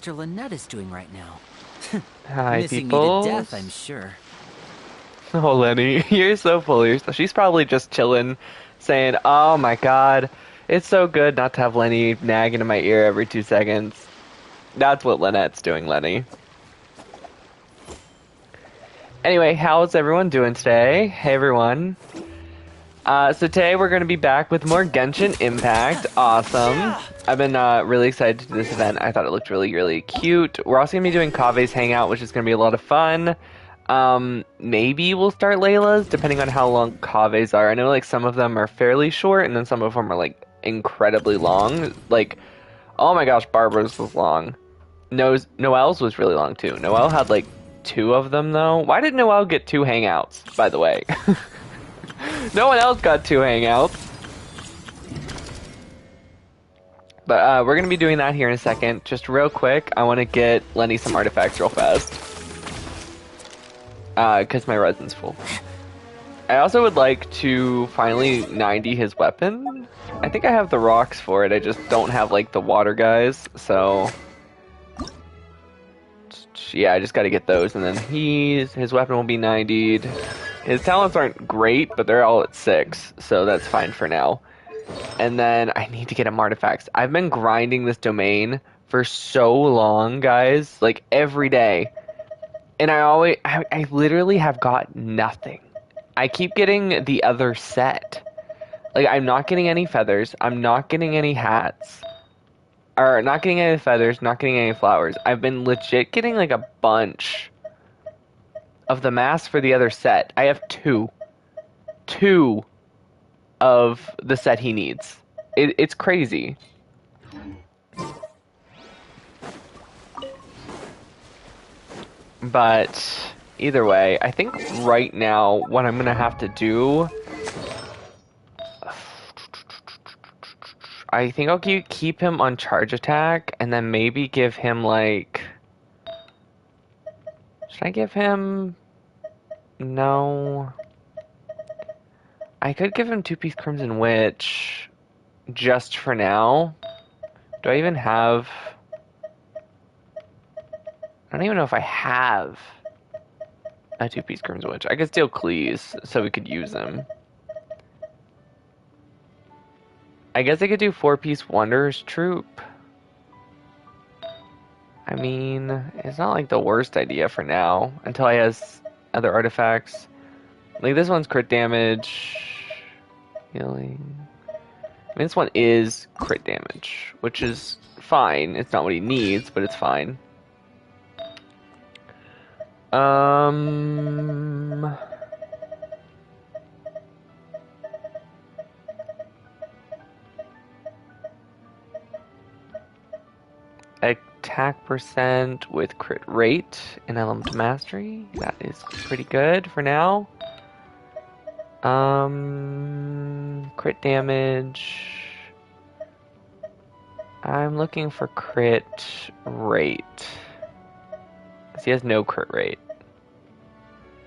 Sister Lynette is doing right now. Hi, Missing me to people. death, I'm sure. Oh, Lenny, you're so full of yourself. She's probably just chilling, saying, "Oh my God, it's so good not to have Lenny nagging in my ear every 2 seconds." That's what Lynette's doing, Lenny. Anyway, how's everyone doing today? Hey, everyone. So today we're going to be back with more Genshin Impact. Awesome. I've been really excited to do this event. I thought it looked really, really cute. We're also going to be doing Kave's Hangout, which is going to be a lot of fun. Maybe we'll start Layla's, depending on how long Kave's are. I know, like, some of them are fairly short, and then some of them are, like, incredibly long. Like, oh my gosh, Barbara's was long. Noelle's was really long, too. Noelle had, like, two of them, though. Why did Noelle get two Hangouts, by the way? No one else got two Hangouts. But we're going to be doing that here in a second. Just real quick, I want to get Lenny some artifacts real fast. Because my resin's full. I also would like to finally 90 his weapon. I think I have the rocks for it. I just don't have, like, the water guys. So, yeah, I just got to get those. And then his weapon will be 90'd. His talents aren't great, but they're all at 6. So that's fine for now. And then I need to get him artifacts. I've been grinding this domain for so long, guys. Like, every day. And I literally have got nothing. I keep getting the other set. Like, I'm not getting any feathers. I'm not getting any hats. Or, not getting any feathers, not getting any flowers. I've been legit getting, like, a bunch of the masks for the other set. I have two. Two of the set he needs. It's crazy. But either way, I think right now what I'm gonna have to do, I think I'll keep him on charge attack and then maybe give him, like, should I give him, no, I could give him two-piece Crimson Witch just for now. Do I even have, I don't even know if I have a two-piece Crimson Witch. I could steal Cleese so we could use them. I guess I could do four-piece Wanderer's Troop. I mean, it's not like the worst idea for now, until he has other artifacts. Like, this one's crit damage, healing. I mean, this one is crit damage, which is fine. It's not what he needs, but it's fine. Attack percent with crit rate and element mastery. That is pretty good for now. Crit damage. I'm looking for crit rate. Because he has no crit rate.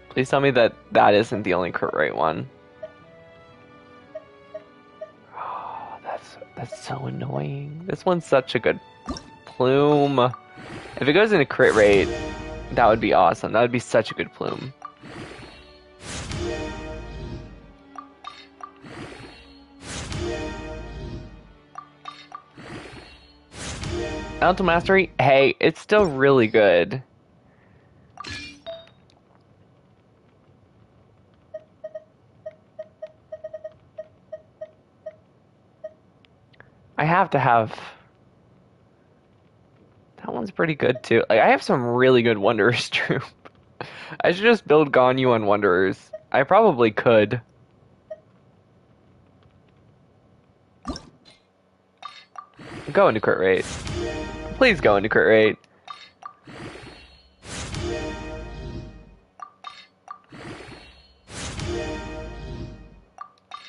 Please tell me that that isn't the only crit rate one. Oh, that's so annoying. This one's such a good plume. If it goes into crit rate, that would be awesome. That would be such a good plume. Elemental Mastery, hey, it's still really good. I have to have... That one's pretty good too. Like, I have some really good Wanderer's Troop. I should just build Ganyu on Wanderers. I probably could. Go into crit rate. Please go into crit rate.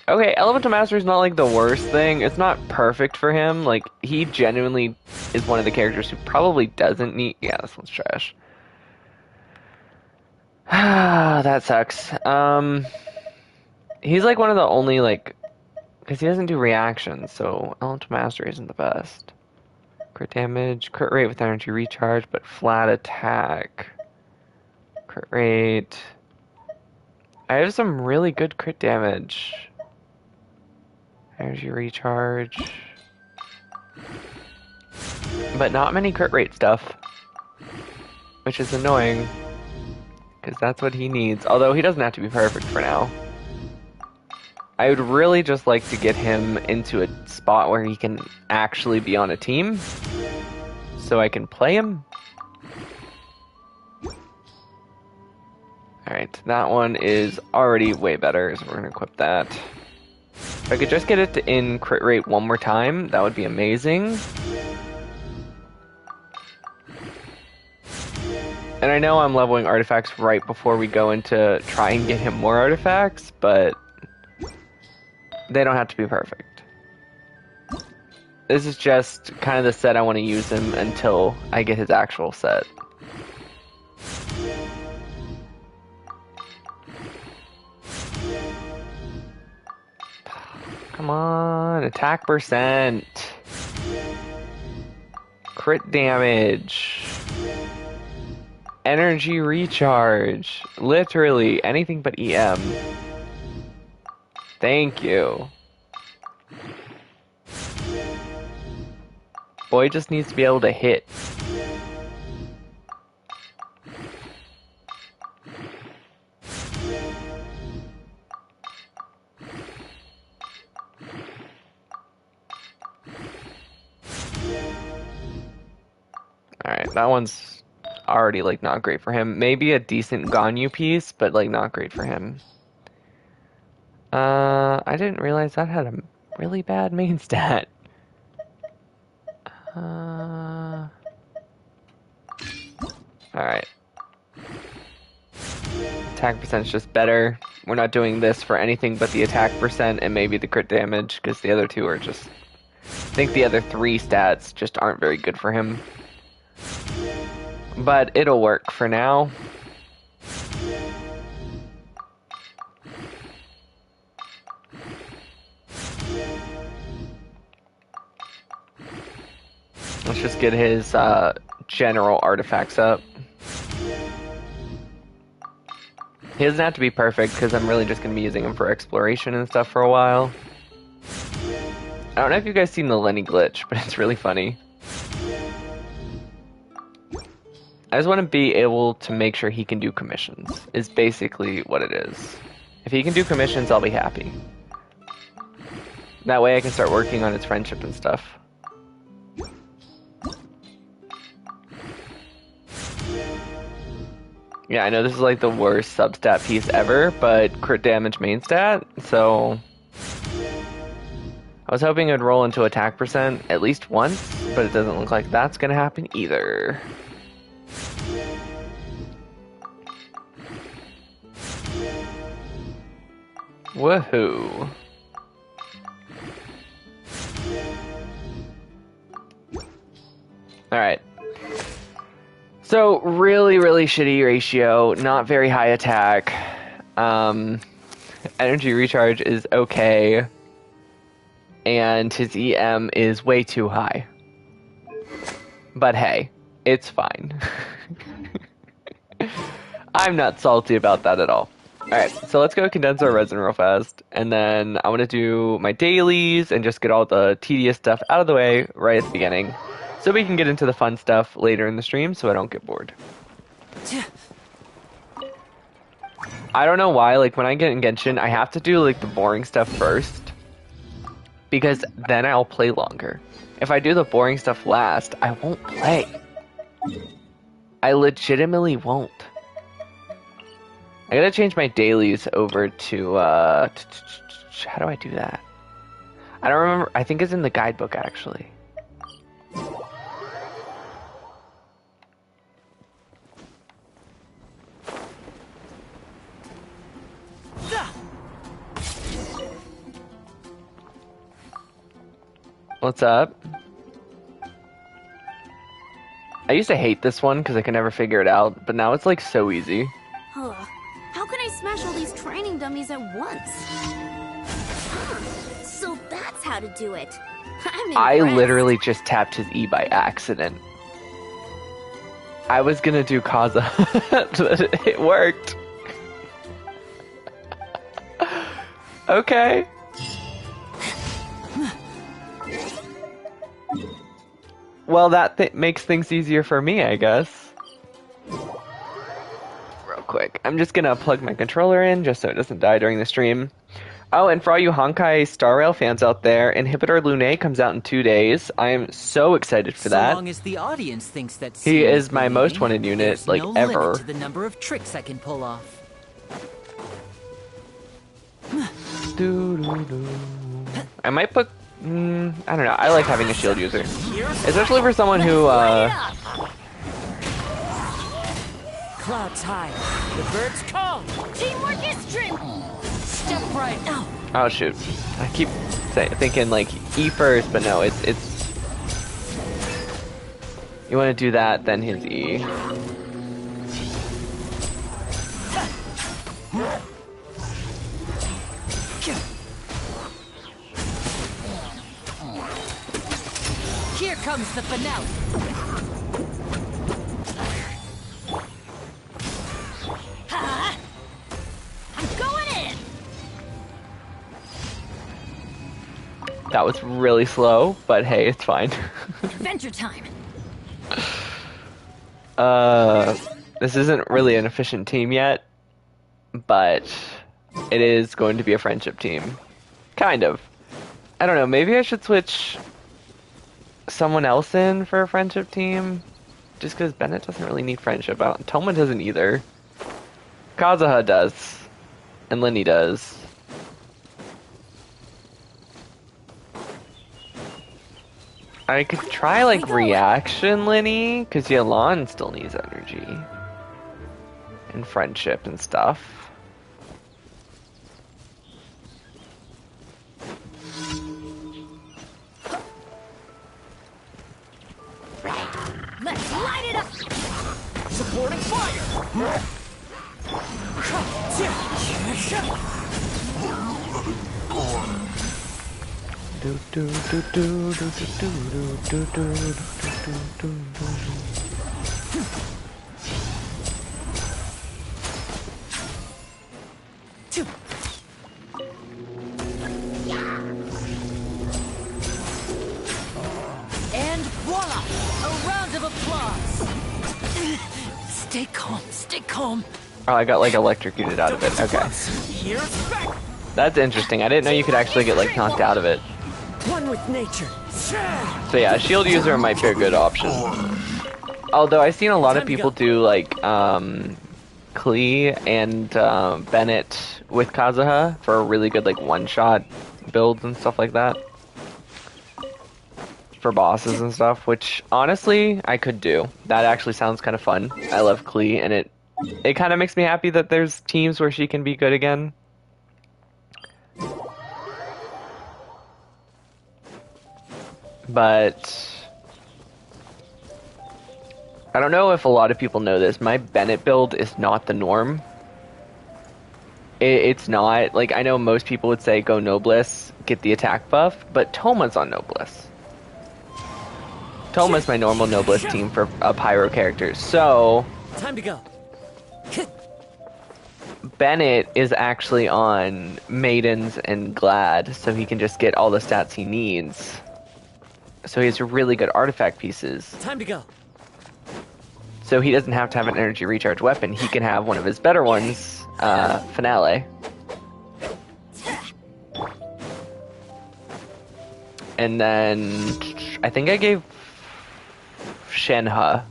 Okay, Elemental Master is not like the worst thing. It's not perfect for him. Like, he genuinely is one of the characters who probably doesn't need... Yeah, this one's trash. That sucks. He's like one of the only, like... Because he doesn't do reactions, so Elemental Master isn't the best. Crit damage, crit rate with energy recharge, but flat attack. Crit rate. I have some really good crit damage. Energy recharge. But not many crit rate stuff. Which is annoying. Because that's what he needs. Although he doesn't have to be perfect for now. I would really just like to get him into a spot where he can actually be on a team. So I can play him. Alright, that one is already way better, so we're going to equip that. If I could just get it to in crit rate one more time, that would be amazing. And I know I'm leveling artifacts right before we go into try and get him more artifacts, but they don't have to be perfect. This is just kind of the set I want to use him until I get his actual set. Come on, attack percent. Crit damage. Energy recharge. Literally anything but EM. Thank you. Boy just needs to be able to hit. Alright, that one's already, like, not great for him. Maybe a decent Ganyu piece, but, like, not great for him. I didn't realize that had a really bad main stat. Alright. Attack percent's just better. We're not doing this for anything but the attack percent and maybe the crit damage, because the other two are just... I think the other three stats just aren't very good for him. But it'll work for now. Let's just get his general artifacts up. He doesn't have to be perfect because I'm really just going to be using him for exploration and stuff for a while. I don't know if you guys seen the Lenny glitch, but it's really funny. I just want to be able to make sure he can do commissions, is basically what it is. If he can do commissions, I'll be happy. That way I can start working on his friendship and stuff. Yeah, I know this is like the worst substat piece ever, but crit damage main stat, so... I was hoping it would roll into attack percent at least once, but it doesn't look like that's gonna happen either. Woohoo. Alright. So, really, really shitty ratio, not very high attack. Energy recharge is okay. And his EM is way too high. But hey, it's fine. I'm not salty about that at all. Alright, so let's go condense our resin real fast. And then I want to do my dailies and just get all the tedious stuff out of the way right at the beginning. So we can get into the fun stuff later in the stream so I don't get bored. I don't know why, like when I get in Genshin, I have to do like the boring stuff first. Because then I'll play longer. If I do the boring stuff last, I won't play. I legitimately won't. I gotta change my dailies over to, how do I do that? I don't remember, I think it's in the guidebook actually. What's up? I used to hate this one because I could never figure it out, but now it's like so easy. How can I smash all these training dummies at once? So that's how to do it. I'm I impressed. literally just tapped his E by accident. I was gonna do Kaza, but it worked. Okay. Well, that makes things easier for me, I guess. Real quick, I'm just gonna plug my controller in just so it doesn't die during the stream. Oh, and for all you Honkai Star Rail fans out there, Inhibitor Lune comes out in 2 days. I am so excited for that. So long as the audience thinks that He seeing is is my believing, most wanted unit, there's like, no ever. limit to the number of tricks I can pull off. I might put... I don't know. I like having a shield user. Especially for someone who, Clouds high, the birds call. Teamwork is strength. Step right. Oh, Oh, shoot. I keep thinking, like, E first, but no, it's... You want to do that, then his E. here comes the finale. I'm going in. That was really slow, but hey, it's fine. Adventure time. This isn't really an efficient team yet, but it is going to be a friendship team. Kind of. I don't know, maybe I should switch someone else in for a friendship team? Just because Bennett doesn't really need friendship. Toma doesn't either. Kazuha does. And Lenny does. I could try, like, reaction Lenny, because Yalan still needs energy. And friendship and stuff. Let's light it up. Supporting fire. And voila! A round of applause. Stay calm, stay calm. Oh, I got, like, electrocuted out of it. Okay. Here's back. That's interesting. I didn't know you could actually get, like, knocked out of it. One with nature. So yeah, a shield user might be a good option. Although I've seen a lot of people do, like, Klee and Bennett with Kazuha for a really good, like, one-shot builds and stuff like that. For bosses and stuff, which, honestly, I could do. That actually sounds kind of fun. I love Klee, and it kind of makes me happy that there's teams where she can be good again. But I don't know if a lot of people know this. My Bennett build is not the norm. It's not. Like, I know most people would say go Noblesse, get the attack buff, but Toma's on Noblesse. Toma's my normal Noblesse team for a Pyro character. So Time to go. Bennett is actually on Maidens and Glad, so he can just get all the stats he needs. So he has really good artifact pieces. Time to go. So he doesn't have to have an energy recharge weapon. He can have one of his better ones, Finale. And then I think I gave Shenhe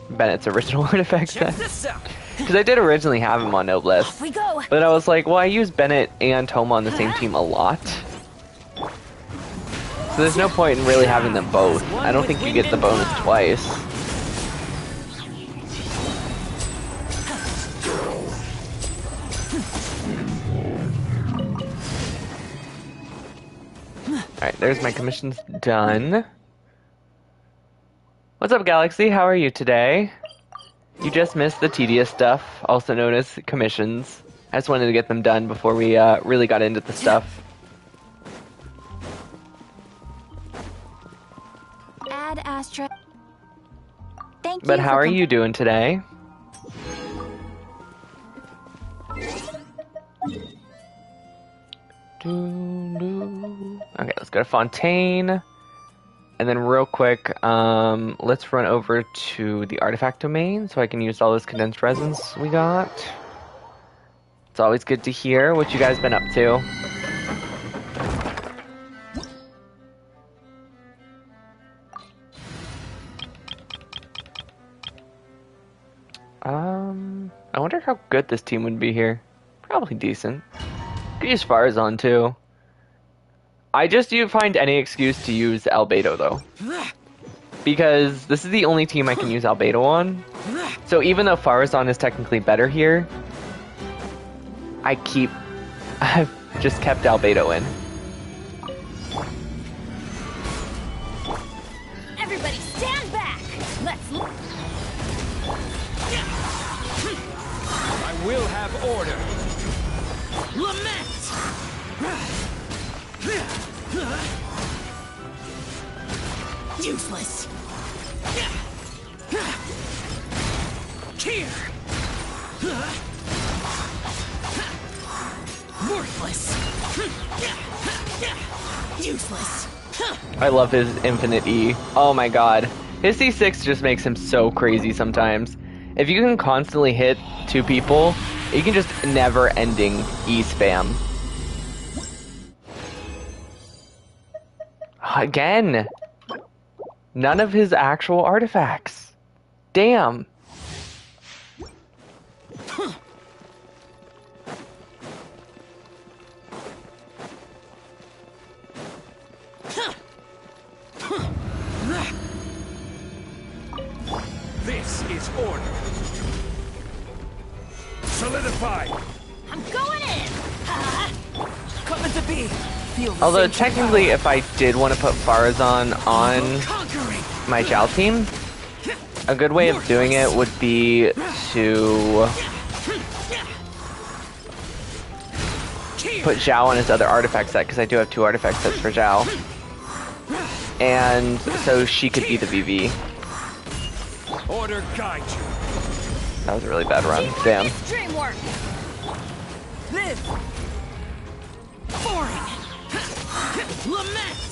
Bennett's original artifact set. Check this out. Because I did originally have him on Noblesse. Off we go. But I was like, well, I use Bennett and Toma on the same team a lot. So there's no point in really having them both. I don't think you get the bonus twice. Alright, there's my commissions done. What's up, Galaxy? How are you today? You just missed the tedious stuff, also known as commissions. I just wanted to get them done before we really got into the stuff. extra. Thank you. But how are you doing today? Okay, let's go to Fontaine. And then real quick, let's run over to the artifact domain so I can use all this condensed resins we got. It's always good to hear what you guys been up to. I wonder how good this team would be here. Probably decent. Could use Farazan too. I just do find any excuse to use Albedo though. Because this is the only team I can use Albedo on. So even though Farazan is technically better here, I've just kept Albedo in. Everybody stand back. Let's look. I will have order. Lament! Useless. Here. Worthless. Useless. I love his infinite E. Oh my god. His C6 just makes him so crazy sometimes. If you can constantly hit two people, you can just never-ending E spam. Again! None of his actual artifacts. Damn. This is order. Solidify. I'm going in. Coming to be. Feel the Although same technically, power. if I did want to put Farazan on Conquering. my Zhao team, a good way of doing it would be to put Zhao on his other artifact set, because I do have 2 artifact sets for Zhao. And so she could be the VV. Order guide you. That was a really bad run. Teamwork Damn. is dream work. Live. Boring. Lament.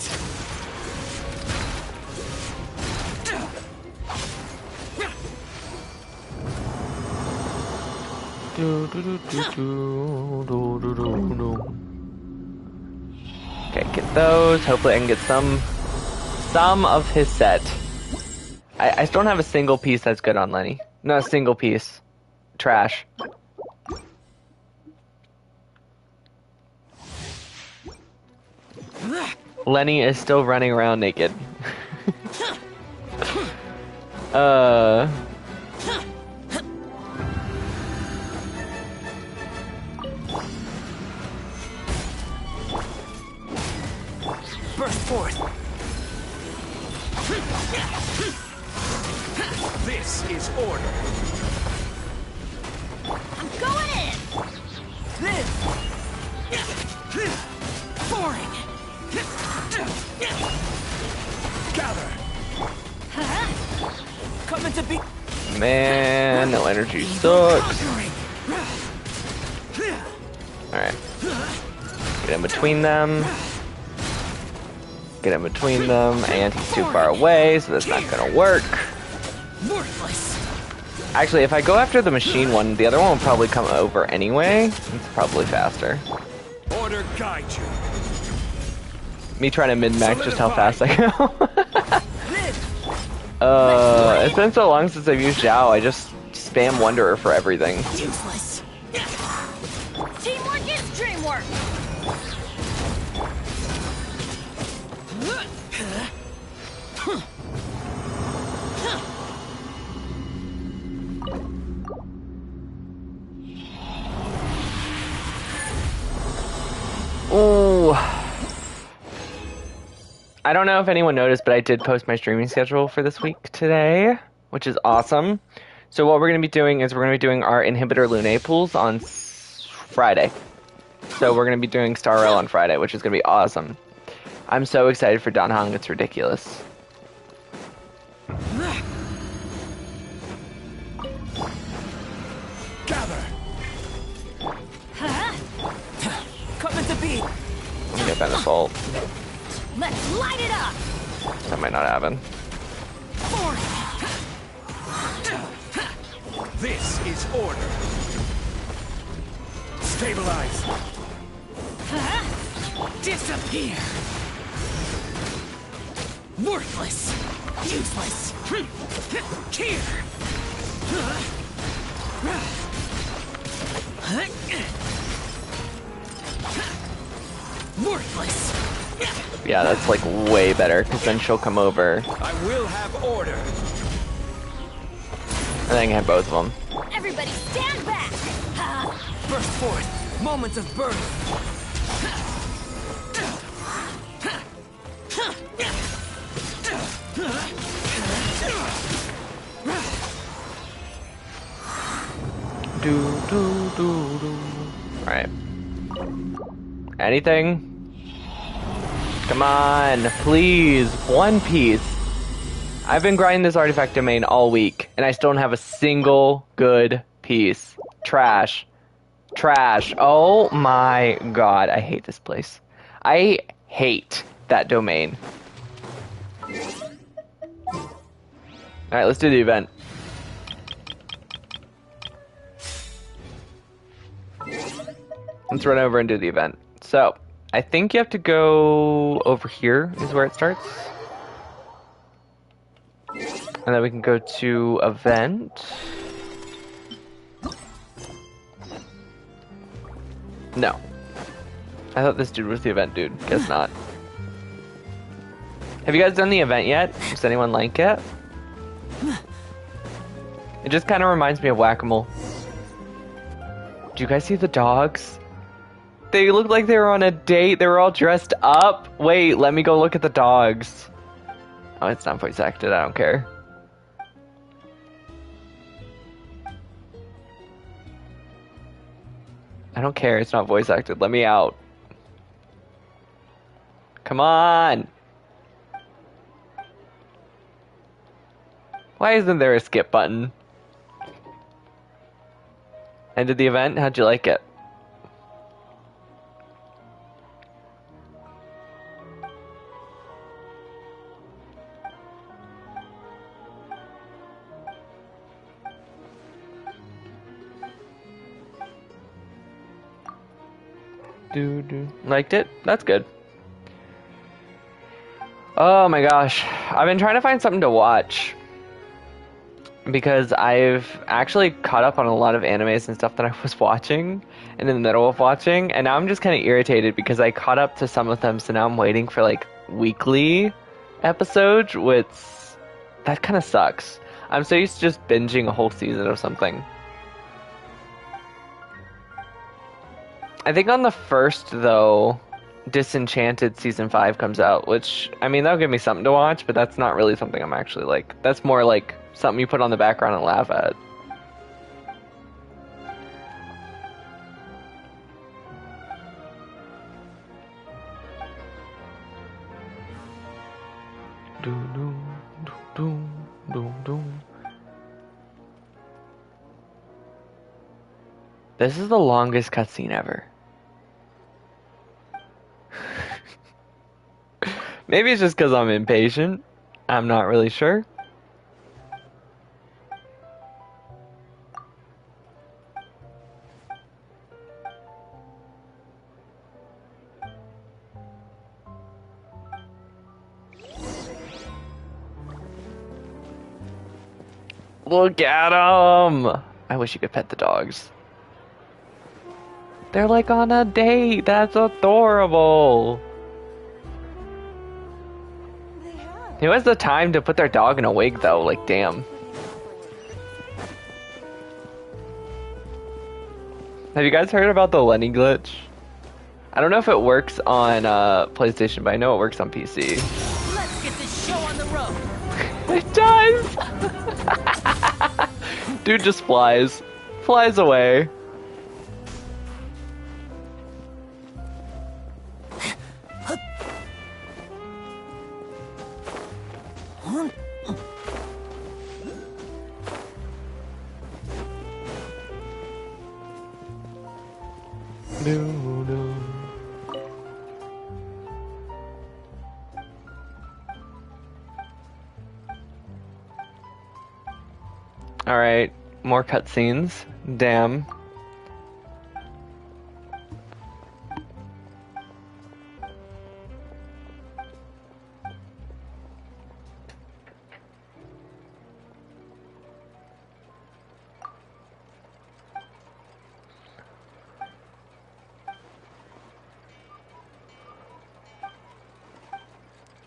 Okay, get those. Hopefully I can get some of his set. I still don't have a single piece that's good on Lenny. Not a single piece. Trash. Lenny is still running around naked. Burst forth. This is order. I'm going in. Live. Boring. Gather. Coming to be. Man, no energy sucks. Conquering. Alright. Get in between them. Get in between them, and he's too far away, so that's not gonna work. Worthless. Actually, if I go after the machine one, the other one will probably come over anyway. It's probably faster. Order guide you. Me trying to min-max just how fast I go. Live. It's been so long since I've used Zhao, I just spam Wanderer for everything. Useless. Teamwork is dream work. Ooh. I don't know if anyone noticed, but I did post my streaming schedule for this week today, which is awesome. So what we're going to be doing is we're going to be doing our inhibitor Lunae pools on Friday. So we're going to be doing Star Rail on Friday, which is going to be awesome. I'm so excited for Dan Hong, it's ridiculous. Fontaine Assault. Let's light it up! That might not happen. This is order. Stabilize. Disappear! Worthless! Useless! Here! Worthless! Yeah, that's like way better, because then she'll come over. I will have order. And then I can have both of them. Everybody stand back! Burst forth! Moments of birth! Alright. Anything? Come on, please. One piece. I've been grinding this artifact domain all week, and I still don't have a single good piece. Trash. Trash. Oh my god, I hate this place. I hate that domain. Alright, let's do the event. Let's run over and do the event. So, I think you have to go over here is where it starts. And then we can go to event. No. I thought this dude was the event dude. Guess not. Have you guys done the event yet? Does anyone like it? It just kind of reminds me of Whack-A-Mole. Do you guys see the dogs? They looked like they were on a date. They were all dressed up. Wait, let me go look at the dogs. Oh, it's not voice acted. I don't care. I don't care. It's not voice acted. Let me out. Come on. Why isn't there a skip button? Ended the event. How'd you like it? Liked it? That's good. Oh my gosh. I've been trying to find something to watch. Because I've actually caught up on a lot of animes and stuff that I was watching and in the middle of watching, and now I'm just kind of irritated because I caught up to some of them, so now I'm waiting for like weekly episodes, which that kind of sucks. I'm so used to just binging a whole season of something. I think on the 1st, though, Disenchanted Season 5 comes out, which, I mean, that'll give me something to watch, but that's not really something I'm actually like. That's more like something you put on the background and laugh at. This is the longest cutscene ever. Maybe it's just because I'm impatient. I'm not really sure. Look at them! I wish you could pet the dogs. They're like on a date. That's adorable. Who has the time to put their dog in a wig, though? Like, damn. Have you guys heard about the Lenny glitch? I don't know if it works on PlayStation, but I know it works on PC. Let's get this show on the road! It does! Dude just flies. Flies away. Alright, more cutscenes. Damn.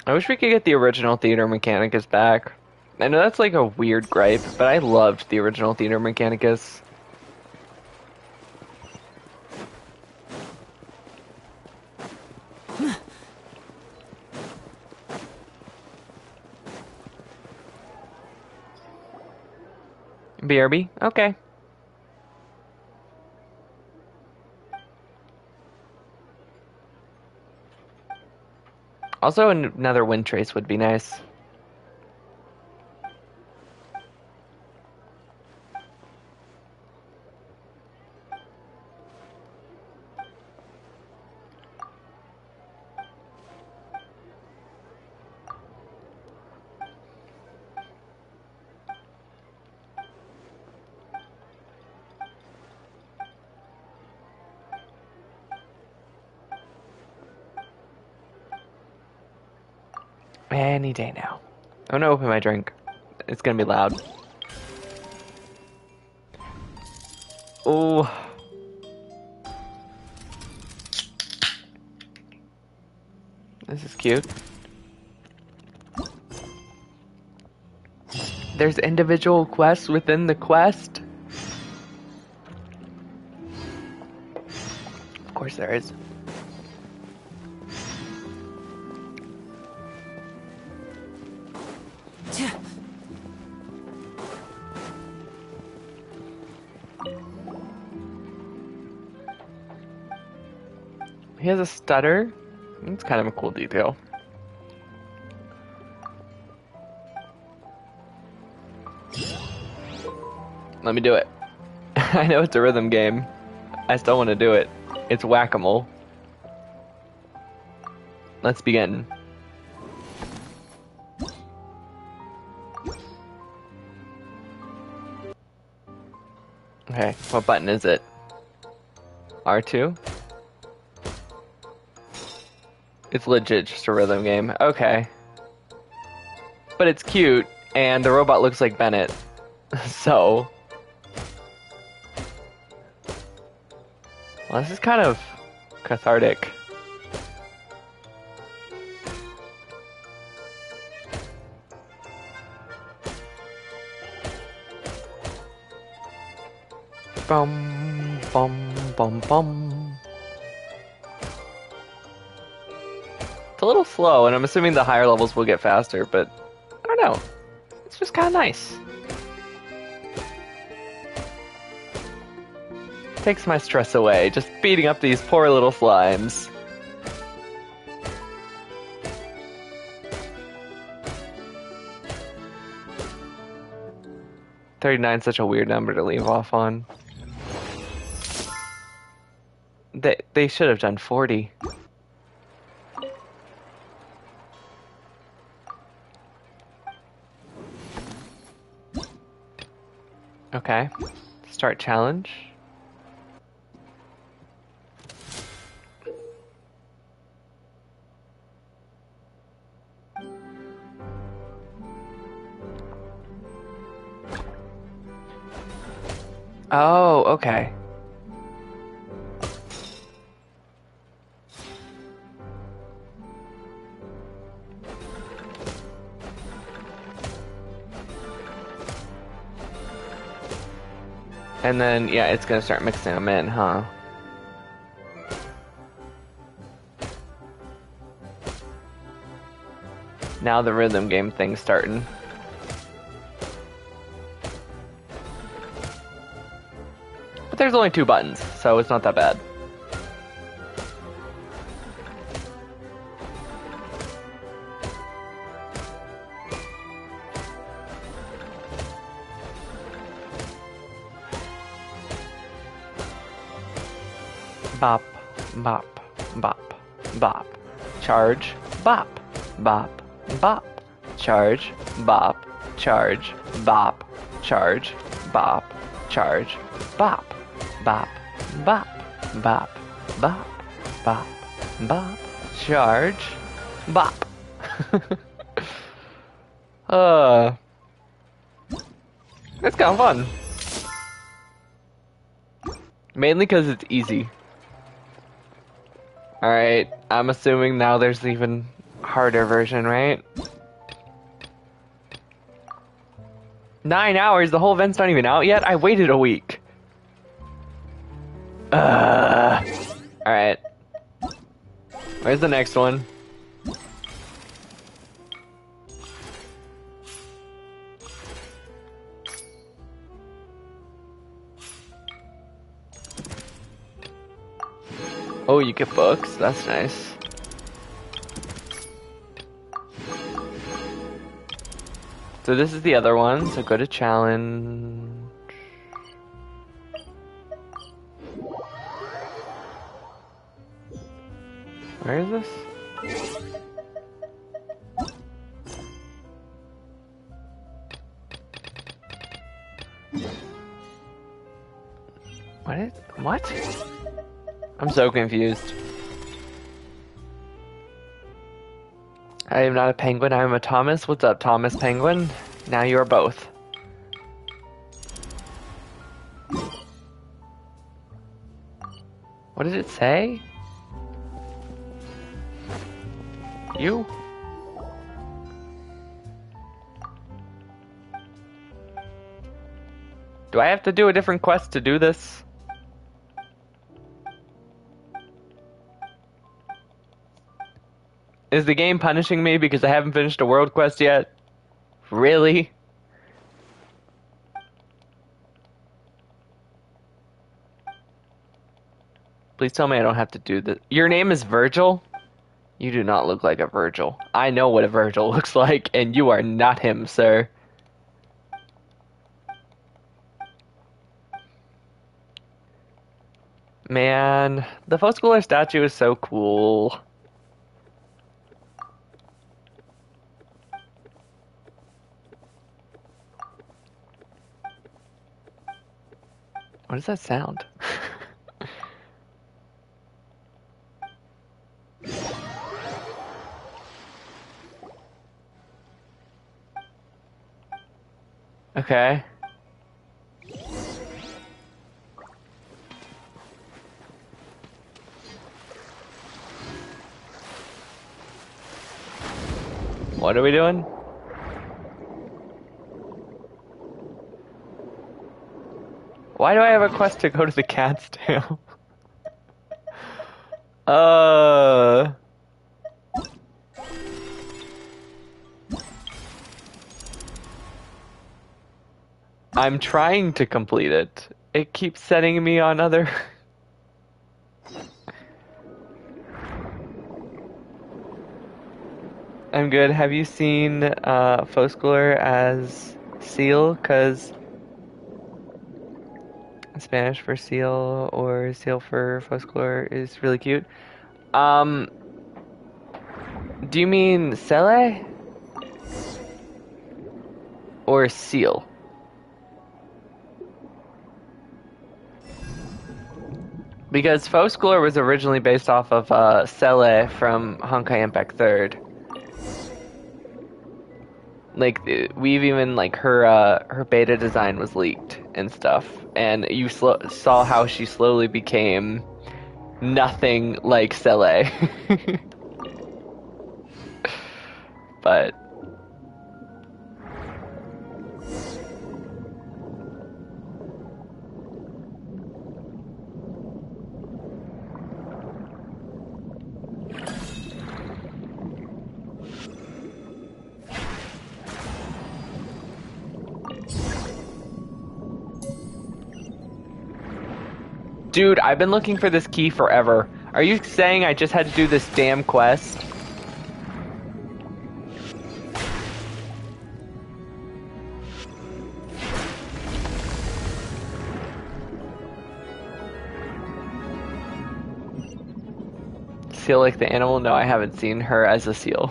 I wish we could get the original Theater Mechanicus back. I know that's like a weird gripe, but I loved the original Theater Mechanicus. BRB? Okay. Also, another wind trace would be nice. Any day now. I'm gonna open my drink. It's gonna be loud. Oh. This is cute. There's individual quests within the quest. Of course there is. He has a stutter. It's kind of a cool detail. Let me do it. I know it's a rhythm game. I still want to do it. It's whack-a-mole. Let's begin. Okay, what button is it? R2? It's legit just a rhythm game. Okay. But it's cute, and the robot looks like Bennett. So... well, this is kind of cathartic. Bum, bum, bum, bum. It's a little slow, and I'm assuming the higher levels will get faster, but I don't know. It's just kind of nice. Takes my stress away, just beating up these poor little slimes. $39's such a weird number to leave off on. They should have done 40. Okay. Start challenge. Oh, okay. And then, yeah, it's gonna start mixing them in, huh? Now the rhythm game thing's starting. But there's only 2 buttons, so it's not that bad. Bop, bop, bop, bop. Charge, bop, bop, bop. Charge, bop, charge, bop, charge, bop, charge, bop, bop, bop, bop, bop, bop, bop, charge, bop. That's kind of fun. Mainly because it's easy. Alright, I'm assuming now there's an even harder version, right? 9 hours? The whole event's not even out yet? I waited a week. Alright. Where's the next one? Oh, you get books? That's nice. So this is the other one, so go to challenge. Where is this? What? I'm so confused. I am not a penguin, I am a Thomas. What's up, Thomas Penguin? Now you are both. What did it say? You? Do I have to do a different quest to do this? Is the game punishing me because I haven't finished a world quest yet? Really? Please tell me I don't have to do this. Your name is Virgil? You do not look like a Virgil. I know what a Virgil looks like, and you are not him, sir. Man, the Foscooler statue is so cool. What does that sound? Okay. What are we doing? Why do I have a quest to go to the cat's tail? I'm trying to complete it. It keeps setting me on other... I'm good. Have you seen Foscooler as seal? Cause Spanish for seal or seal for Foscooler is really cute. Do you mean Cele? Or seal? Because Foscooler was originally based off of Cele from Honkai Impact 3rd. Like, we've even, like, her beta design was leaked and stuff. And you saw how she slowly became nothing like Cele. But... Dude, I've been looking for this key forever. Are you saying I just had to do this damn quest? Seal like the animal? No, I haven't seen her as a seal.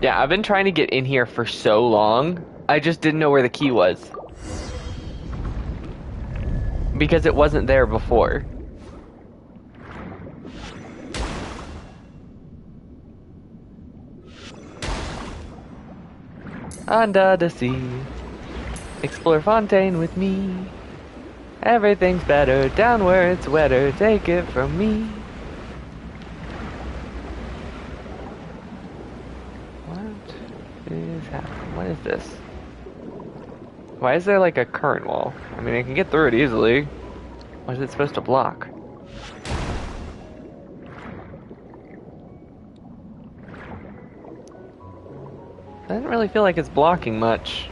Yeah, I've been trying to get in here for so long. I just didn't know where the key was. Because it wasn't there before. Under the sea. Explore Fontaine with me. Everything's better, down where it's wetter, take it from me. What is happening? What is this? Why is there like a current wall? I mean, I can get through it easily. What is it supposed to block? Doesn't really feel like it's blocking much.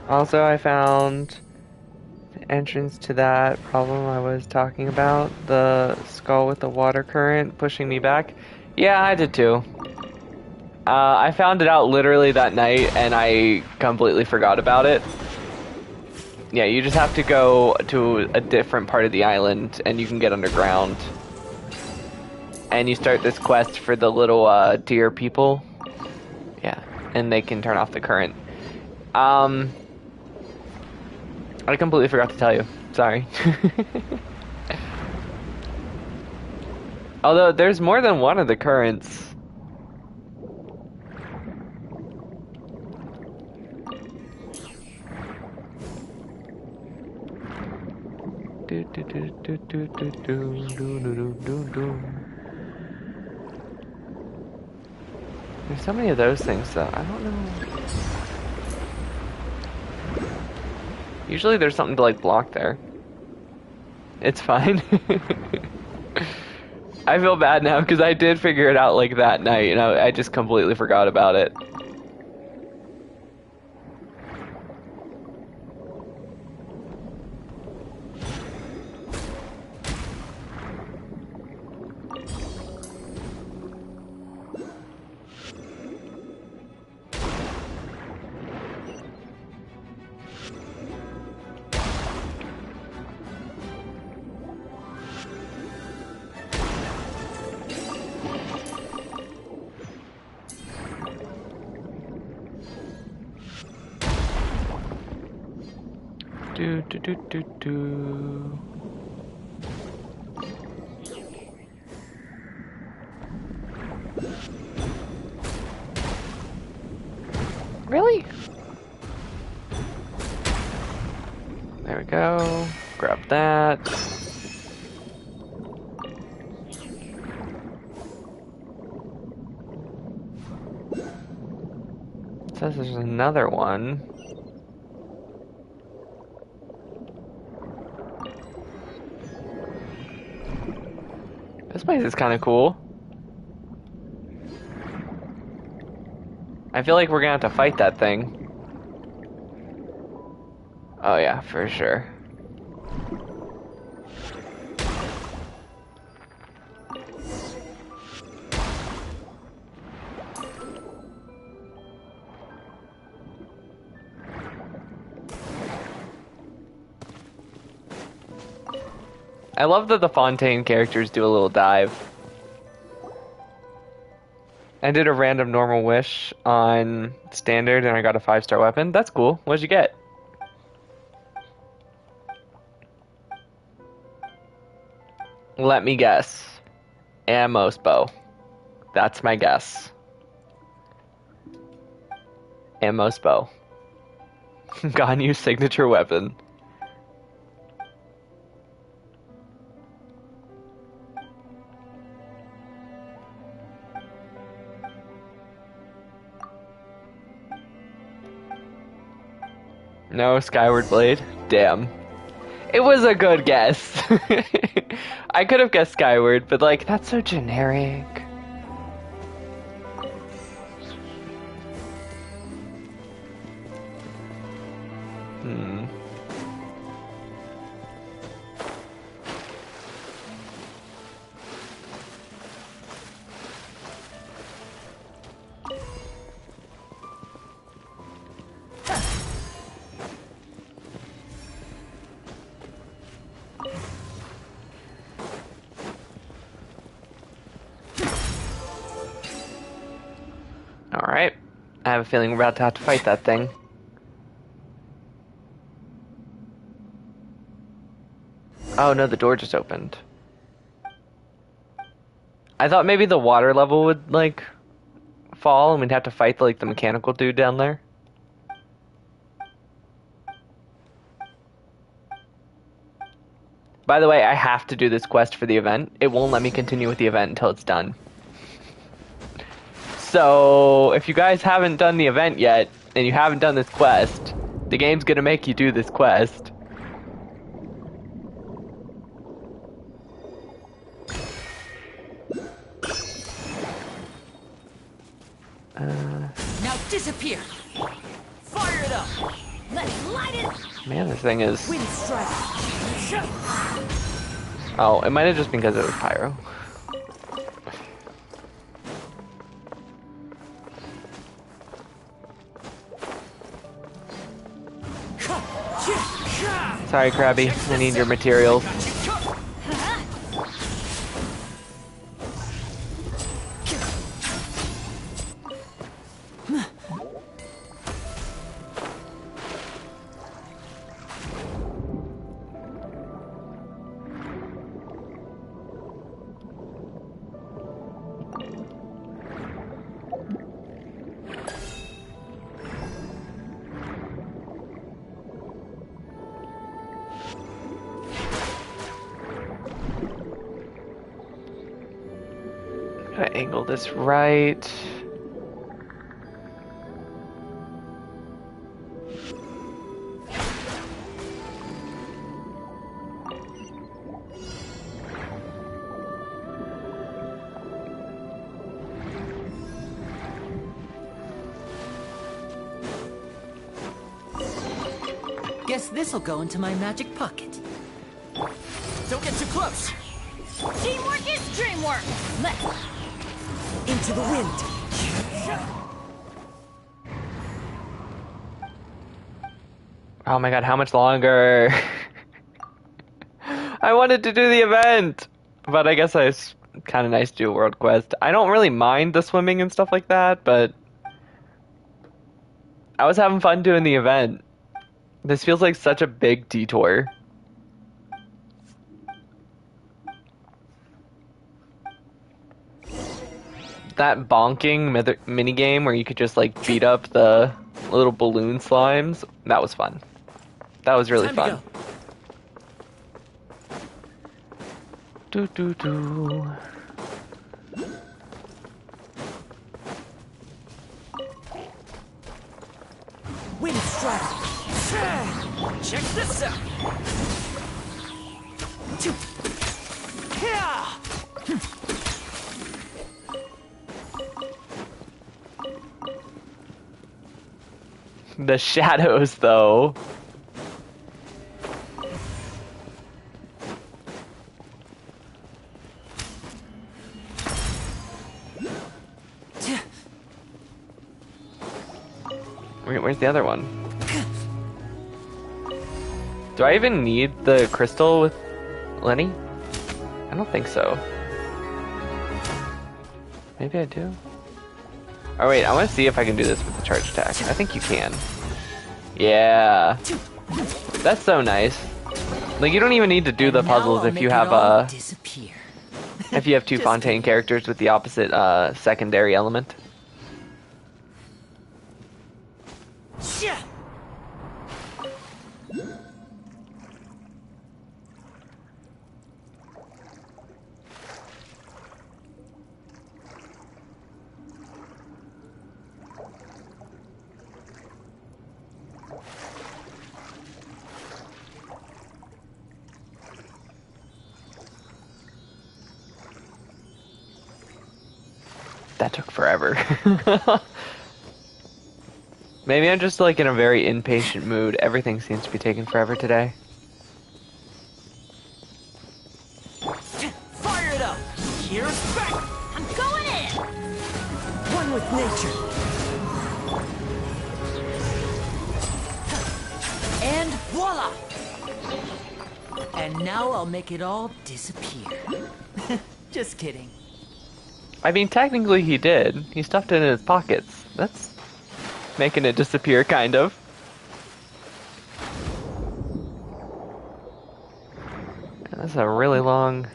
Also, I found the entrance to that problem I was talking about. The skull with the water current pushing me back. Yeah, I did too. I found it out literally that night, and I completely forgot about it. Yeah, you just have to go to a different part of the island, and you can get underground. And you start this quest for the little deer people. Yeah, and they can turn off the current. I completely forgot to tell you. Sorry. Although, there's more than one of the currents. There's so many of those things, though. I don't know. Usually there's something to, like, block there. It's fine. I feel bad now, because I did figure it out, like, that night, and I just completely forgot about it. Do. Really? There we go. Grab that. It says there's another one. This place is kind of cool. I feel like we're gonna have to fight that thing. Oh yeah, for sure. I love that the Fontaine characters do a little dive. I did a random normal wish on standard and I got a 5-star weapon. That's cool. What'd you get? Let me guess. Ammo's bow. That's my guess. Ammo's bow. Ganyu's signature weapon. No, Skyward Blade? Damn. It was a good guess. I could have guessed Skyward, but like, that's so generic. have a feeling we're about to have to fight that thing. Oh no, the door just opened. I thought maybe the water level would, like, fall and we'd have to fight, like, the mechanical dude down there. By the way, I have to do this quest for the event. It won't let me continue with the event until it's done. So, if you guys haven't done the event yet, and you haven't done this quest, the game's gonna make you do this quest. Now disappear. Fire it up. Let's light it up. Man, this thing is... Wind strike. Oh, it might have just been because it was pyro. Sorry, Krabby. I need your materials. Gotta angle this right. Guess this'll go into my magic pocket. Don't get too close. Teamwork is dreamwork. Let's Into the wind. Oh my god, how much longer? I wanted to do the event! But I guess it's kind of nice to do a world quest. I don't really mind the swimming and stuff like that, but... I was having fun doing the event. This feels like such a big detour. That bonking minigame where you could just like beat up the little balloon slimes, that was fun. That was really fun. Do do do. Wind strike. Check this out. The shadows, though. Where's the other one? Do I even need the crystal with Lenny? I don't think so. Maybe I do. Oh wait, I want to see if I can do this with the charge attack. I think you can. Yeah. That's so nice. Like, you don't even need to do the puzzles if you have if you have two Fontaine characters with the opposite secondary element. That took forever. Maybe I'm just like in a very impatient mood. Everything seems to be taking forever today. Fire it up! Here's back! I'm going in. One with nature. And voila! And now I'll make it all disappear. Just kidding. I mean, technically he did. He stuffed it in his pockets. That's Making it disappear, kind of. That's a really long...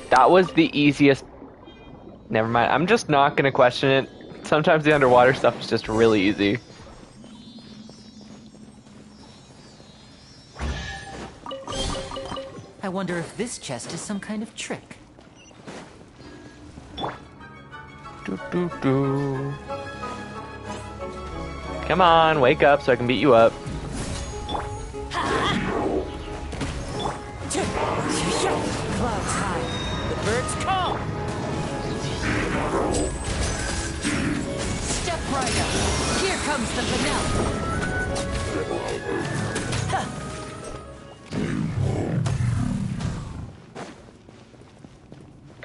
That was the easiest... Never mind, I'm just not gonna question it. Sometimes the underwater stuff is just really easy. I wonder if this chest is some kind of trick. Doo -doo -doo. Come on, wake up so I can beat you up. Clouds high. The birds come. Step right up. Here comes the finale.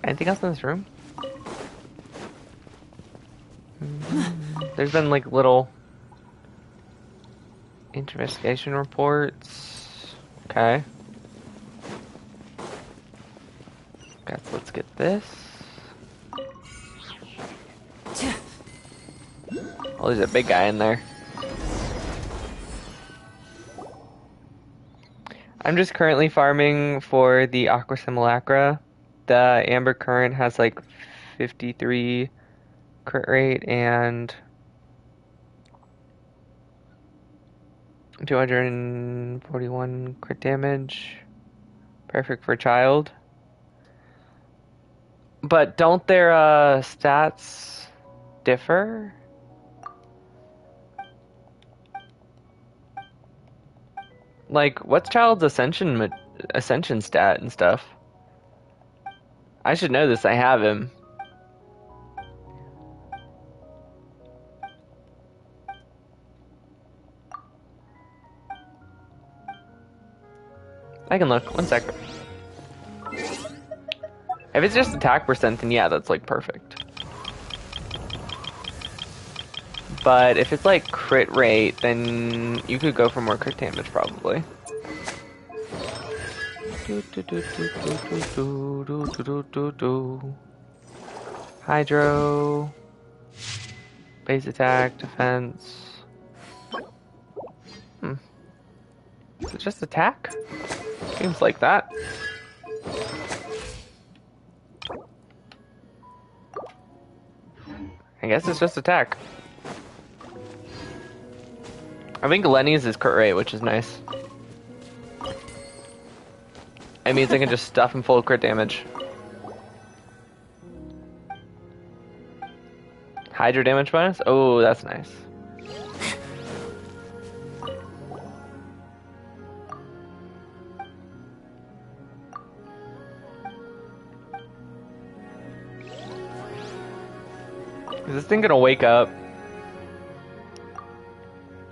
Anything else in this room? There's been like little investigation reports. Okay. Guys, let's get this. Oh, there's a big guy in there. I'm just currently farming for the Aqua Simulacra. The Amber Current has like 53 crit rate and 241 crit damage. Perfect for child. But don't their stats differ? Like, what's child's ascension stat and stuff? I should know this. I have him. I can look. 1 sec. If it's just attack percent, then yeah, that's like perfect. But if it's like crit rate, then you could go for more crit damage probably. Hydro. Base attack, defense. Is it just attack? Seems like that. I guess it's just attack. I think Lenny's is crit rate, which is nice. It means I can just stuff him full of crit damage. Hydro damage bonus? Oh, that's nice. Is this thing gonna wake up?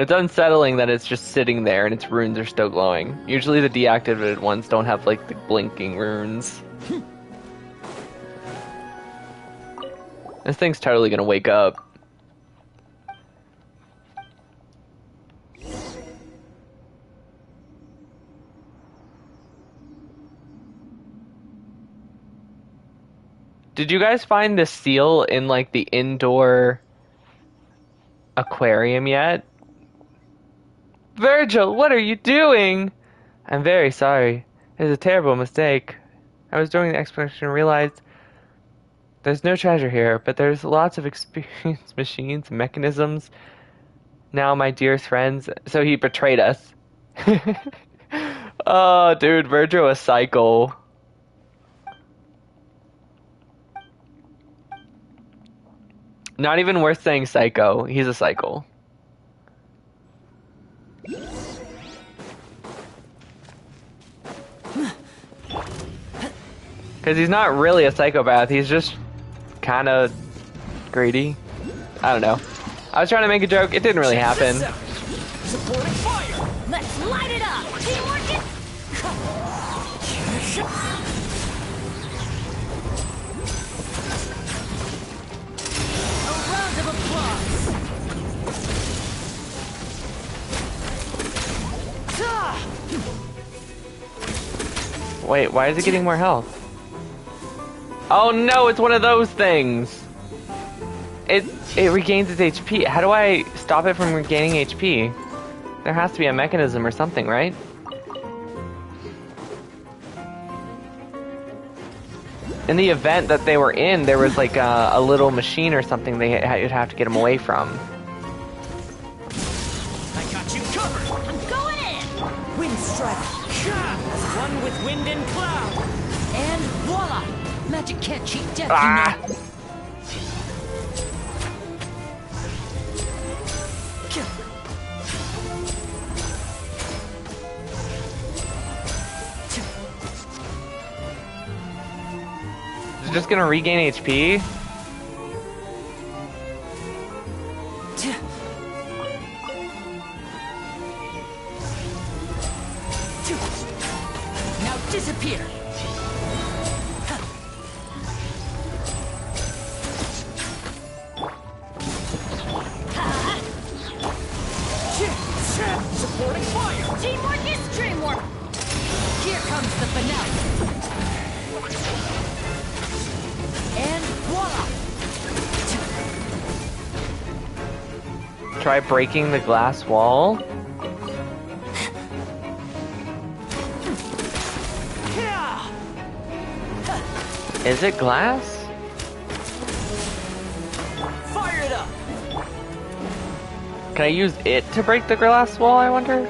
It's unsettling that it's just sitting there and its runes are still glowing. Usually the deactivated ones don't have like the blinking runes. This thing's totally gonna wake up. Did you guys find the seal in like the indoor aquarium yet? Virgil, what are you doing? I'm very sorry. It was a terrible mistake. I was doing the expedition and realized there's no treasure here, but there's lots of experienced machines and mechanisms. Now, my dearest friends, so he betrayed us. Oh, dude, Virgil is psycho. Not even worth saying psycho. He's a psycho. Because he's not really a psychopath, he's just kind of greedy. I don't know. I was trying to make a joke, it didn't really happen. Supporting fire! Let's light it up! Teamwork is... A round of applause. Wait, why is it getting more health? Oh no, it's one of those things. It regains its HP. How do I stop it from regaining HP? There has to be a mechanism or something, right? In the event that they were in, there was like a little machine or something you'd have to get them away from. I got you covered. I'm going in. Wind strike. As one with wind and cloud. And voila! Magic can't cheat death, Ah! you know. Kill. Is it just gonna regain HP? Now disappear. Supporting fire. Teamwork is dreamwork. Here comes the finale. And voila! Try breaking the glass wall. Yeah. Is it glass? Fire it up. Can I use it to break the glass wall, I wonder?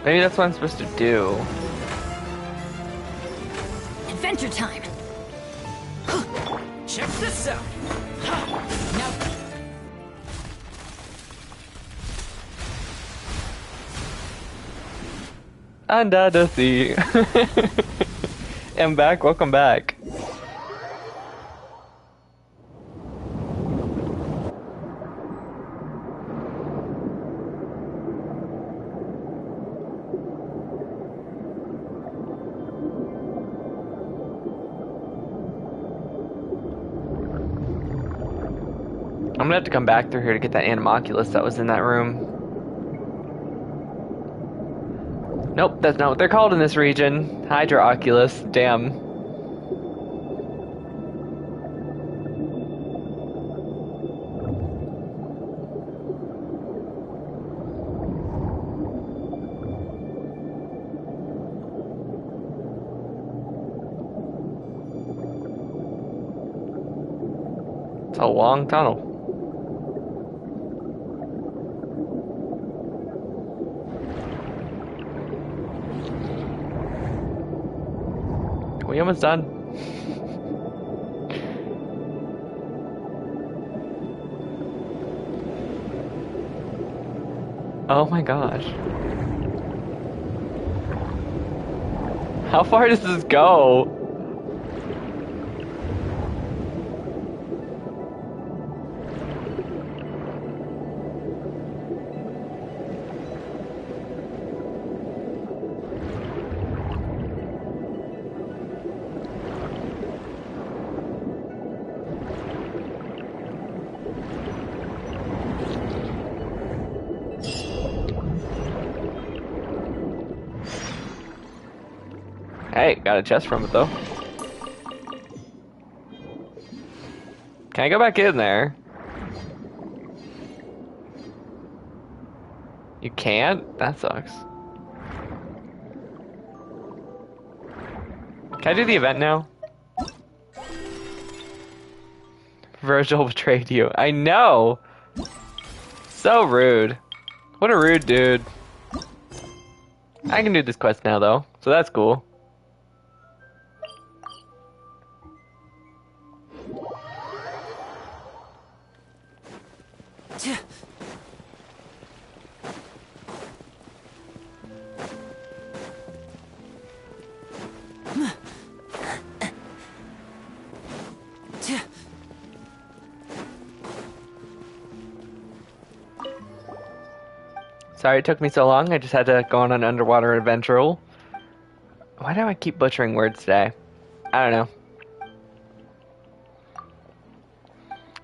Maybe that's what I'm supposed to do. Adventure time. Check this out. Now Under the sea. I'm back, welcome back. I'm gonna have to come back through here to get that Animoculus that was in that room. Nope, that's not what they're called in this region. Hydra-Oculus, damn. It's a long tunnel. We almost done. Oh my gosh. How far does this go? Hey, got a chest from it though. Can I go back in there? You can't? That sucks. Can I do the event now? Virgil betrayed you. I know! So rude. What a rude dude. I can do this quest now though, so that's cool. Sorry it took me so long, I just had to go on an underwater adventure. Why do I keep butchering words today? I don't know.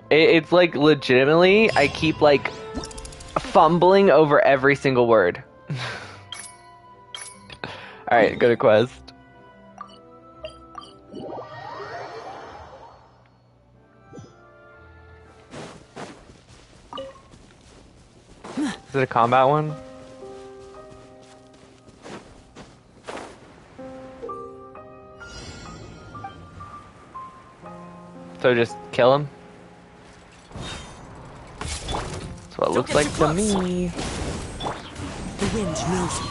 It's like legitimately, I keep like fumbling over every single word. Alright, go to quest. Is it a combat one? So just kill him? That's what it looks like to me. The wind knows me.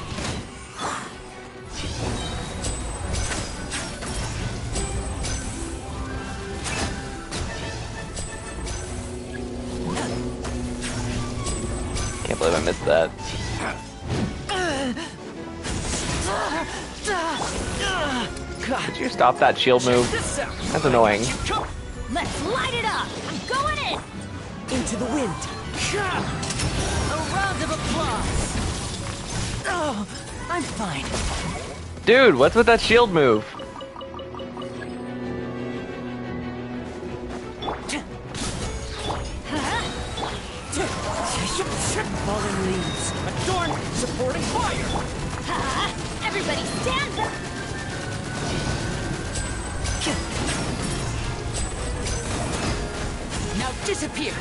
Can't believe I missed that. Could you stop that shield move? That's annoying. Let's light it up. I'm going in. Into the wind. A round of applause. Oh, I'm fine. Dude, what's with that shield move? Falling leaves. Adorned, supporting fire. Ha! Everybody stand back. Now disappear.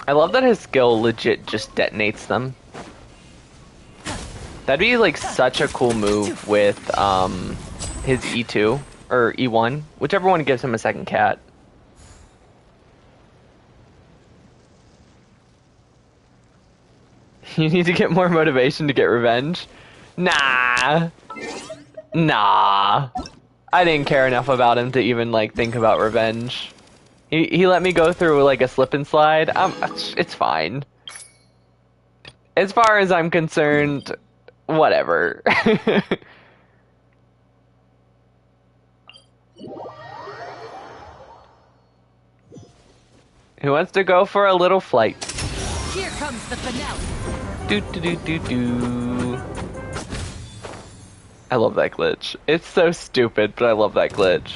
I love that his skill legit just detonates them. That'd be like such a cool move with his E2 or E1, whichever one gives him a second cat. You need to get more motivation to get revenge? Nah. Nah. I didn't care enough about him to even like think about revenge. He let me go through like a slip and slide. It's fine. As far as I'm concerned, whatever. Who wants to go for a little flight? Here comes the finale. Do do do do do. I love that glitch. It's so stupid, but I love that glitch.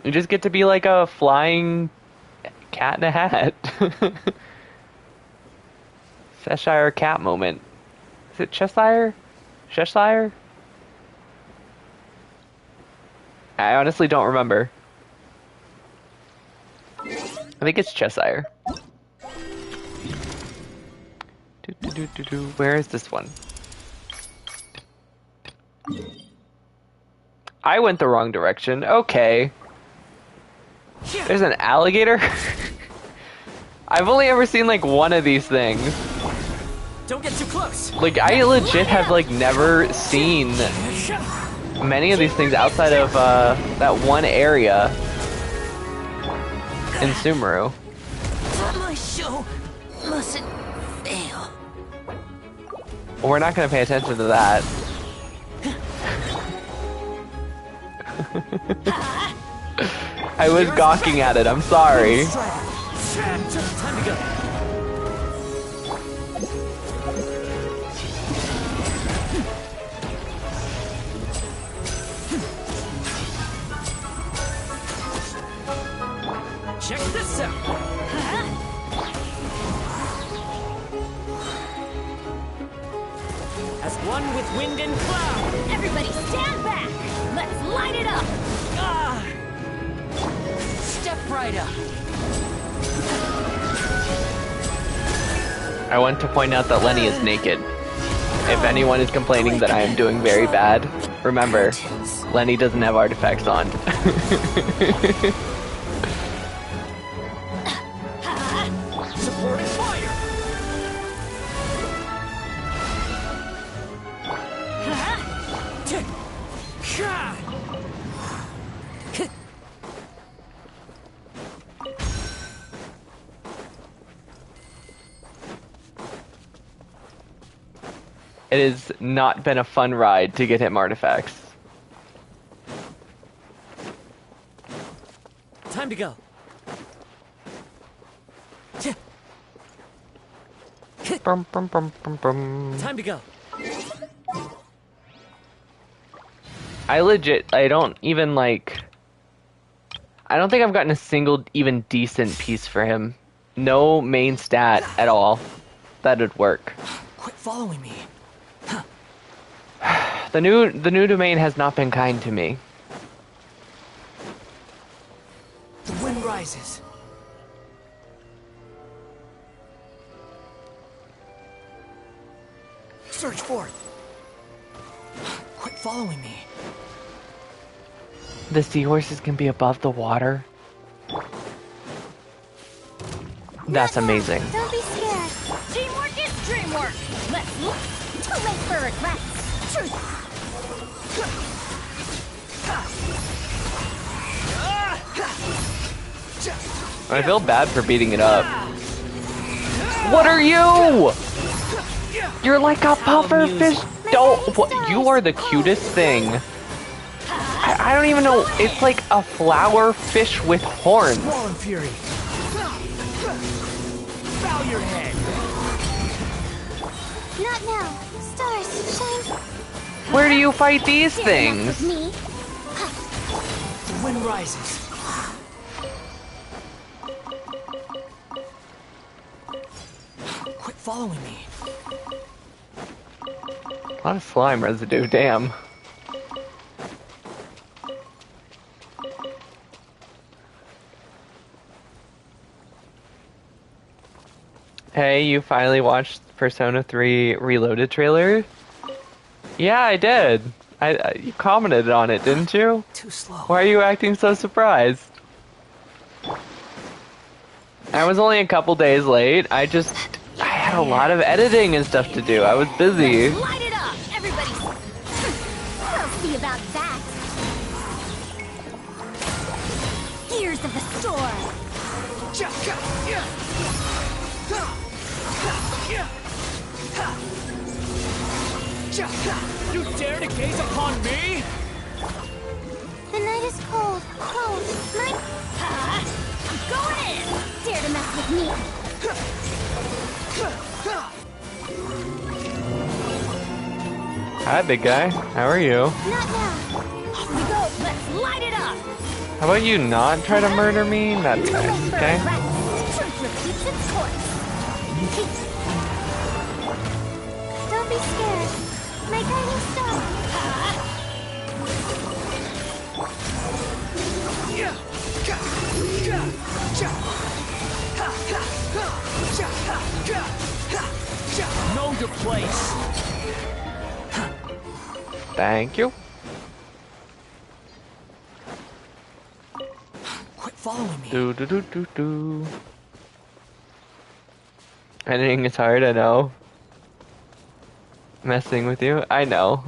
You just get to be like a flying cat in a hat. Cheshire cat moment. Is it Cheshire? Cheshire? I honestly don't remember. I think it's Cheshire. Where is this one? I went the wrong direction. Okay. There's an alligator? I've only ever seen like one of these things. Don't get too close. Like I legit have like never seen many of these things outside of that one area in Sumeru. My show mustn't fail. Well, we're not gonna pay attention to that. I was gawking at it, I'm sorry. Time to go. Check this out. As one with wind and cloud. Everybody stand back. Let's light it up. Ah! Step right up. I want to point out that Lenny is naked. If anyone is complaining that I am doing very bad, remember, Lenny doesn't have artifacts on. Supporting fire. It has not been a fun ride to get him artifacts. Time to go. Brum, brum, brum, brum, brum. Time to go. I don't even like... I don't think I've gotten a single even decent piece for him. No main stat at all. that'd work. Quit following me. The new domain has not been kind to me. The wind rises. Search for it. Quit following me. The seahorses can be above the water. That's amazing. Don't be scared. Teamwork is dreamwork. Let's look. Too late for regrets. I feel bad for beating it up. What are you? You're like a pufferfish. Don't. What? You are the cutest thing. I don't even know. It's like a flower fish with horns. Swollen fury. Bow your head. Not now. Stars, shine. Where do you fight these things? Me. The wind rises. Quit following me. A lot of slime residue. Damn. Hey, you finally watched Persona 3 Reloaded trailer? Yeah, I did. You commented on it, didn't you? Too slow. Why are you acting so surprised? I was only a couple days late. I had a lot of editing and stuff to do. I was busy. Light it up, everybody. We'll see about that. Gears of the storm. You dare to gaze upon me? The night is cold. Cold. Night. I'm going in. Dare to mess with me. Hi, big guy. How are you? Not now. Here we go. Let's light it up. How about you not try to murder me? That's Too late nice, for okay? regrets. Truth repeats its course. Don't be scared. My guiding star. Know your place. Thank you. Quit following me. Do do do do do. Editing is hard, I know. Messing with you, I know.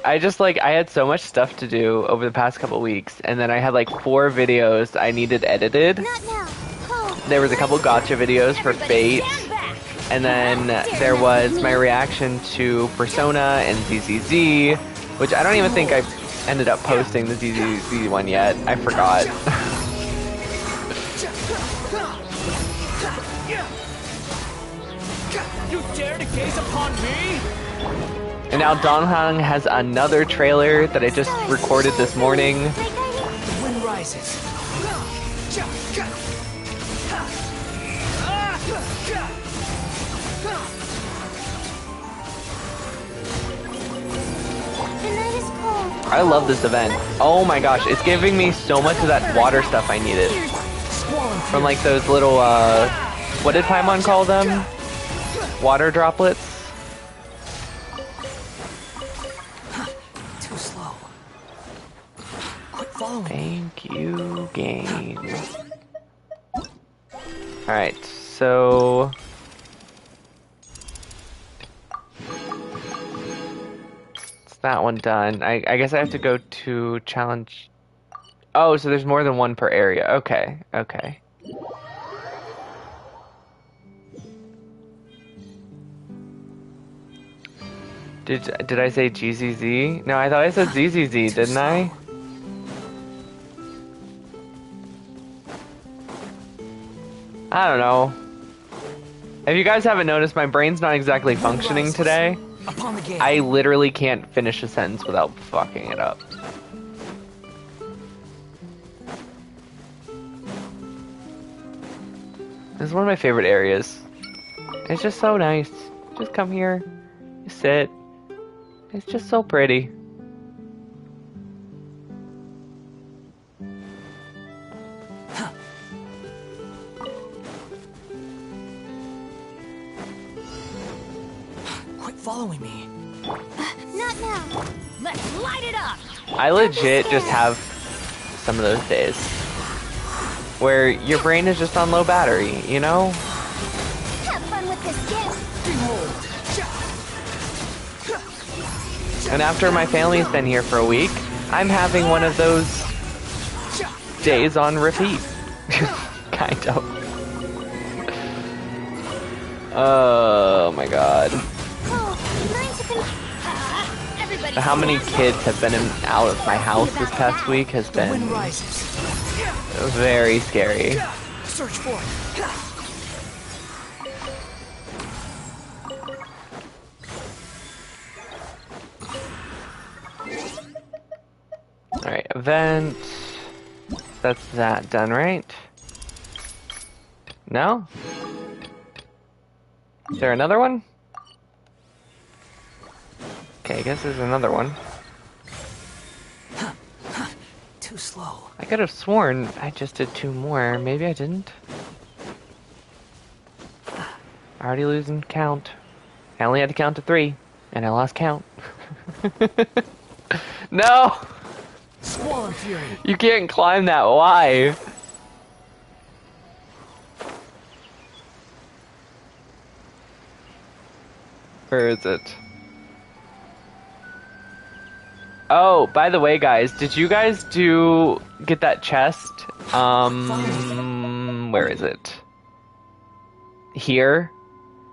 I had so much stuff to do over the past couple weeks, and then I had like 4 videos I needed edited. Not now. Cold. There was a couple gotcha videos for Fate, Stand back. and then there was my reaction to Persona and ZZZ, which I don't even think I ended up posting the ZZZ one yet. I forgot. You dare to gaze upon me? And now Donghang has another trailer that I just recorded this morning. My guiding. The wind rises. The night is cold. I love this event. Oh my gosh, it's giving me so much of that water stuff I needed. Swollen From like those little, what did Paimon call them? Water droplets? Too slow. Quit following me. Thank you, game. Alright, so... It's that one done. I guess I have to go to challenge... Oh, so there's more than one per area. Okay, okay. Did I say GZZ? No, I thought I said ZZZ, didn't I? I don't know. If you guys haven't noticed, my brain's not exactly functioning today. Upon the gate. I literally can't finish a sentence without fucking it up. This is one of my favorite areas. It's just so nice. Just come here, you sit. It's just so pretty. Quit following me. Not now. Let's light it up! I legit just have some of those days where your brain is just on low battery, you know? Have fun with this gift. Behold! And after my family's been here for a week, I'm having one of those days on repeat. Kind of. Oh my god. Oh, mine's a Everybody How many stand kids have been out of my house this past week has The wind been rises. very scary. Search for it. Alright, event. That's that done, right? No? Is there another one? Okay, I guess there's another one. Too slow. I could have sworn I just did 2 more. Maybe I didn't. Already losing count. I only had to count to 3, and I lost count. No! Squall Fury. You can't climb that. Why? Where is it? Oh, by the way, guys, did you guys get that chest? Where is it? Here.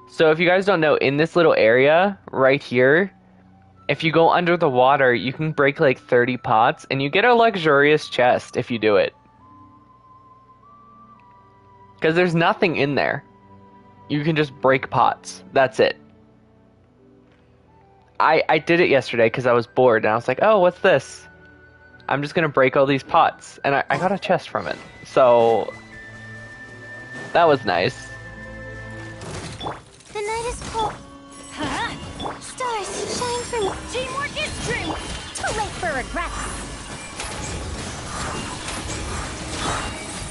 So if you guys don't know, in this little area right here, if you go under the water, you can break like 30 pots, and you get a luxurious chest if you do it. Because there's nothing in there. You can just break pots. That's it. I did it yesterday because I was bored, and I was like, oh, what's this? I'm just going to break all these pots. And I got a chest from it. So, that was nice. The night is cold. Stars, shine for me. Teamwork is true! Too late for regrets.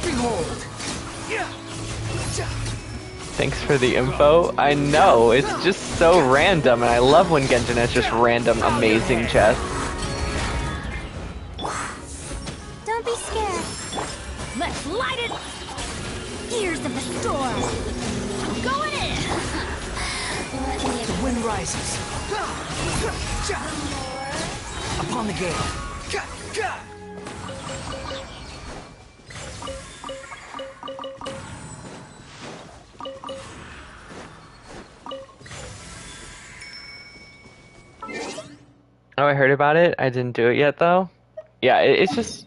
Behold! Thanks for the info. I know, it's just so random, and I love when Genshin has just random amazing chests. Don't be scared. Let's light it! Ears of the storm. I'm going in! The wind rises. Upon the gate. Oh, I heard about it. I didn't do it yet, though. Yeah, it's just...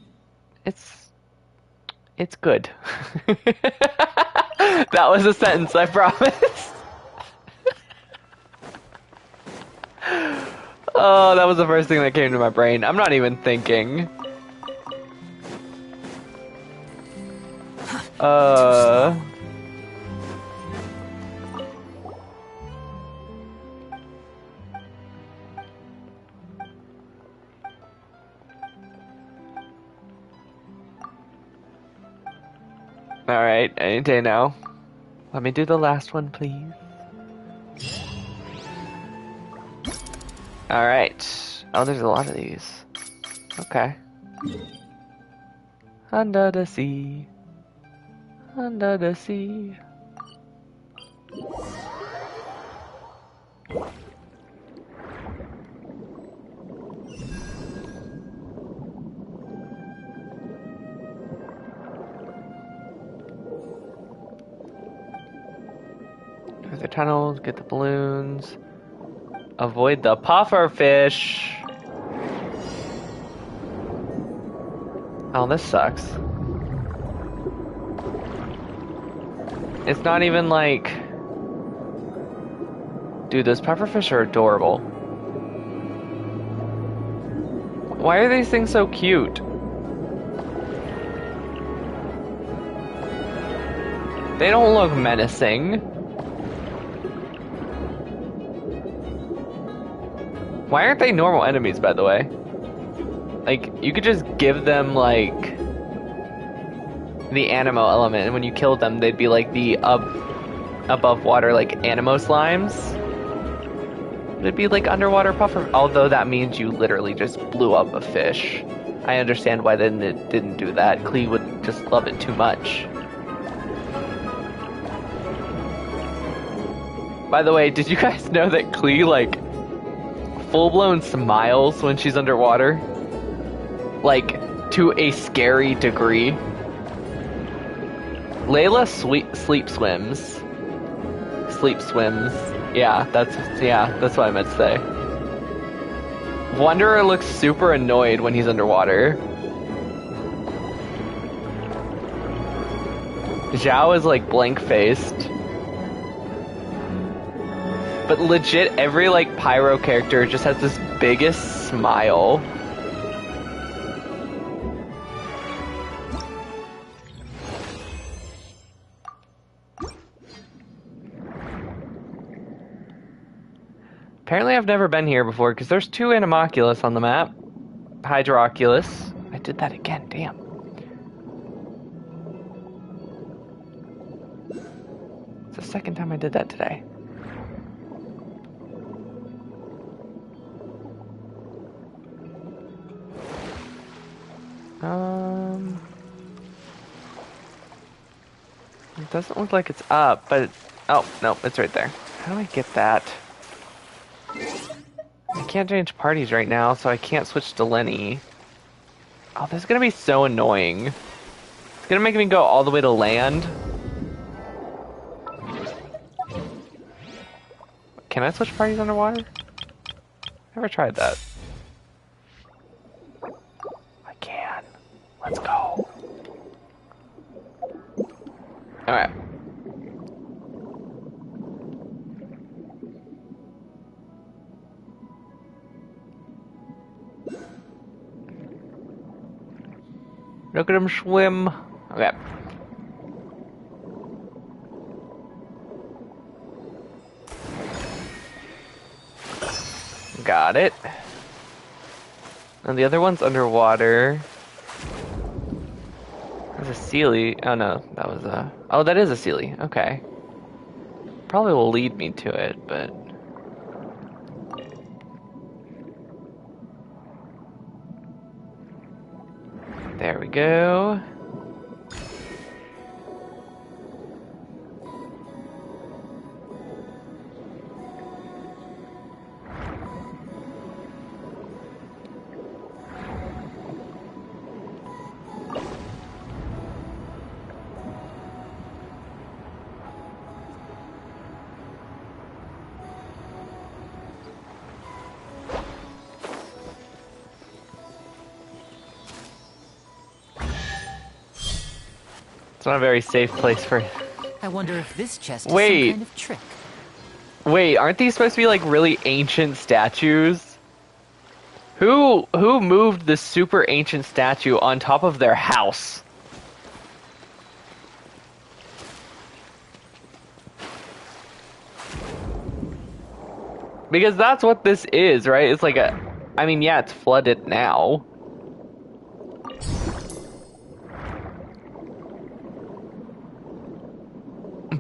It's good. That was a sentence, I promise. Oh, that was the first thing that came to my brain. I'm not even thinking. Alright, any day now. Let me do the last one, please. Alright. Oh, there's a lot of these. Okay. Under the sea. Under the sea. Through the tunnels, get the balloons. Avoid the puffer fish. Oh, this sucks. It's not even like... Dude, those pufferfish are adorable. Why are these things so cute? They don't look menacing. Why aren't they normal enemies, by the way? Like, you could just give them, like, the Animo element, and when you killed them, they'd be like the above water, like, Animo slimes. It'd be like underwater puffer, although that means you literally just blew up a fish. I understand why then it didn't do that. Klee would just love it too much. By the way, did you guys know that Klee, like, full-blown smiles when she's underwater? Like, to a scary degree. Layla sleep swims. Sleep swims. Yeah, that's what I meant to say. Wanderer looks super annoyed when he's underwater. Zhao is like blank-faced. But legit, every like pyro character just has this biggest smile. Apparently I've never been here before, because there's 2 Anemoculus on the map. Hydroculus. I did that again, damn. It's the second time I did that today. It doesn't look like it's up, but... Oh, no, it's right there. How do I get that? I can't change parties right now, so I can't switch to Lenny. Oh, this is gonna be so annoying. It's gonna make me go all the way to land. Can I switch parties underwater? Never tried that. I can. Let's go. Alright. Look at him swim. Okay. Got it. And the other one's underwater. There's a Sealy. Oh no, that was a... Oh, that is a Sealy. Okay. Probably will lead me to it, but... There we go. It's not a very safe place for... I wonder if this chest is Wait. some kind of trick. Wait, aren't these supposed to be like really ancient statues? Who moved this super ancient statue on top of their house? Because that's what this is, right? It's like a... I mean, yeah, it's flooded now.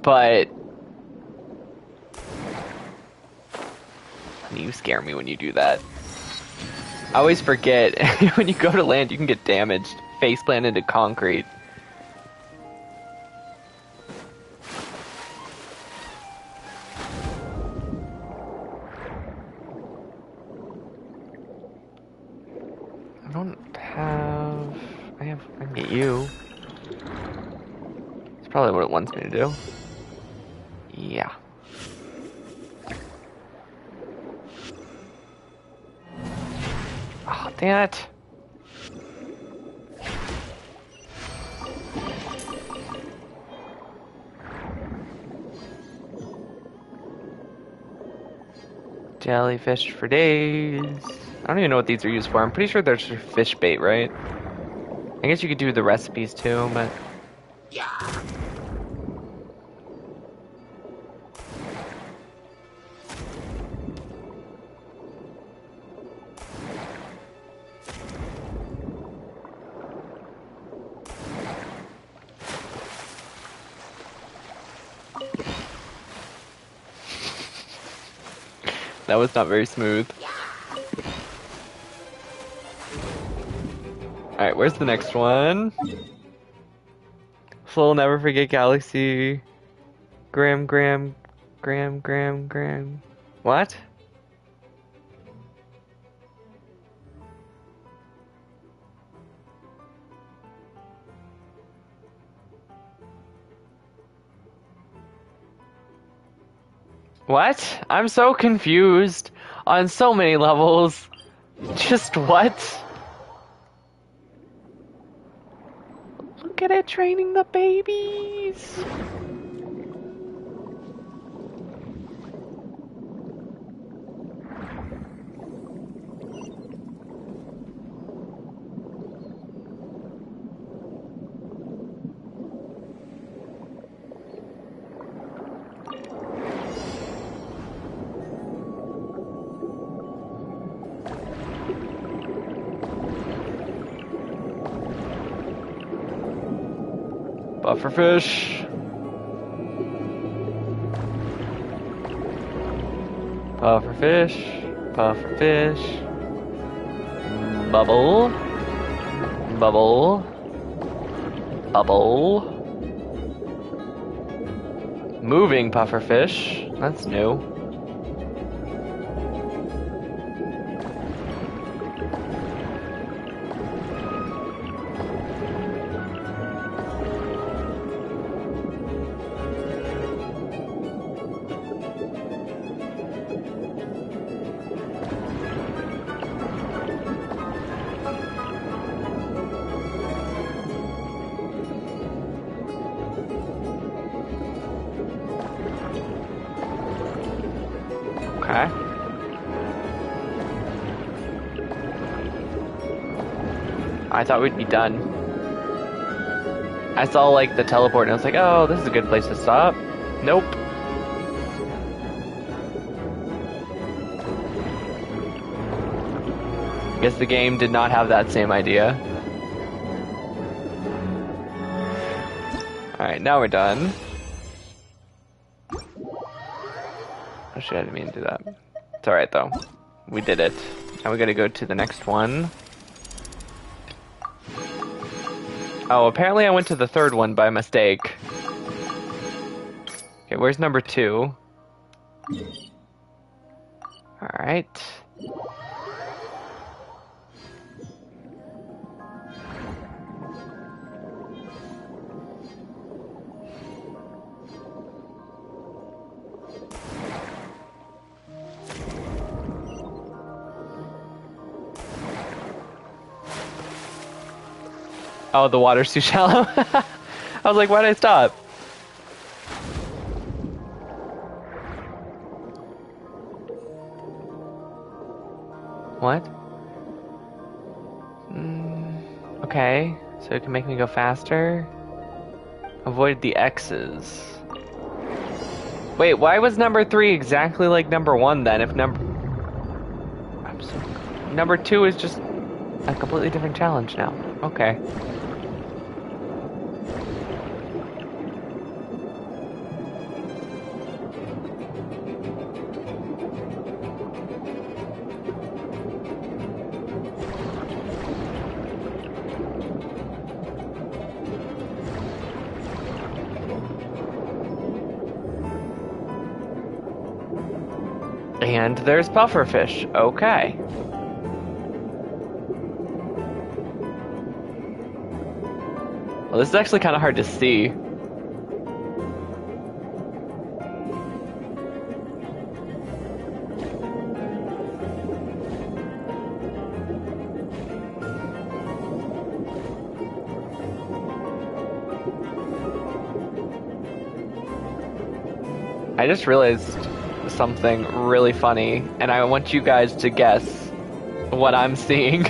But... You scare me when you do that. I always forget, when you go to land, you can get damaged. Faceplant into concrete. I don't have... I can get you. It's probably what it wants me to do. Yeah. Oh, damn it. Jellyfish for days. I don't even know what these are used for. I'm pretty sure they're just fish bait, right? I guess you could do the recipes too, but... That was not very smooth. Alright, where's the next one? Soul Never Forget Galaxy. Graham. What? What? I'm so confused on so many levels. Just what? Look at it training the babies. Pufferfish. Pufferfish. Pufferfish. Bubble. Bubble. Bubble. Moving pufferfish. That's new. Okay. I thought we'd be done. I saw like the teleport and I was like, oh, this is a good place to stop. Nope. Guess the game did not have that same idea. Alright, now we're done. Oh shit, I didn't mean to do that. It's alright though. We did it. Now we gotta go to the next one. Oh, apparently I went to the third one by mistake. Okay, where's number 2? Alright. Oh, the water's too shallow. I was like, why'd I stop? What? Okay, so it can make me go faster. Avoid the X's. Wait, why was number 3 exactly like number 1 then? If number 2 is just a completely different challenge now. Okay. And there's pufferfish. Okay. Well, this is actually kind of hard to see. I just realized something really funny, and I want you guys to guess what I'm seeing.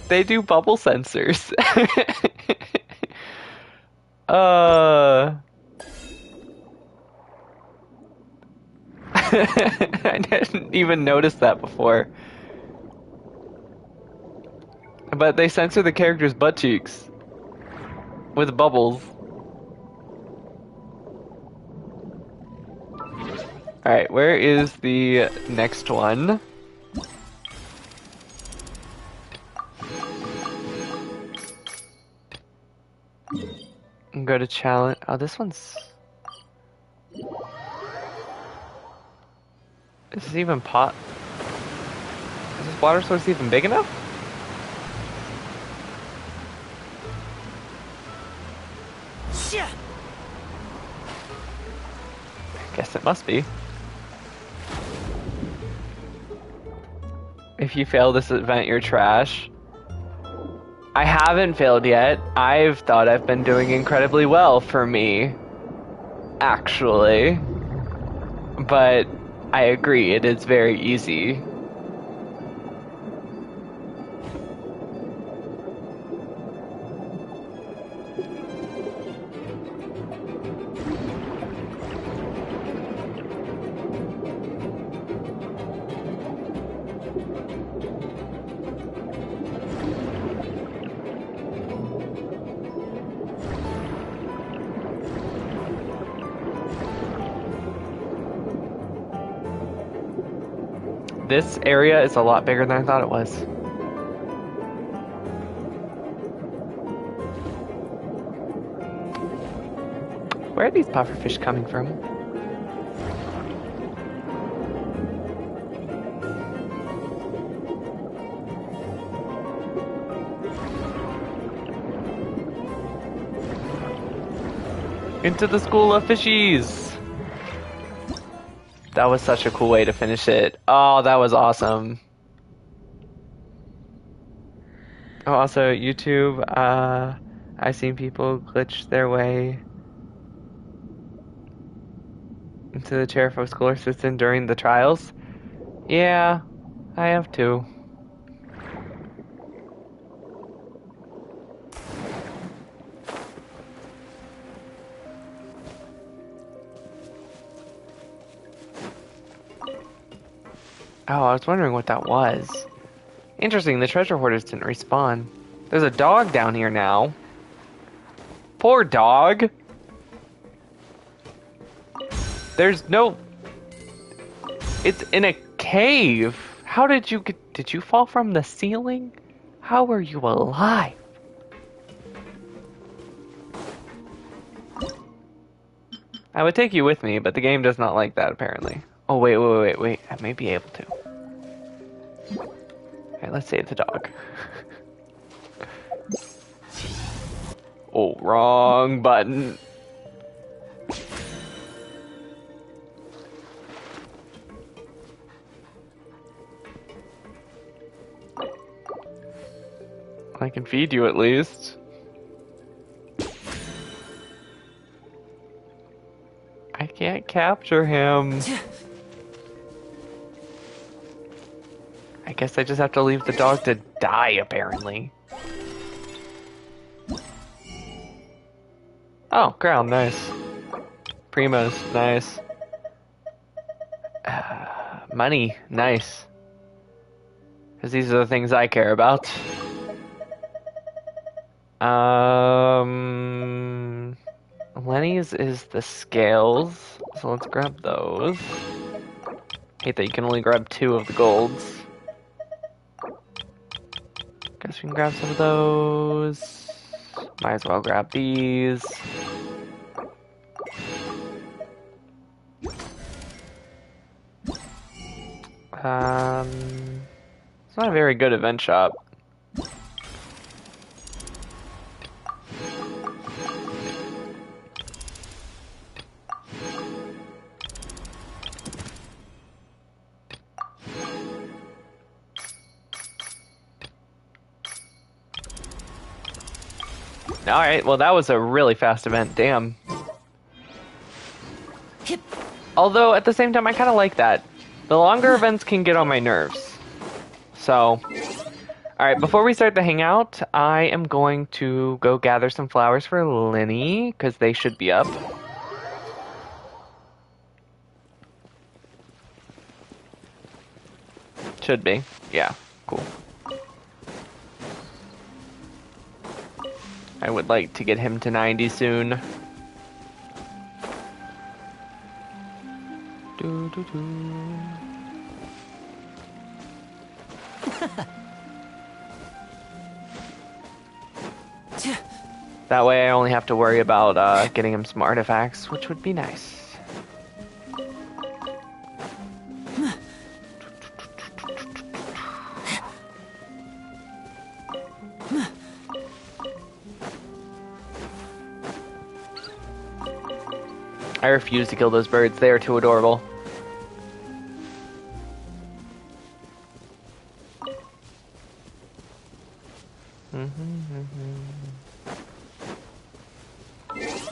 They do bubble sensors. I didn't even notice that before. But they censor the character's butt cheeks with bubbles. Alright, where is the next one? Go to challenge. Oh, this one's. Is this even pot? Is this water source even big enough? Shit. Guess it must be. If you fail this event, you're trash. I haven't failed yet. I've thought I've been doing incredibly well for me. Actually. But I agree, it is very easy. This area is a lot bigger than I thought it was. Where are these pufferfish coming from? Into the school of fishies! That was such a cool way to finish it. Oh, that was awesome. Oh, also, YouTube, I've seen people glitch their way into the chair for school assistant during the trials. Yeah, I have too. Oh, I was wondering what that was. Interesting, the treasure hoarders didn't respawn. There's a dog down here now. Poor dog. There's no... It's in a cave. How did you get... Did you fall from the ceiling? How are you alive? I would take you with me, but the game does not like that, apparently. Oh, wait. I may be able to. Okay, let's save the dog. Oh, wrong button. I can feed you at least. I can't capture him. I guess I just have to leave the dog to die, apparently. Oh, crown, nice. Primos, nice. Money, nice. Because these are the things I care about. Lenny's is the scales, so let's grab those. Hate that you can only grab 2 of the golds. Guess we can grab some of those. Might as well grab these. It's not a very good event shop. Alright, well that was a really fast event, damn. Although, at the same time, I kind of like that. The longer events can get on my nerves. So, alright, before we start the hangout, I am going to go gather some flowers for Lenny, because they should be up. Should be. Yeah, cool. I would like to get him to 90 soon. Do, do, do. That way I only have to worry about getting him some artifacts, which would be nice. I refuse to kill those birds, they are too adorable.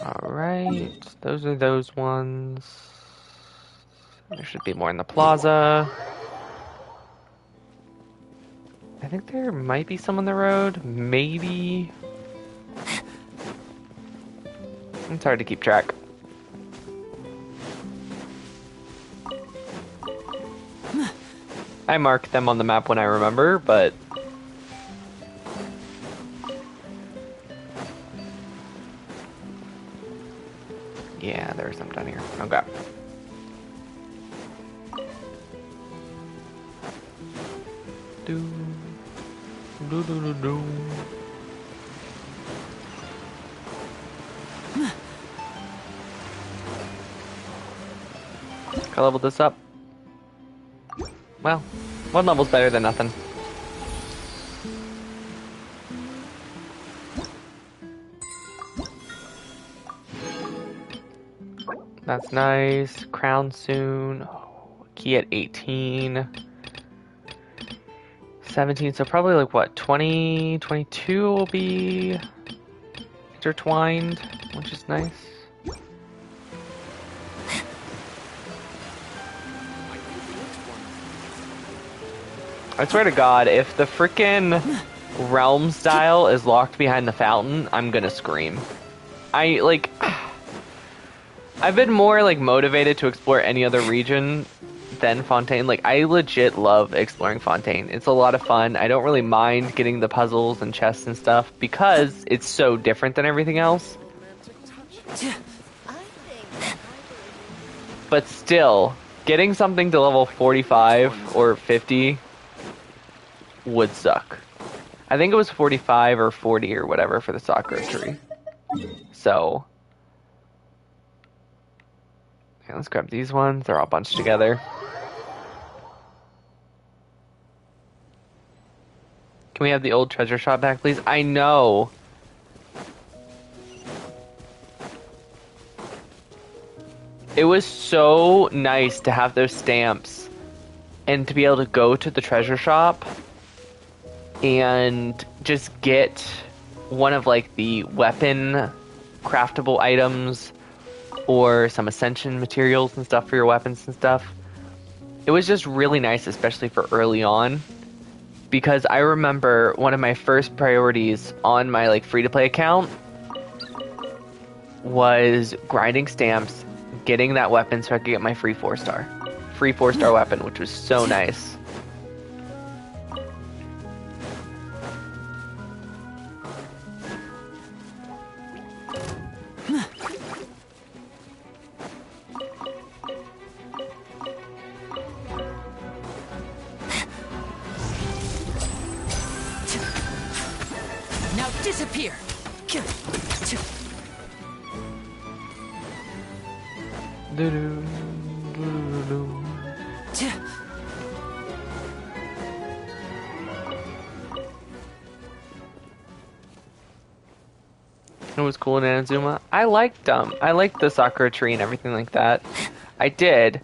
Alright, those are those ones. There should be more in the plaza. I think there might be some on the road, maybe. It's hard to keep track. I mark them on the map when I remember, but... yeah, there's some down here. Okay. Do, do, do, do, do. I leveled this up. Well, one level's better than nothing. That's nice. Crown soon. Oh, key at 18. 17, so probably like what, 20, 22 will be intertwined, which is nice. I swear to God, if the frickin' realm style is locked behind the fountain, I'm gonna scream. I've been more like motivated to explore any other region than Fontaine. Like, I legit love exploring Fontaine. It's a lot of fun. I don't really mind getting the puzzles and chests and stuff because it's so different than everything else. But still, getting something to level 45 or 50 would suck. I think it was 45 or 40 or whatever for the Sakura tree. So, yeah, let's grab these ones. They're all bunched together. Can we have the old treasure shop back, please? I know. It was so nice to have those stamps and to be able to go to the treasure shop and just get one of like the weapon craftable items or some ascension materials and stuff for your weapons and stuff. It was just really nice, especially for early on, because I remember one of my first priorities on my like free-to-play account was grinding stamps, getting that weapon so I could get my free 4-star weapon, which was so nice. Now disappear. It was cool in Inazuma. I liked the Sakura tree and everything like that. I did.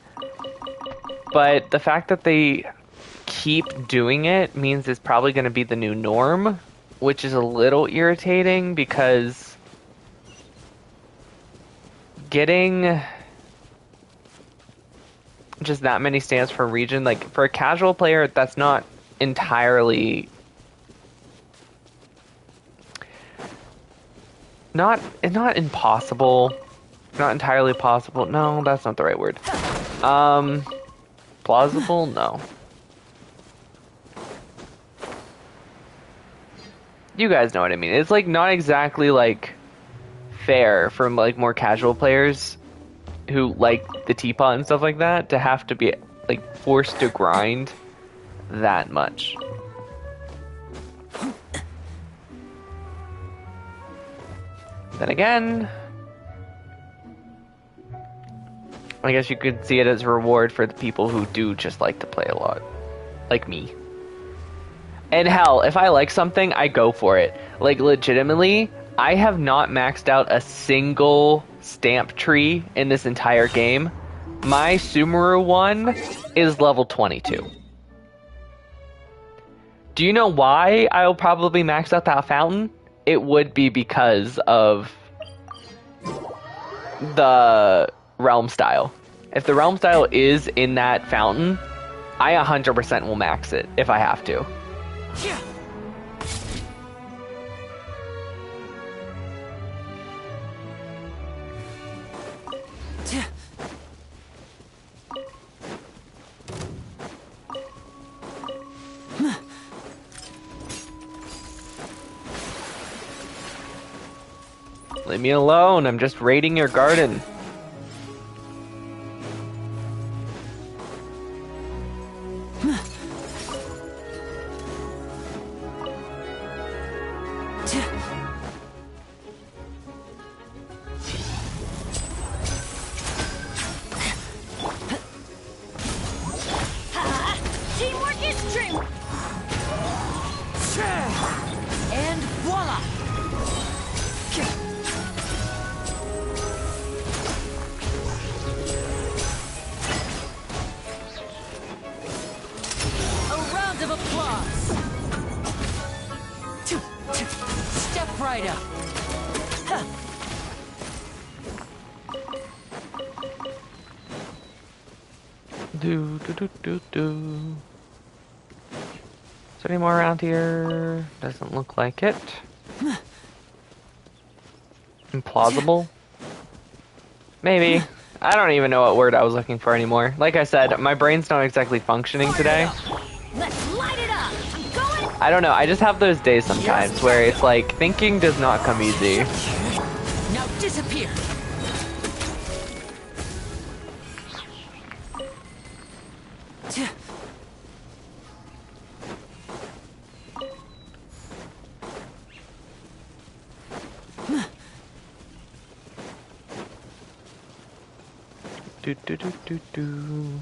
But the fact that they keep doing it means it's probably going to be the new norm, which is a little irritating because getting just that many stamps per region, like for a casual player, that's not entirely not impossible, not entirely possible. No, that's not the right word. Plausible? No. You guys know what I mean. It's like not exactly like fair for like more casual players who like the teapot and stuff like that to have to be like forced to grind that much. Then again, I guess you could see it as a reward for the people who do just like to play a lot. Like me. And hell, if I like something, I go for it. Like, legitimately, I have not maxed out a single stamp tree in this entire game. My Sumeru one is level 22. Do you know why I'll probably max out that fountain? It would be because of the realm style. If the realm style is in that fountain, I 100% will max it if I have to. Leave me alone, I'm just raiding your garden. Teamwork is true. And voila. A round of applause. Step right up. Huh. Do do do do do. Is there any more around here? Doesn't look like it. Implausible? Maybe. I don't even know what word I was looking for anymore. Like I said, my brain's not exactly functioning today. Let's light it up. I'm going. I don't know, I just have those days sometimes where it's like, thinking does not come easy. Now disappear. Do do do do do.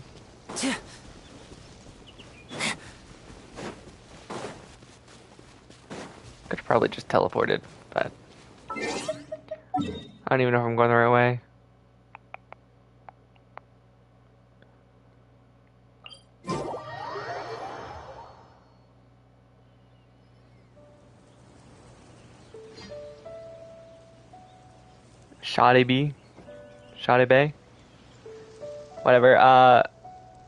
Could have probably just teleported, but I don't even know if I'm going the right way. Shoddy B? Shoddy Bay? Whatever.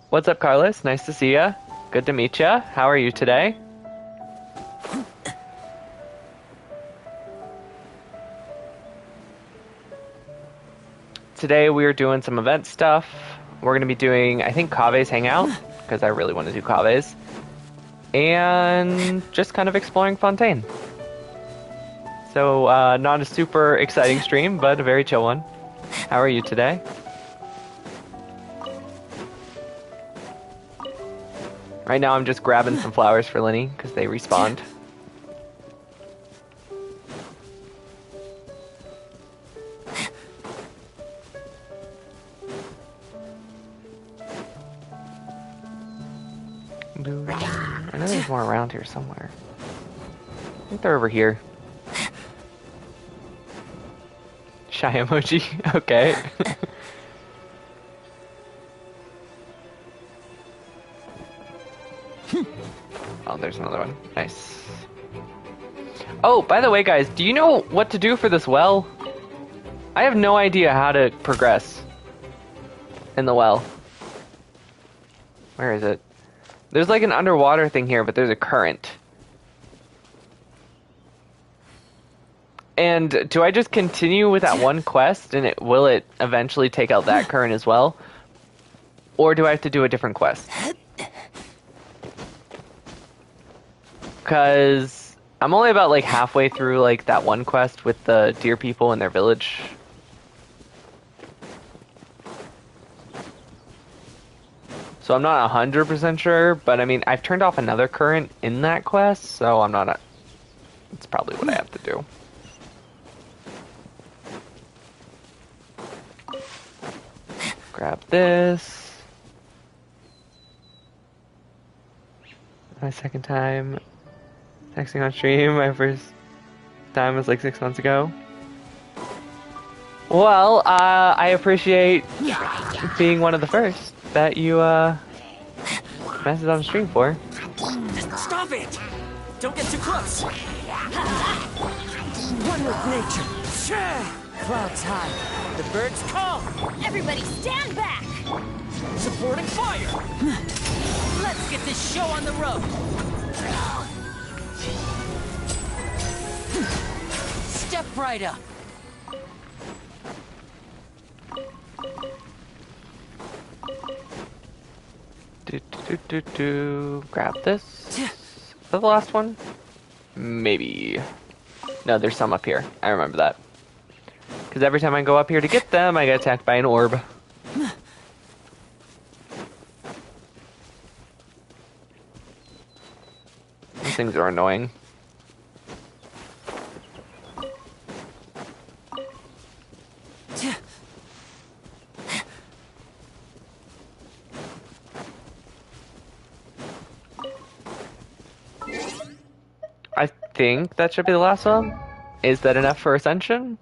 What's up, Carlos? Nice to see ya. Good to meet ya. How are you today? Today we are doing some event stuff. We're going to be doing, I think, Kave's Hangout, because I really want to do Kave's. And just kind of exploring Fontaine. So, not a super exciting stream, but a very chill one. How are you today? Right now I'm just grabbing some flowers for Linny, because they respawned. I know there's more around here somewhere. I think they're over here. Shy emoji? Okay. Oh, there's another one. Nice. Oh, by the way, guys, do you know what to do for this well? I have no idea how to progress in the well. Where is it? There's like an underwater thing here, but there's a current. And do I just continue with that one quest and will it eventually take out that current as well? Or do I have to do a different quest? Because I'm only about like halfway through like that one quest with the deer people in their village. So I'm not 100% sure, but I mean, I've turned off another current in that quest, so I'm not. It's probably what I have to do. Grab this. My second time texting on stream. My first time was like 6 months ago. Well, I appreciate being one of the first that you messaged on stream for. Stop it! Don't get too close. One with nature. Clouds high. The birds call. Everybody stand back! Supporting fire. Let's get this show on the road. Step right up. Grab this. Is that the last one? Maybe. No, there's some up here. I remember that. Because every time I go up here to get them, I get attacked by an orb. These things are annoying. I think that should be the last one. Is that enough for Ascension?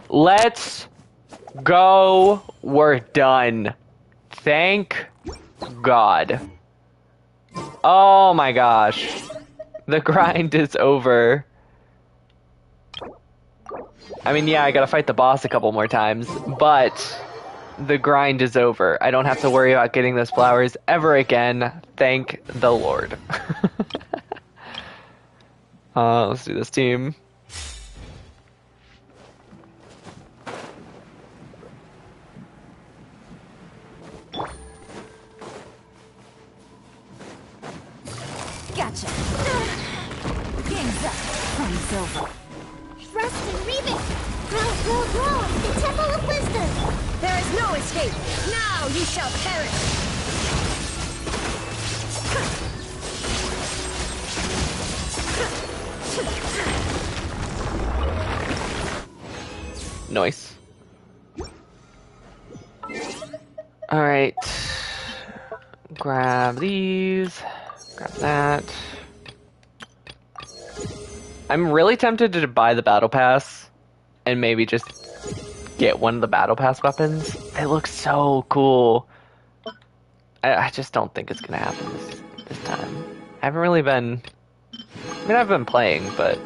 Let's go. We're done. Thank God. Oh my gosh. The grind is over. I mean, yeah, I gotta fight the boss a couple more times, but the grind is over. I don't have to worry about getting those flowers ever again. Thank the Lord. Let's do this team. Gotcha. Game's up. Fun's over. Thrust and reap it. Grow, grow, grow. The Temple of Wisdom. There is no escape. Now you shall perish. Nice. Alright. Grab these. Grab that. I'm really tempted to buy the Battle Pass and maybe just get one of the Battle Pass weapons. They look so cool. I just don't think it's gonna happen this time. I haven't really been... I mean, I've been playing, but...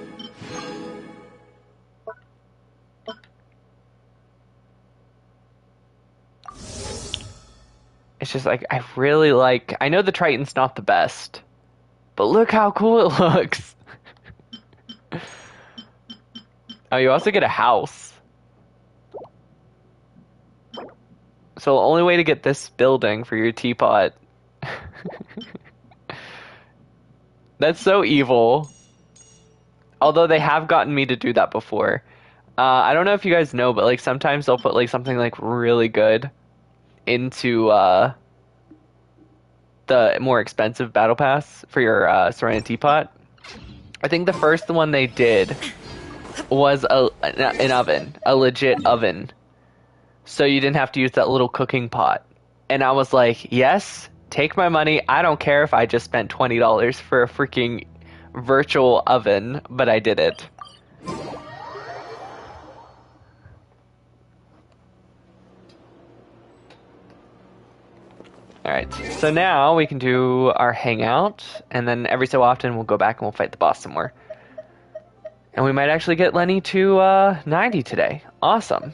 It's just like, I really like... I know the Triton's not the best, but look how cool it looks! Oh, you also get a house. So the only way to get this building for your teapot... That's so evil. Although they have gotten me to do that before. I don't know if you guys know, but like sometimes they'll put like something like really good into the more expensive battle pass for your Serena teapot. I think the first one they did was an oven, a legit oven. So you didn't have to use that little cooking pot. And I was like, yes, take my money. I don't care if I just spent $20 for a freaking virtual oven, but I did it. Alright, so now we can do our hangout, and then every so often we'll go back and we'll fight the boss some more. And we might actually get Lenny to 90 today. Awesome.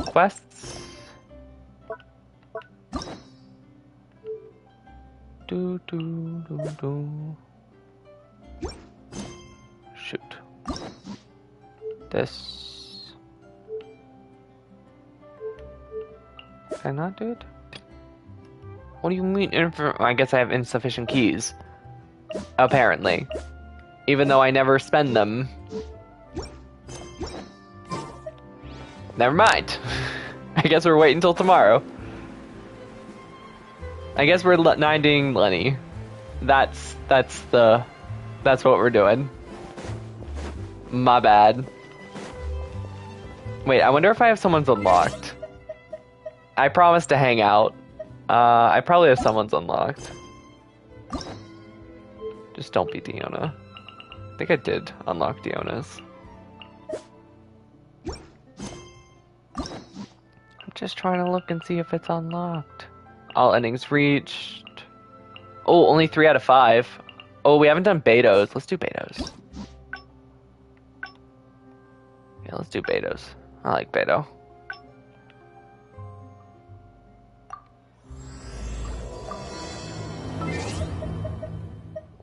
Quests. Do, do, do, do. Shoot. This. Can I not do it? What do you mean? I guess I have insufficient keys. Apparently. Even though I never spend them. Never mind. I guess we're waiting until tomorrow. I guess we're 90ing Lenny. That's what we're doing. My bad. Wait, I wonder if I have someone's unlocked. I promised to hang out. I probably have someone's unlocked. Just don't be Diona. I think I did unlock Diona's. I'm just trying to look and see if it's unlocked. All endings reached. Oh, only 3 out of 5. Oh, we haven't done Beto's. Let's do Beto's. Yeah, let's do Beto's. I like Beto.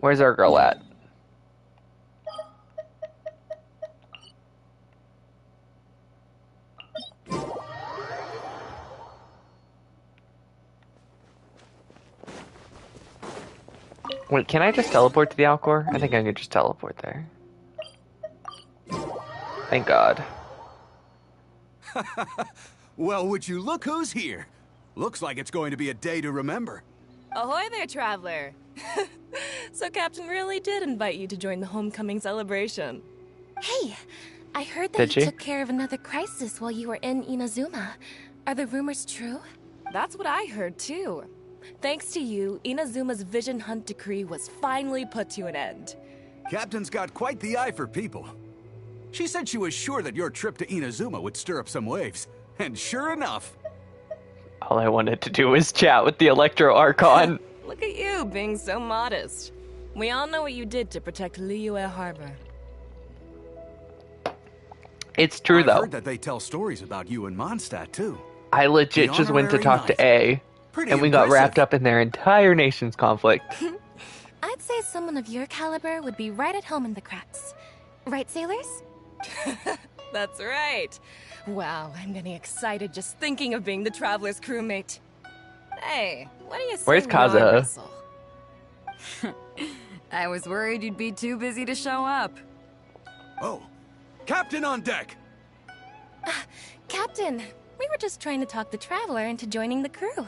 Where's our girl at? Wait, can I just teleport to the Alcor? I think I can just teleport there. Thank God. Well, would you look who's here? Looks like it's going to be a day to remember. Ahoy there, traveler! So Captain really did invite you to join the homecoming celebration. Hey, I heard that Did you she? took care of another crisis while you were in Inazuma. Are the rumors true? That's what I heard too. Thanks to you, Inazuma's Vision Hunt decree was finally put to an end. Captain's got quite the eye for people. She said she was sure that your trip to Inazuma would stir up some waves. And sure enough... All I wanted to do was chat with the Electro Archon. Look at you, being so modest. We all know what you did to protect Liyue Harbor. It's true, I've though. heard that they tell stories about you and Mondstadt, too. I legit The just went to honorary talk to knight. A, Pretty and we got impressive. wrapped up in their entire nation's conflict. I'd say someone of your caliber would be right at home in the cracks. Right, sailors? That's right. Wow, I'm getting excited just thinking of being the Traveler's crewmate. Hey, what do you say Where's we arm Kazuha? wrestle? I was worried you'd be too busy to show up. Oh, Captain on deck! Captain, we were just trying to talk the Traveler into joining the crew.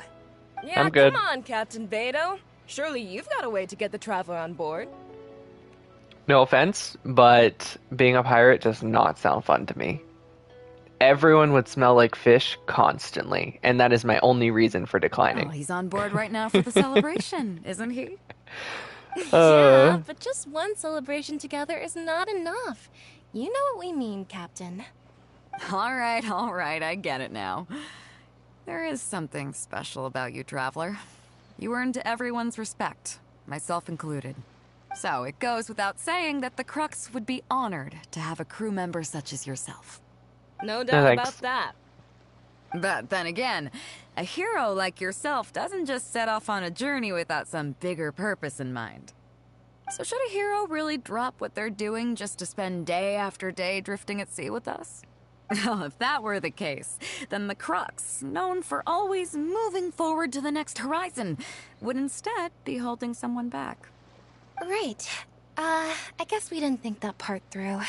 Yeah, I'm good. come on, Captain Beto. Surely you've got a way to get the Traveler on board. No offense, but being a pirate does not sound fun to me. Everyone would smell like fish constantly, and that is my only reason for declining. Oh, he's on board right now for the celebration, isn't he? Yeah, but just one celebration together is not enough. You know what we mean, Captain. All right, I get it now. There is something special about you, Traveler. You earned everyone's respect, myself included. So it goes without saying that the Crux would be honored to have a crew member such as yourself. No doubt thanks. about that. But then again, a hero like yourself doesn't just set off on a journey without some bigger purpose in mind. So should a hero really drop what they're doing just to spend day after day drifting at sea with us? Well, if that were the case, then the Crux, known for always moving forward to the next horizon, would instead be holding someone back. Right. I guess we didn't think that part through.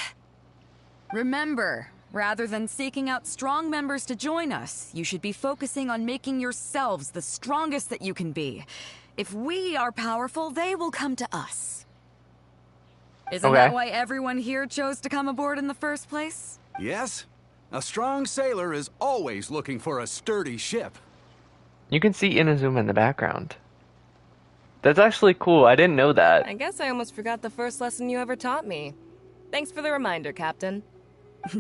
Remember, rather than seeking out strong members to join us, you should be focusing on making yourselves the strongest that you can be. If we are powerful, they will come to us. Isn't Okay. that why everyone here chose to come aboard in the first place? Yes? A strong sailor is always looking for a sturdy ship. You can see Inazuma in the background. That's actually cool. I didn't know that. I guess I almost forgot the first lesson you ever taught me. Thanks for the reminder, Captain.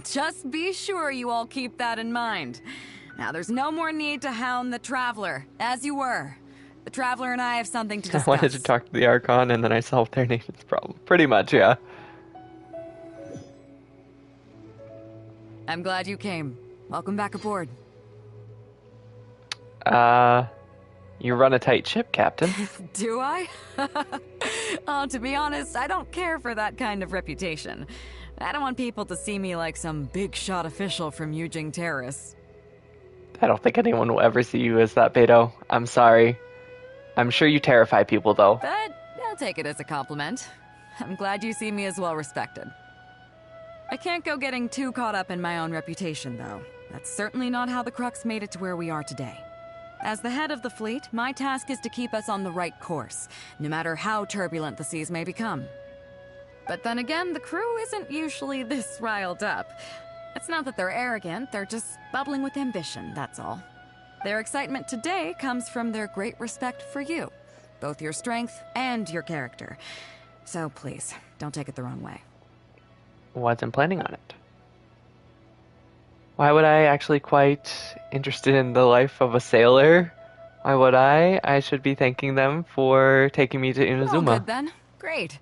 Just be sure you all keep that in mind. Now, there's no more need to hound the Traveler, as you were. The Traveler and I have something to I discuss. wanted to talk to the Archon, and then I solved their nation's problem. Pretty much, yeah. I'm glad you came. Welcome back aboard. You run a tight ship, Captain. Do I? Oh, to be honest, I don't care for that kind of reputation. I don't want people to see me like some big shot official from Yujing Terrace. I don't think anyone will ever see you as that, Beto. I'm sorry. I'm sure you terrify people, though. But I'll take it as a compliment. I'm glad you see me as well respected. I can't go getting too caught up in my own reputation, though. That's certainly not how the Crux made it to where we are today. As the head of the fleet, my task is to keep us on the right course, no matter how turbulent the seas may become. But then again, the crew isn't usually this riled up. It's not that they're arrogant, they're just bubbling with ambition, that's all. Their excitement today comes from their great respect for you, both your strength and your character. So please, don't take it the wrong way. Wasn't planning on it. Why would I actually quite interested in the life of a sailor? Why would I? I should be thanking them for taking me to All Inazuma. good then. Great.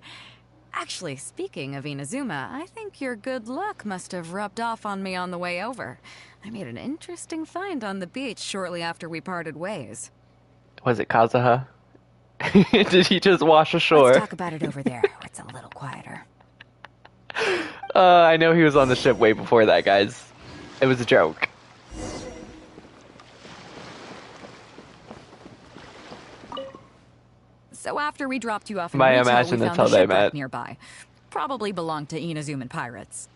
Actually, speaking of Inazuma, I think your good luck must have rubbed off on me on the way over. I made an interesting find on the beach shortly after we parted ways. Was it Kazuha? Did he just wash ashore? Let's talk about it over there, where it's a little quieter. I know he was on the ship way before that, guys. It was a joke. So after we dropped you off in I Rito, imagine we that's found how a they shipwreck met. nearby. Probably belonged to Inazuman pirates.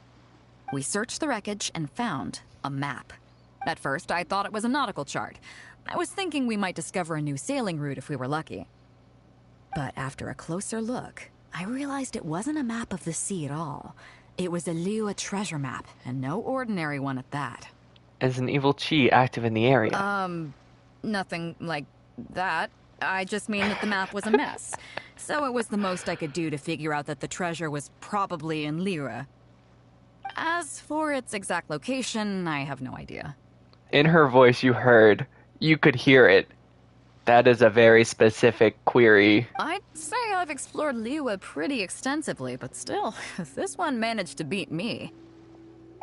We searched the wreckage and found a map. At first, I thought it was a nautical chart. I was thinking we might discover a new sailing route if we were lucky. But after a closer look, I realized it wasn't a map of the sea at all. It was a Liyue treasure map, and no ordinary one at that. Is an evil chi active in the area? Nothing like that. I just mean that the map was a mess. So it was the most I could do to figure out that the treasure was probably in Liyue. As for its exact location, I have no idea. In her voice, you could hear it. That is a very specific query. I'd say I've explored Liyue pretty extensively, but still, this one managed to beat me.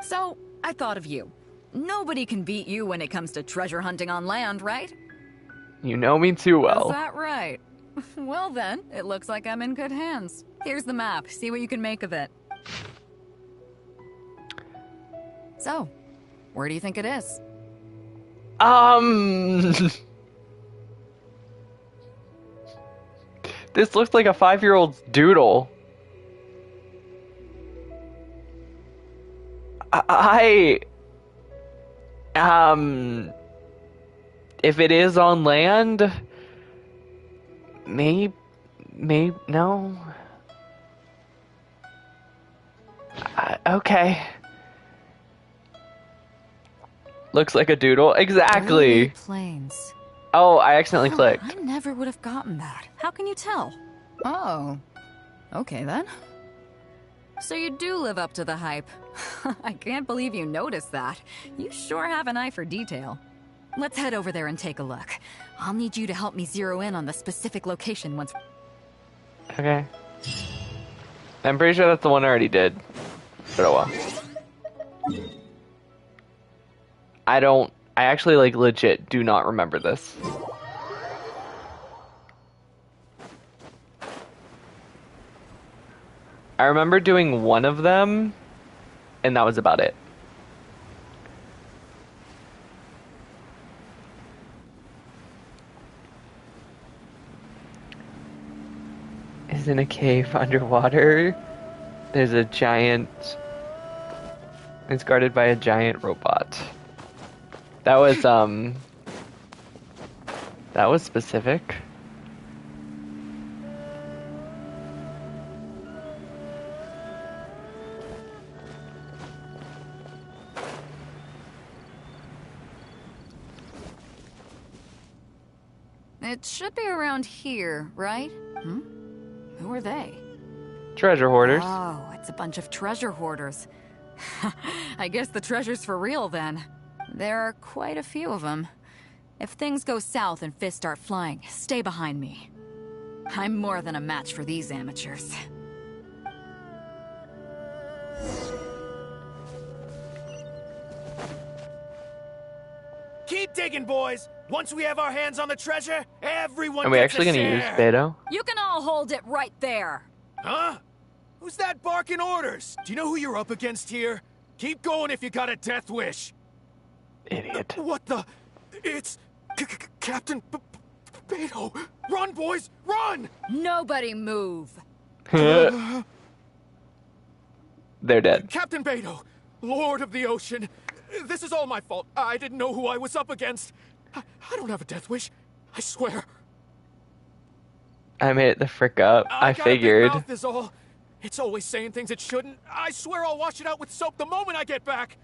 So, I thought of you. Nobody can beat you when it comes to treasure hunting on land, right? You know me too well. Is that right? Well then, it looks like I'm in good hands. Here's the map. See what you can make of it. So, where do you think it is? This looks like a 5-year-old's doodle. If it is on land, no. Okay. Looks like a doodle. Exactly. Early Plains. Oh, I accidentally clicked. I never would have gotten that. How can you tell? Oh. Okay then. So you do live up to the hype. I can't believe you noticed that. You sure have an eye for detail. Let's head over there and take a look. I'll need you to help me zero in on the specific location once... Okay. I'm pretty sure that's the one I already did. But oh well. I actually, like, legit do not remember this. I remember doing one of them, and that was about it. Is in a cave underwater. There's a giant... It's guarded by a giant robot. That was specific. It should be around here, right? Who are they? Treasure hoarders. Oh, it's a bunch of treasure hoarders. I guess the treasure's for real then. There are quite a few of them. If things go south and fists start flying, stay behind me. I'm more than a match for these amateurs. Keep digging, boys. Once we have our hands on the treasure, everyone Are we gets actually a gonna use share. Beto? You can all hold it right there. Huh? Who's that barking orders? Do you know who you're up against here? Keep going if you got a death wish. Idiot. What the? It's Captain Beto. Run, boys, run! Nobody move. They're dead. Captain Beto, Lord of the Ocean. This is all my fault. I didn't know who I was up against. I don't have a death wish. I swear. I made it the frick up. I got a big figured. mouth is all. It's always saying things it shouldn't. I swear I'll wash it out with soap the moment I get back.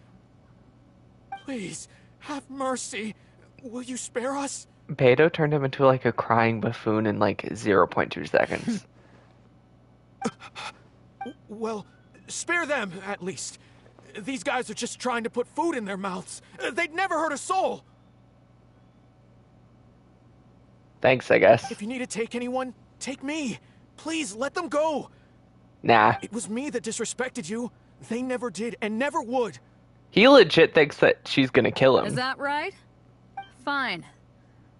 Please, have mercy. Will you spare us? Beto turned him into like a crying buffoon in like 0.2 seconds. Well, spare them, at least. These guys are just trying to put food in their mouths. They'd never hurt a soul. Thanks, I guess. If you need to take anyone, take me. Please, let them go. Nah. It was me that disrespected you. They never did and never would. He legit thinks that she's gonna kill him. Is that right? Fine.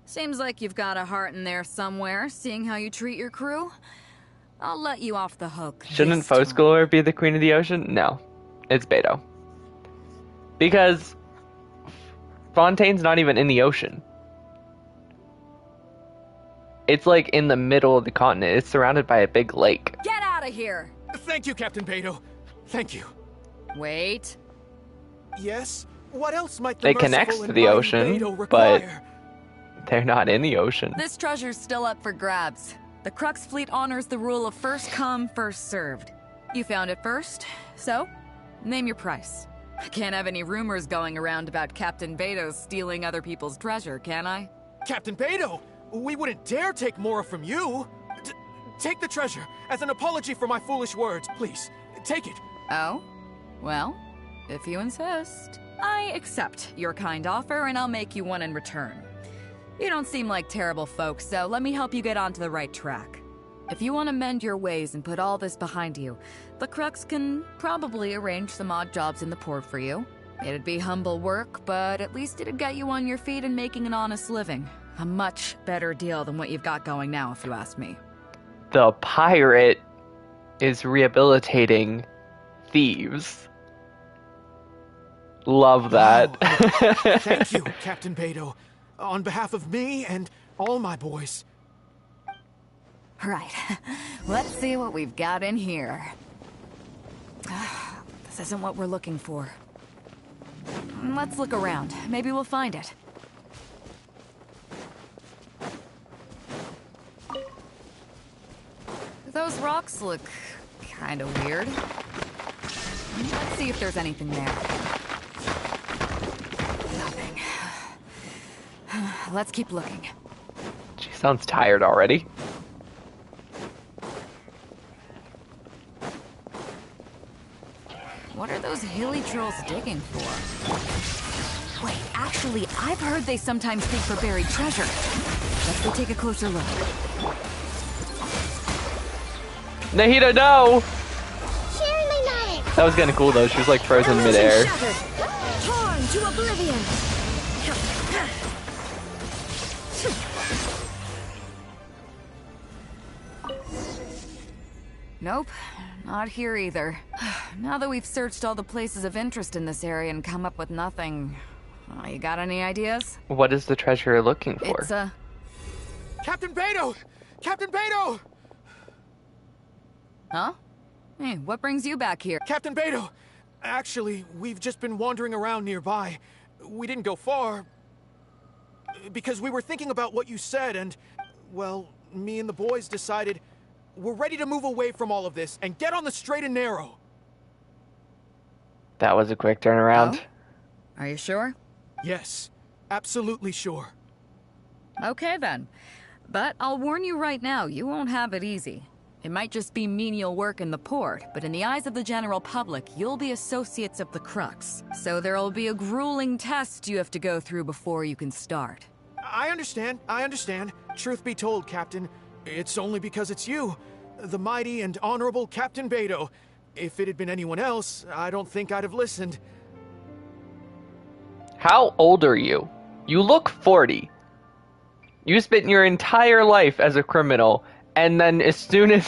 Seems like you've got a heart in there somewhere, seeing how you treat your crew. I'll let you off the hook. Shouldn't this time. Foschooler be the queen of the ocean? No. It's Beto. Because Fontaine's not even in the ocean. It's like in the middle of the continent. It's surrounded by a big lake. Get out of here! Thank you, Captain Beto. Thank you. Wait. Yes? What else might the It connects merciful to and the mighty ocean, Beto but require? they're not in the ocean. This treasure's still up for grabs. The Crux fleet honors the rule of first come, first served. You found it first, so name your price. I can't have any rumors going around about Captain Beto stealing other people's treasure, can I? Captain Beto, we wouldn't dare take more from you. Take the treasure as an apology for my foolish words, please. Take it. Oh? Well, if you insist. I accept your kind offer, and I'll make you one in return. You don't seem like terrible folks, so let me help you get onto the right track. If you want to mend your ways and put all this behind you, the Crux can probably arrange some odd jobs in the port for you. It'd be humble work, but at least it'd get you on your feet and making an honest living. A much better deal than what you've got going now, if you ask me. The pirate is rehabilitating thieves. Love that. Wow. Thank you, Captain Beto. On behalf of me and all my boys. Right. Let's see what we've got in here. This isn't what we're looking for. Let's look around. Maybe we'll find it. Those rocks look kind of weird. Let's see if there's anything there. Nothing. Let's keep looking. She sounds tired already. What are those hilly trolls digging for? Wait, actually, I've heard they sometimes dig for buried treasure. Let's go take a closer look. Nahida, no! Sharing my knowledge. That was kind of cool though. She was like frozen midair. Shattered. Torn to oblivion. Nope, not here either. Now that we've searched all the places of interest in this area and come up with nothing, you got any ideas? What is the treasure you're looking for? It's Captain Beto! Captain Beto! Huh? Hey, what brings you back here? Captain Beto! Actually, we've just been wandering around nearby. We didn't go far. Because we were thinking about what you said and, well, me and the boys decided we're ready to move away from all of this and get on the straight and narrow. That was a quick turnaround. Oh? Are you sure? Yes, absolutely sure. Okay then. But I'll warn you right now, you won't have it easy. It might just be menial work in the port, but in the eyes of the general public, you'll be associates of the Crux. So there'll be a grueling test you have to go through before you can start. I understand. Truth be told, Captain, it's only because it's you, the mighty and honorable Captain Beto. If it had been anyone else, I don't think I'd have listened. How old are you? You look 40. You spent your entire life as a criminal, and then as soon as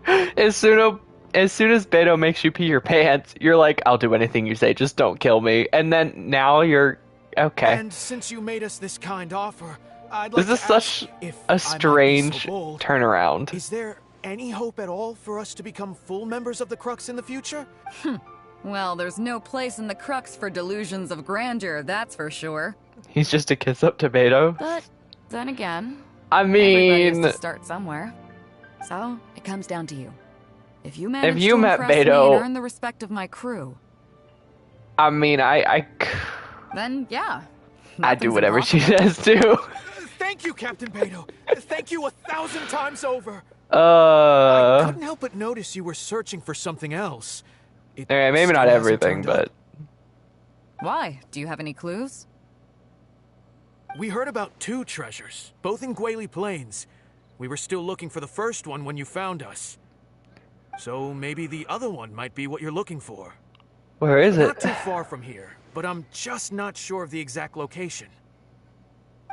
Beto makes you pee your pants, you're like, I'll do anything you say, just don't kill me. And then now you're okay. And since you made us this kind offer, I'd This like to is such ask if a I might be so strange bold, turnaround. Is there any hope at all for us to become full members of the Crux in the future? Well, there's no place in the crux for delusions of grandeur, that's for sure. He's just a kiss up to Beto. But then again, I everybody has mean, to start somewhere. So, it comes down to you. If you manage you to met impress me Beto- and earn the respect of my crew, then yeah. I do nothing's whatever she impossible. says too. Thank you, Captain Beto. Thank you 1,000 times over. I couldn't help but notice you were searching for something else. It Alright, maybe still not hasn't everything, turned up. but Why? Do you have any clues? We heard about 2 treasures, both in Guili Plains. We were still looking for the first one when you found us. So maybe the other one might be what you're looking for. where is Not it? too far from here, but I'm just not sure of the exact location.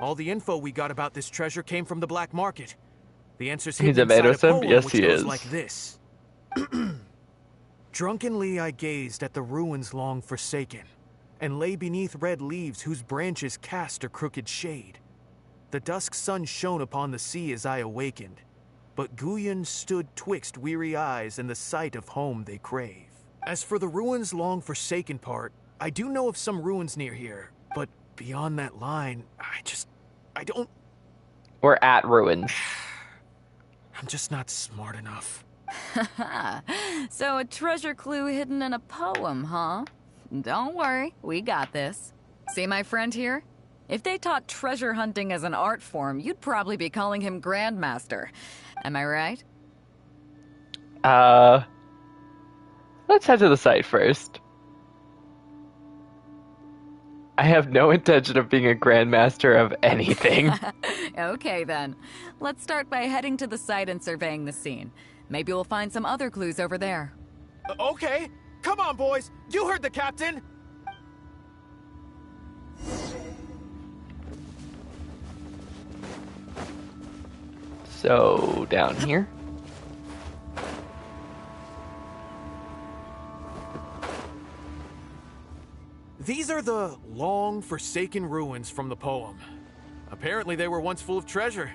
All the info we got about this treasure came from the black market. The answer's He's hidden a inside Beto a simp? poem Yes, which he goes is. like this. Drunkenly I gazed at the ruins long forsaken, and lay beneath red leaves whose branches cast a crooked shade. The dusk sun shone upon the sea as I awakened, but Guyon stood twixt weary eyes and the sight of home they crave. As for the ruins long forsaken part, I do know of some ruins near here, but beyond that line, I don't... We're at ruins. I'm just not smart enough. So a treasure clue hidden in a poem, huh? Don't worry, we got this. See my friend here? If they taught treasure hunting as an art form, you'd probably be calling him Grandmaster. Am I right? Let's head to the site first. I have no intention of being a grandmaster of anything. Okay then. Let's start by heading to the site and surveying the scene. Maybe we'll find some other clues over there. Okay, come on, boys. You heard the captain. So, down here. These are the long forsaken ruins from the poem. Apparently they were once full of treasure.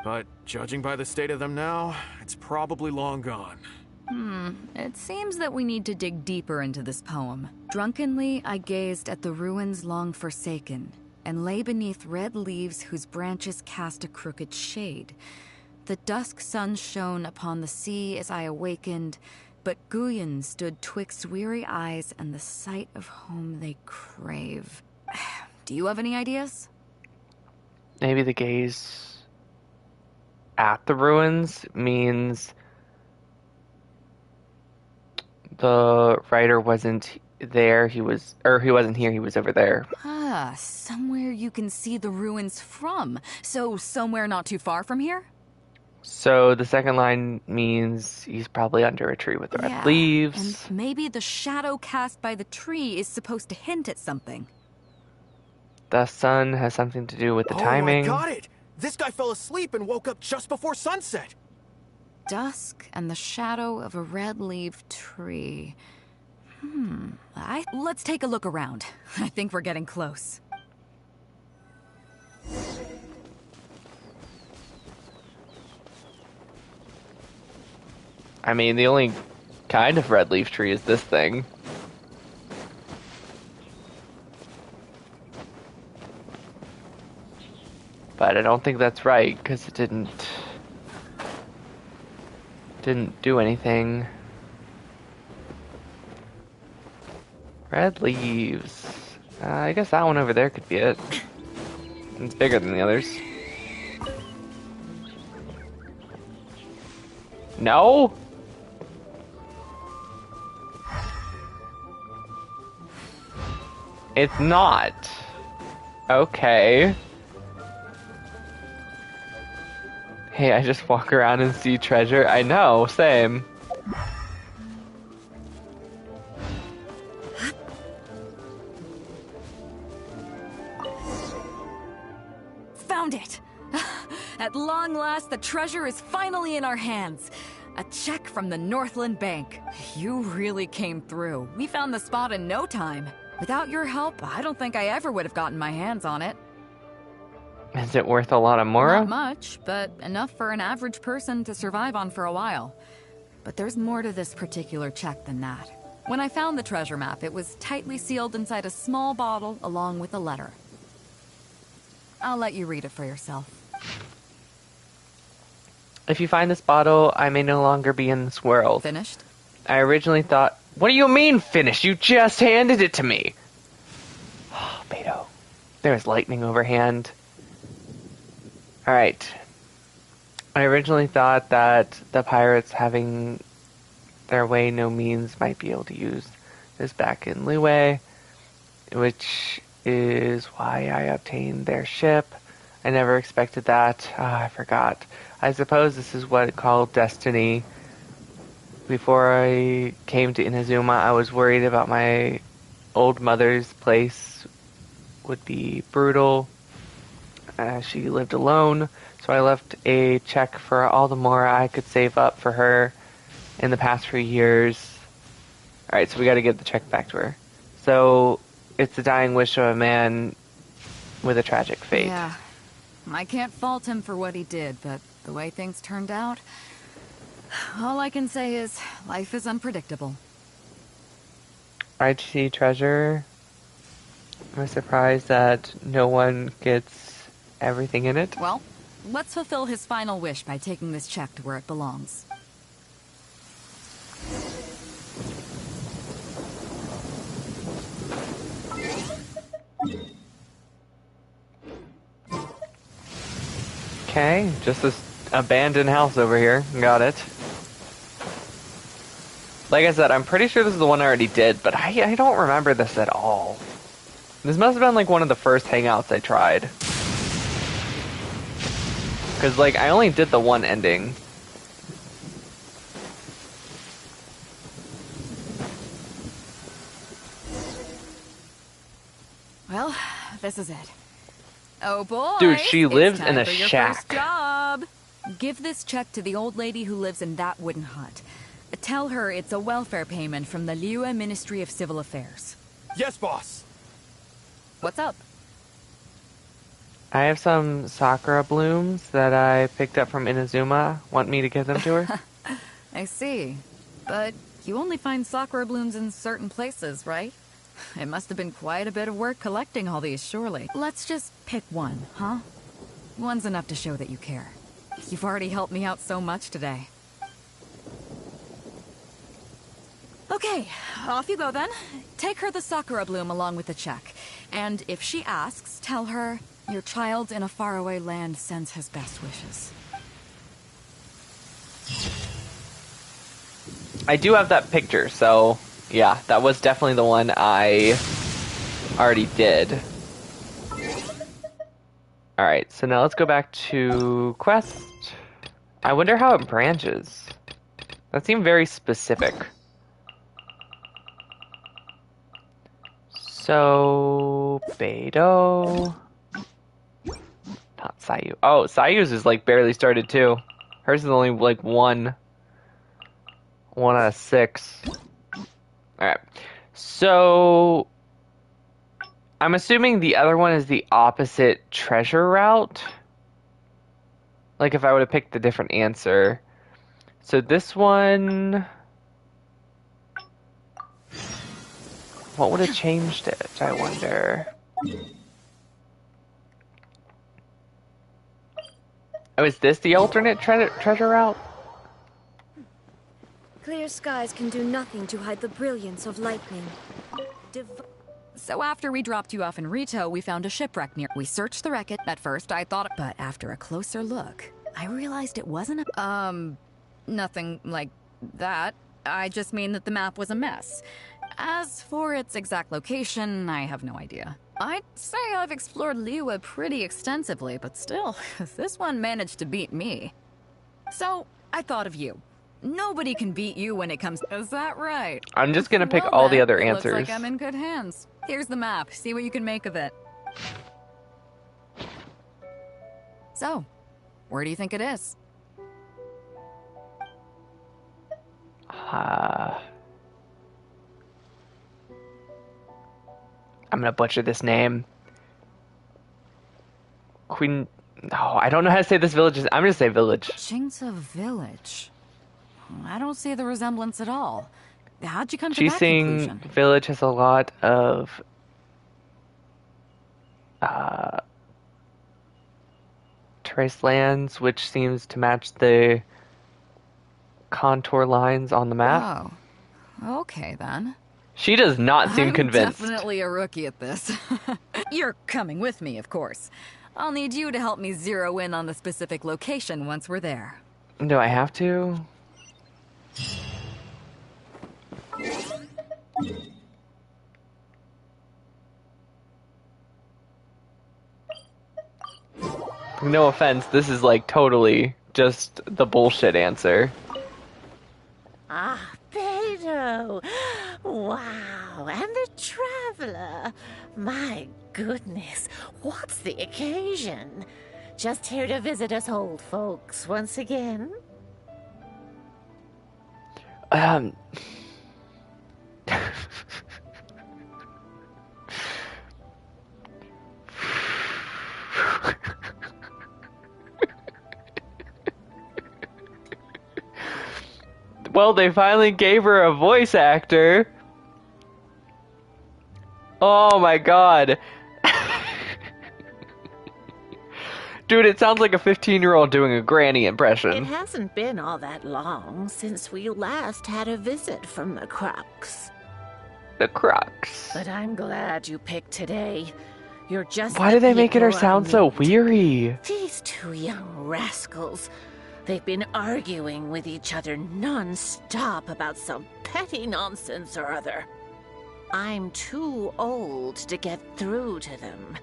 But judging by the state of them now, it's probably long gone. It seems that we need to dig deeper into this poem. Drunkenly, I gazed at the ruins long forsaken, and lay beneath red leaves whose branches cast a crooked shade. The dusk sun shone upon the sea as I awakened, but Guyon stood twixt weary eyes and the sight of home they crave. Do you have any ideas? Maybe the gaze at the ruins means the writer wasn't there, he wasn't here, he was over there. Ah, somewhere you can see the ruins from. So somewhere not too far from here? So the second line means he's probably under a tree with the red Yeah, leaves. and maybe the shadow cast by the tree is supposed to hint at something. The sun has something to do with the timing. Oh, I got it! This guy fell asleep and woke up just before sunset. Dusk and the shadow of a red-leaved tree. Let's take a look around. I think we're getting close. I mean, the only kind of red leaf tree is this thing. But I don't think that's right, because it didn't do anything. Red leaves. I guess that one over there could be it. It's bigger than the others. No? It's not. Okay. Hey, I just walk around and see treasure. I know, same. Found it! At long last, the treasure is finally in our hands. A check from the Northland Bank. You really came through. We found the spot in no time. Without your help, I don't think I ever would have gotten my hands on it. Is it worth a lot of Mora? Not much, but enough for an average person to survive on for a while. But there's more to this particular check than that. When I found the treasure map, it was tightly sealed inside a small bottle along with a letter. I'll let you read it for yourself. If you find this bottle, I may no longer be in this world. Finished? I originally thought... What do you mean, finished? You just handed it to me! Oh, Beto. There's lightning overhand. Alright. I originally thought that the pirates, having their way no means, might be able to use this back in Liyue, which is why I obtained their ship. I never expected that. I forgot. I suppose this is what called destiny. Before I came to Inazuma, I was worried about my old mother's place would be brutal. She lived alone, so I left a check for all the more I could save up for her in the past few years. Alright, so we gotta get the check back to her. So, it's the dying wish of a man with a tragic fate. Yeah. I can't fault him for what he did, but the way things turned out, all I can say is life is unpredictable. IT treasure. I'm surprised that no one gets everything in it. Well, let's fulfill his final wish by taking this check to where it belongs. Okay, just this abandoned house over here. Got it. Like I said, I'm pretty sure this is the one I already did, but I don't remember this at all. This must have been like one of the first hangouts I tried. Because like, I only did the one ending. Well, this is it. Oh boy! Dude, she lives it's time in a for your shack. First job. Give this check to the old lady who lives in that wooden hut. Tell her it's a welfare payment from the Liyue Ministry of Civil Affairs. Yes, boss. What's up? I have some sakura blooms that I picked up from Inazuma. Want me to give them to her? I see. But you only find sakura blooms in certain places, right? It must have been quite a bit of work collecting all these, surely. Let's just pick one, huh? One's enough to show that you care. You've already helped me out so much today. Okay, off you go then. Take her the sakura bloom along with the check. And if she asks, tell her your child in a faraway land sends his best wishes. I do have that picture, so yeah, that was definitely the one I already did. Alright, so now let's go back to quest. I wonder how it branches. That seemed very specific. So, Beto. Not Sayu. Oh, Sayu's is like barely started too. Hers is only like one out of 6. Alright. So, I'm assuming the other one is the opposite treasure route. Like if I would have picked the different answer. So this one... What would have changed it, I wonder? Oh, is this the alternate treasure route? Clear skies can do nothing to hide the brilliance of lightning. So after we dropped you off in Rito, we found a shipwreck near. We searched the wreck. At first, I thought, but after a closer look, I realized it wasn't a... nothing like that. I just mean that the map was a mess. As for its exact location, I have no idea. I'd say I've explored Liyue pretty extensively, but still, this one managed to beat me. So, I thought of you. Nobody can beat you when it comes... Is that right? I'm just gonna pick Well, all the then, other it answers. Looks like I'm in good hands. Here's the map. See what you can make of it. So, where do you think it is? I'm gonna butcher this name. Queen... No, I don't know how to say this village. I'm gonna say village. Chingsa Village. I don't see the resemblance at all. How'd you come to She's that saying conclusion? village has a lot of trace lands, which seems to match the contour lines on the map. Oh, okay then. She does not seem I'm convinced. definitely a rookie at this. You're coming with me, of course. I'll need you to help me zero in on the specific location once we're there. Do I have to? No offense, this is like totally just the bullshit answer. Ah, Beto! Wow, and the traveler. My goodness, what's the occasion? Just here to visit us old folks once again? Well, they finally gave her a voice actor. Oh my god. Dude, it sounds like a 15-year-old doing a granny It impression. hasn't been all that long since we last had a visit from the Crux. The crux. But I'm glad you picked today. You're just Why the do they make her people I sound so need. weary? These two young rascals. They've been arguing with each other non-stop about some petty nonsense or other. I'm too old to get through to them.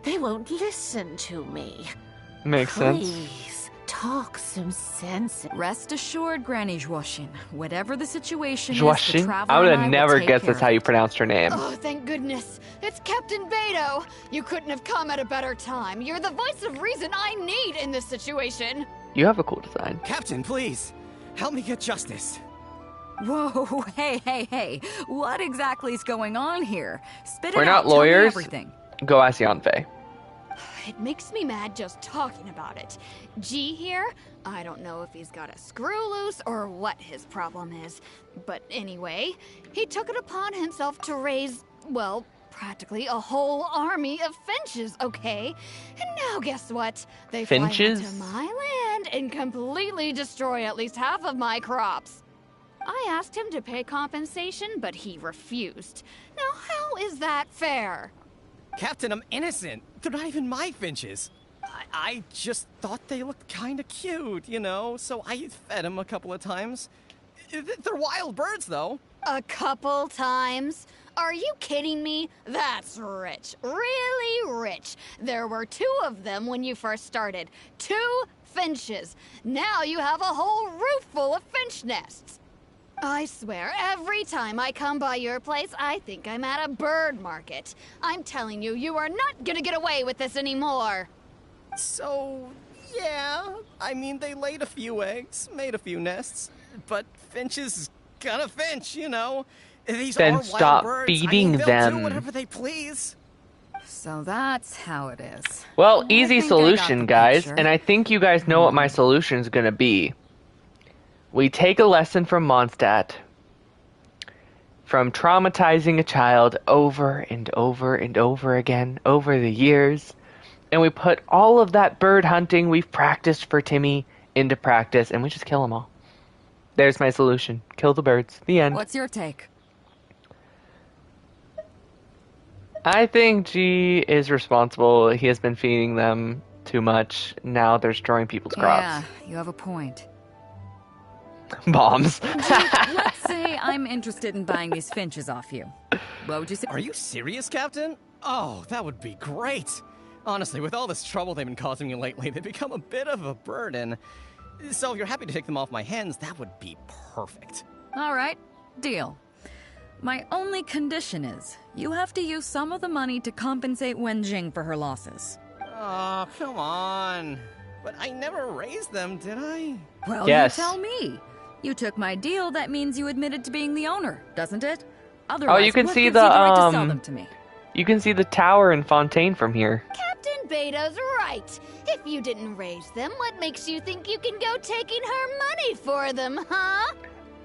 They won't listen to me. Makes sense. Please, talk some sense. Rest assured, Granny Zhuoshin, whatever the situation is, Joashin? the traveler I would and have will never take guessed care that's of how you it. pronounced her name. Oh, thank goodness. It's Captain Beto. You couldn't have come at a better time. You're the voice of reason I need in this situation. You have a cool design. Captain, please, help me get justice. Whoa, hey. What exactly is going on here? Spit it We're out. not Tell me lawyers. everything. Go ask Yanfei. It makes me mad just talking about it. G here, I don't know if he's got a screw loose or what his problem is. But anyway, he took it upon himself to raise, well, practically a whole army of finches, okay? And now guess what? They Finches? fly onto my land and completely destroy at least half of my crops. I asked him to pay compensation, but he refused. Now how is that fair? Captain, I'm innocent. They're not even my finches. I just thought they looked kind of cute, you know, so I fed them a couple of times. They're wild birds, though. A couple times? Are you kidding me? That's rich. Really rich. There were 2 of them when you first started. 2 finches. Now you have a whole roof full of finch nests. I swear, every time I come by your place, I think I'm at a bird market. I'm telling you, you are not gonna get away with this anymore. So, yeah. I mean, they laid a few eggs, made a few nests, but finches gonna finch, you know. These Then are wild stop birds. feeding they'll them. do whatever they please. So that's how it is. Well, I easy think I got solution, the guys. picture. And I think you guys know what my solution's gonna be. We take a lesson from Mondstadt. From traumatizing a child over and over and over again over the years. And we put all of that bird hunting we've practiced for Timmy into practice. And we just kill them all. There's my solution. Kill the birds. The end. What's your take? I think G is responsible. He has been feeding them too much. Now they're destroying people's crops. Yeah, you have a point. Bombs. Let's say I'm interested in buying these finches off you. What would you say? Are you serious, Captain? Oh, that would be great. Honestly, with all this trouble they've been causing me lately, they've become a bit of a burden. So if you're happy to take them off my hands, that would be perfect. All right, deal. My only condition is you have to use some of the money to compensate Wenjing for her losses. Oh, come on. But I never raised them, did I? Well, Yes. you tell me. You took my deal, that means you admitted to being the owner, doesn't it? Otherwise, you can what see gives the, you the right to sell them to me? You can see the tower in Fontaine from here. Captain Beto's right. If you didn't raise them, what makes you think you can go taking her money for them, huh?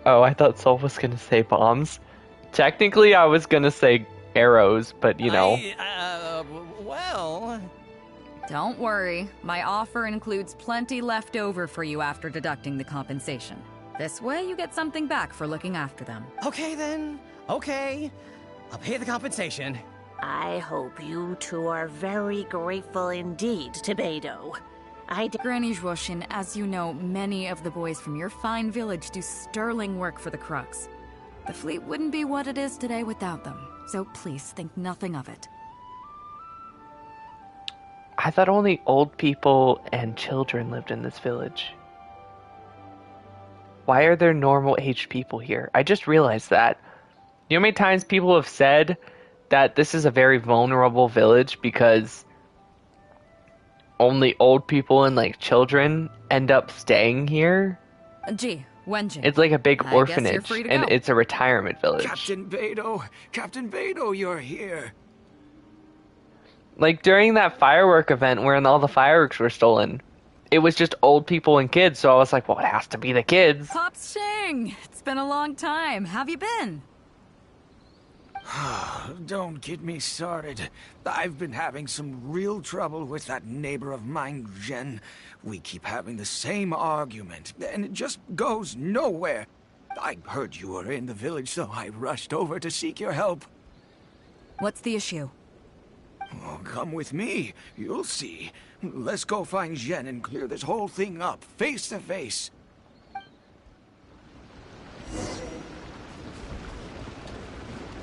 Oh, I thought Sol was gonna say bombs. Technically, I was gonna say arrows, but you know. Well... Don't worry, my offer includes plenty left over for you after deducting the compensation. This way you get something back for looking after them. Okay then, okay. I'll pay the compensation. I hope you two are very grateful indeed to Beidou. Granny Zhuoshin, as you know, many of the boys from your fine village do sterling work for the Crux. The fleet wouldn't be what it is today without them, so please think nothing of it. I thought only old people and children lived in this village. Why are there normal-aged people here? I just realized that. You know how many times people have said that this is a very vulnerable village because only old people and like children end up staying here? Gee, Wenjin. It's like a big I guess you're orphanage, free to and go. it's a retirement village. Captain Beidou, you're here. Like during that firework event where all the fireworks were stolen, it was just old people and kids, so I was like, well, it has to be the kids. Pops Shing! It's been a long time. Have you been? Don't get me started. I've been having some real trouble with that neighbor of mine, Jen. We keep having the same argument, and it just goes nowhere. I heard you were in the village, so I rushed over to seek your help. What's the issue? Oh, come with me. You'll see. Let's go find Jen and clear this whole thing up, face to face.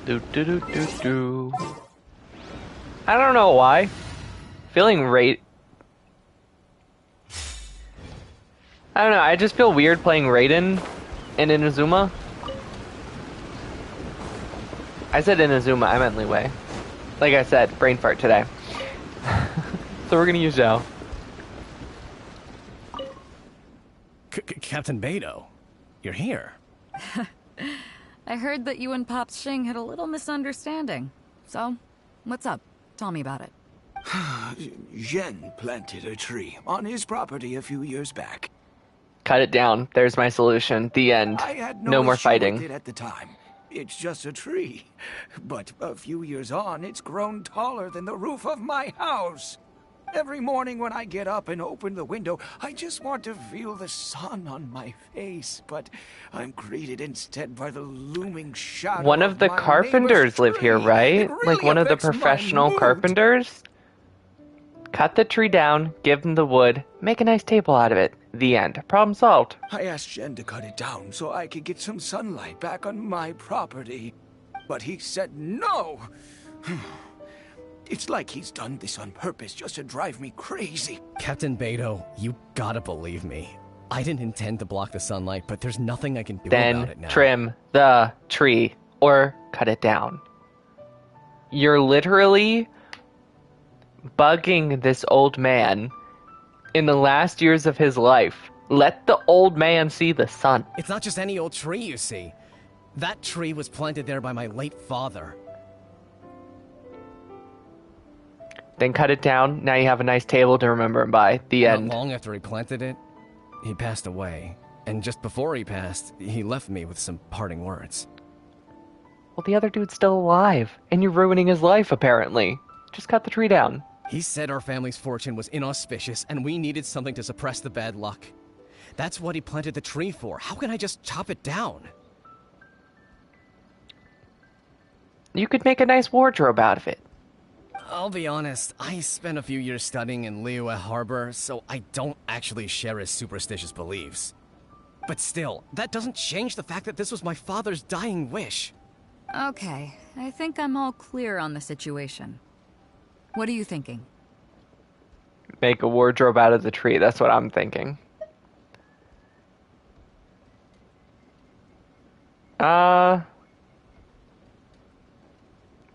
Do do do do do. I don't know why. Feeling I don't know, I just feel weird playing Raiden in Inazuma. I said Inazuma, I meant Liwei. Like I said, brain fart today. So we're gonna use Zhao. Captain Beidou, you're here. I heard that you and Pops Shing had a little misunderstanding. So, what's up? Tell me about it. Jen planted a tree on his property a few years back. Cut it down. There's my solution. The end. I had No more issue fighting. with it at the time. It's just a tree. But a few years on, it's grown taller than the roof of my house. Every morning when I get up and open the window, I just want to feel the sun on my face. But I'm greeted instead by the looming shadow. One of the my carpenters neighbor's live here, tree. right? It really Like one of the affects my professional mood. carpenters? Cut the tree down, give them the wood, make a nice table out of it. The end. Problem solved. I asked Jen to cut it down so I could get some sunlight back on my property. But he said no. It's like he's done this on purpose just to drive me crazy. Captain Beidou, you gotta believe me. I didn't intend to block the sunlight, but there's nothing I can do about it Then now. trim the tree or cut it down. You're literally bugging this old man in the last years of his life. Let the old man see the sun. It's not just any old tree, you see. That tree was planted there by my late father. Then cut it down. Now you have a nice table to remember him by. The Not end. long after he planted it, he passed away. And just before he passed, he left me with some parting words. Well, the other dude's still alive, and you're ruining his life, apparently. Just cut the tree down. He said our family's fortune was inauspicious, and we needed something to suppress the bad luck. That's what he planted the tree for. How can I just chop it down? You could make a nice wardrobe out of it. I'll be honest, I spent a few years studying in Liyue Harbor, so I don't actually share his superstitious beliefs. But still, that doesn't change the fact that this was my father's dying wish. Okay, I think I'm all clear on the situation. What are you thinking? Make a wardrobe out of the tree. That's what I'm thinking.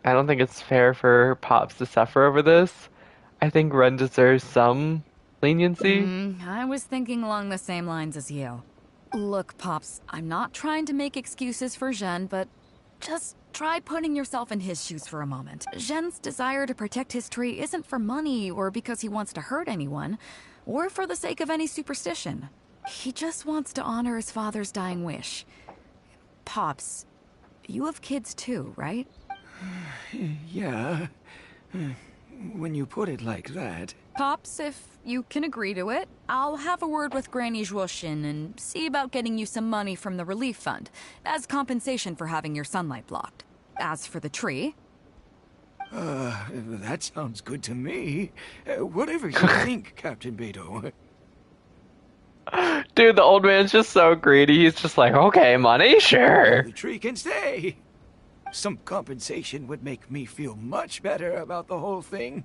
I don't think it's fair for Pops to suffer over this. I think Ren deserves some leniency. I was thinking along the same lines as you. Look, Pops, I'm not trying to make excuses for Zhen, but just try putting yourself in his shoes for a moment. Zhen's desire to protect his tree isn't for money or because he wants to hurt anyone, or for the sake of any superstition. He just wants to honor his father's dying wish. Pops, you have kids too, right? Yeah. When you put it like that. Pops, if you can agree to it, I'll have a word with Granny Zhuoshin and see about getting you some money from the relief fund as compensation for having your sunlight blocked. As for the tree... That sounds good to me. Whatever you think, Captain Beto. Dude, the old man's just so greedy. He's just like, okay, money, sure. The tree can stay. Some compensation would make me feel much better about the whole thing.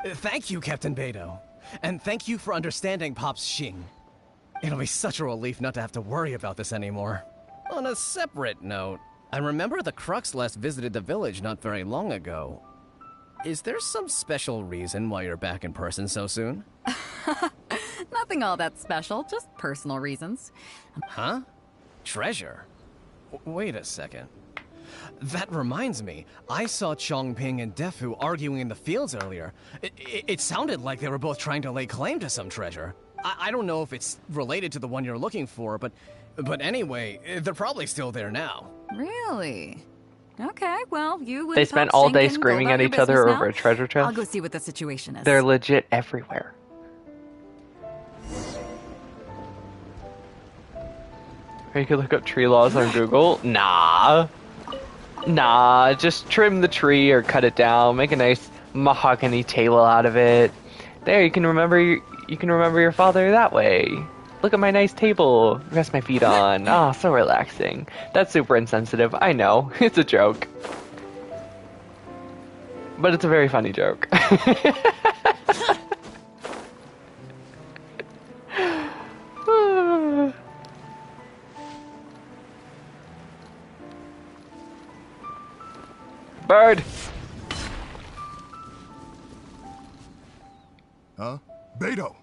Thank you, Captain Beto. And thank you for understanding Pop's Xing. It'll be such a relief not to have to worry about this anymore. On a separate note, I remember the Crux last visited the village not very long ago. Is there some special reason why you're back in person so soon? Nothing all that special, just personal reasons. Huh? Treasure? Wait a second. That reminds me, I saw Chongping and Defu arguing in the fields earlier. It sounded like they were both trying to lay claim to some treasure. I don't know if it's related to the one you're looking for, but anyway, they're probably still there now. Really? Okay, well, you and They spent Pop all day Shinkin go screaming about at your each other business over now. a treasure chest. I'll go see what the situation is. They're legit everywhere. Or you could look up tree laws on Google. Nah. Nah, just trim the tree or cut it down. Make a nice mahogany table out of it. There, you can remember your father that way. Look at my nice table. Rest my feet on. Oh, so relaxing. That's super insensitive. I know. It's a joke. But it's a very funny joke. Bird! Huh? Beto,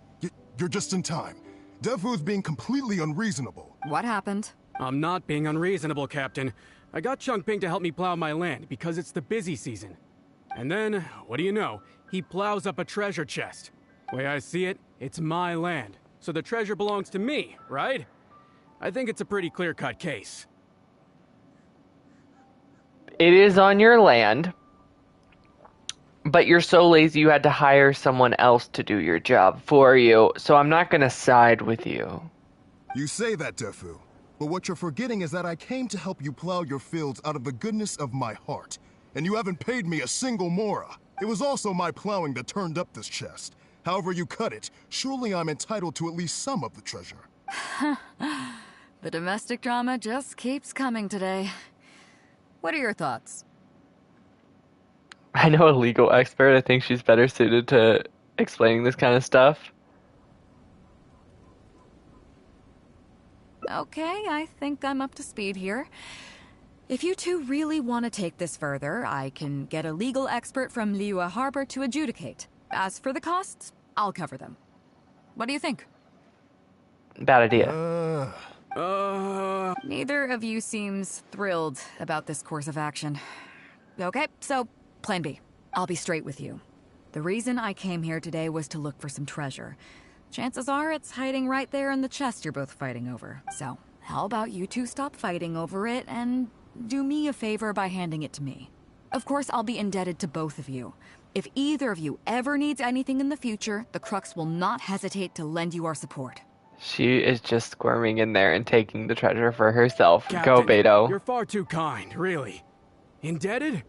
you're just in time. Defu's being completely unreasonable. What happened? I'm not being unreasonable, Captain. I got Chongping to help me plow my land because it's the busy season. And then, what do you know? He plows up a treasure chest. Way I see it, it's my land. So the treasure belongs to me, right? I think it's a pretty clear-cut case. It is on your land, but you're so lazy you had to hire someone else to do your job for you, so I'm not gonna side with you. You say that, Defu, but what you're forgetting is that I came to help you plow your fields out of the goodness of my heart, and you haven't paid me a single mora. It was also my plowing that turned up this chest. However you cut it, surely I'm entitled to at least some of the treasure. The domestic drama just keeps coming today. What are your thoughts? I know a legal expert. I think she's better suited to explaining this kind of stuff. Okay, I think I'm up to speed here. If you two really want to take this further, I can get a legal expert from Liyue Harbor to adjudicate. As for the costs, I'll cover them. What do you think? Bad idea. Neither of you seems thrilled about this course of action. Okay, so Plan B. I'll be straight with you. The reason I came here today was to look for some treasure. Chances are it's hiding right there in the chest you're both fighting over. So, how about you two stop fighting over it and do me a favor by handing it to me? Of course, I'll be indebted to both of you. If either of you ever needs anything in the future, the Crux will not hesitate to lend you our support. She is just squirming in there and taking the treasure for herself. Captain, Go, Beto. You're far too kind, really. Indebted?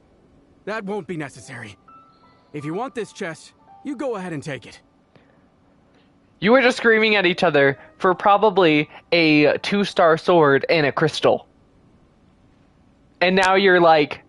That won't be necessary. If you want this chest, you go ahead and take it. You were just screaming at each other for probably a 2-star sword and a crystal. And now you're like,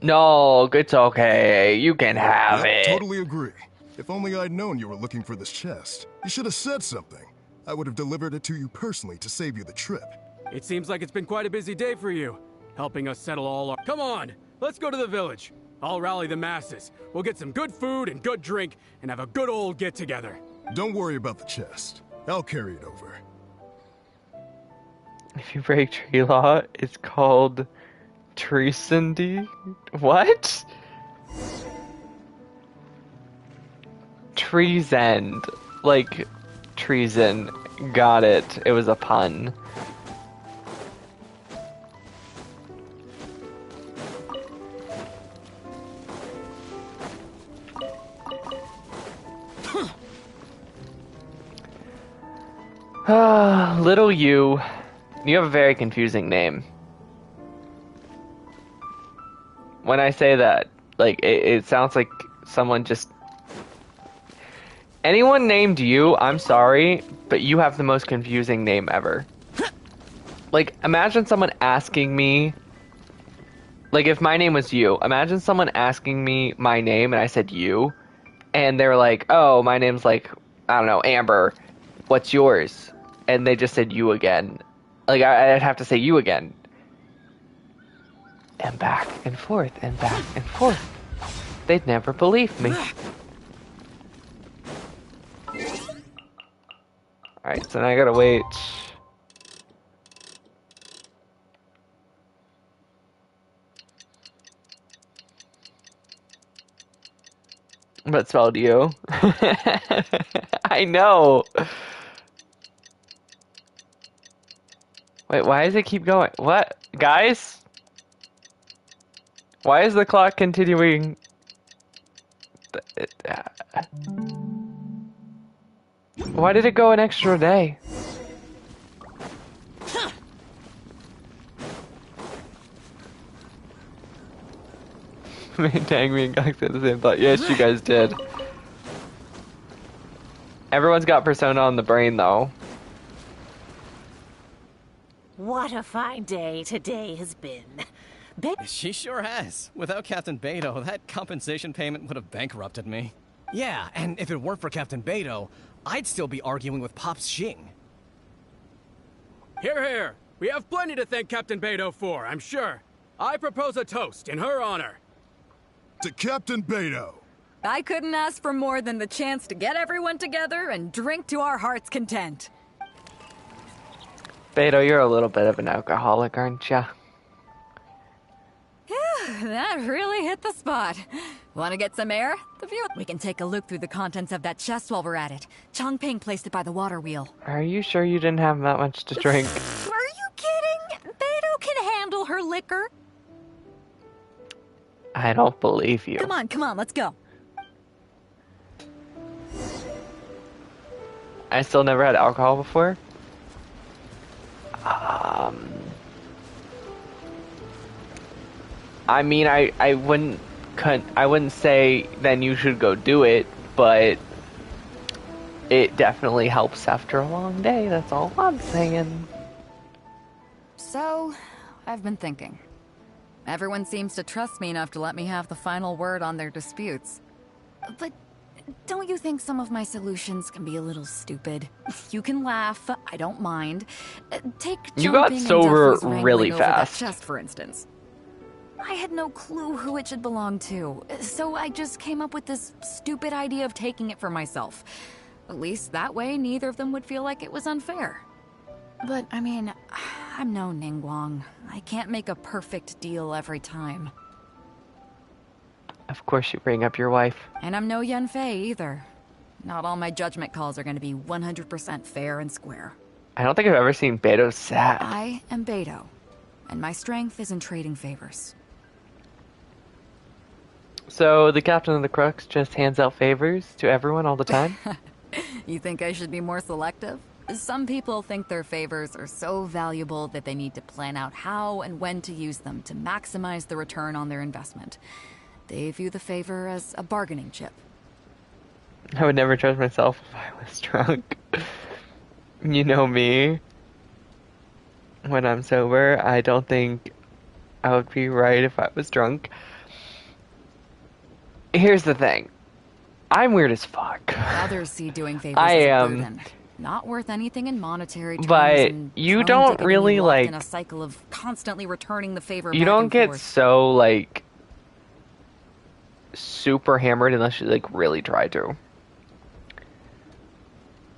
no, it's okay. You can have it. Totally agree. If only I'd known you were looking for this chest. You should have said something. I would have delivered it to you personally to save you the trip. It seems like it's been quite a busy day for you, helping us settle all our... Come on, let's go to the village. I'll rally the masses. We'll get some good food and good drink and have a good old get-together. Don't worry about the chest. I'll carry it over. If you break tree law, it's called treason. What? Treason. Like treason. Got it. It was a pun. Little you. You have a very confusing name. When I say that, like, it sounds like someone just... Anyone named you, I'm sorry, but you have the most confusing name ever. Like, imagine someone asking me... Like, if my name was you, imagine someone asking me my name and I said you, and they're like, oh, my name's like, I don't know, Amber. What's yours? And they just said you again. Like, I'd have to say you again. And back and forth and back and forth. They'd never believe me. Alright, so now I gotta wait. But spelled you. I know. Wait, why does it keep going? What? Guys? Why is the clock continuing? Why did it go an extra day? Dang, me and Gox had the same thought. Yes, you guys did. Everyone's got Persona on the brain, though. What a fine day today has been. She sure has. Without Captain Beto, that compensation payment would have bankrupted me. Yeah, and if it weren't for Captain Beto, I'd still be arguing with Pops Xing. Here, here. We have plenty to thank Captain Beto for, I'm sure. I propose a toast in her honor. To Captain Beto. I couldn't ask for more than the chance to get everyone together and drink to our heart's content. Beto, you're a little bit of an alcoholic, aren't ya? Yeah, that really hit the spot. Want to get some air? The view. We can take a look through the contents of that chest while we're at it. Chongping placed it by the water wheel. Are you sure you didn't have that much to drink? Are you kidding? Beto can handle her liquor. I don't believe you. Come on, let's go. I still never had alcohol before. I mean, I wouldn't say then you should go do it, but it definitely helps after a long day. That's all I'm saying. So, I've been thinking. Everyone seems to trust me enough to let me have the final word on their disputes. But don't you think some of my solutions can be a little stupid? You can laugh, I don't mind. Take You got jumping and sober Duffy's wrangling really over that fast. chest, for instance. I had no clue who it should belong to, so I just came up with this stupid idea of taking it for myself. At least that way, neither of them would feel like it was unfair. But, I mean, I'm no Ningguang. I can't make a perfect deal every time. Of course you bring up your wife. And I'm no Yanfei either. Not all my judgment calls are going to be 100% fair and square. I don't think I've ever seen Beto sad. I am Beto, and my strength is in trading favors. So the captain of the Crux just hands out favors to everyone all the time? You think I should be more selective? Some people think their favors are so valuable that they need to plan out how and when to use them to maximize the return on their investment. They view the favor as a bargaining chip. I would never trust myself if I was drunk. You know me. When I'm sober, I don't think I would be right if I was drunk. Here's the thing. I'm weird as fuck. Others see doing favors I as a am. burden. Not worth anything in monetary terms, But and you prone don't to getting really, locked like... in a cycle of constantly returning the favor You back don't and get forth. so, like... super hammered unless you, like, really try to.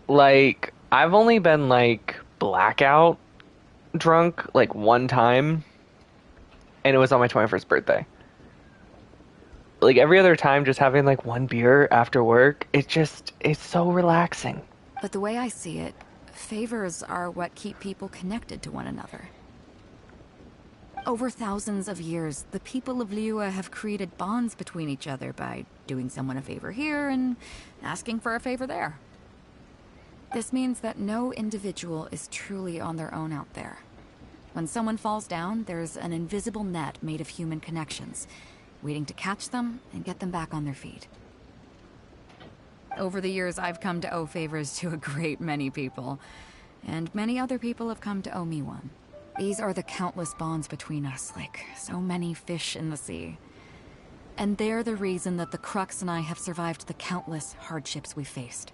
Like, I've only been, like, blackout drunk, like, one time. And it was on my 21st birthday. Like, every other time, just having, like, one beer after work, it's so relaxing. But the way I see it, favors are what keep people connected to one another. Over thousands of years, the people of Liyue have created bonds between each other by doing someone a favor here and asking for a favor there. This means that no individual is truly on their own out there. When someone falls down, there's an invisible net made of human connections, waiting to catch them and get them back on their feet. Over the years, I've come to owe favors to a great many people, and many other people have come to owe me one. These are the countless bonds between us, like so many fish in the sea. And they're the reason that the Crux and I have survived the countless hardships we faced.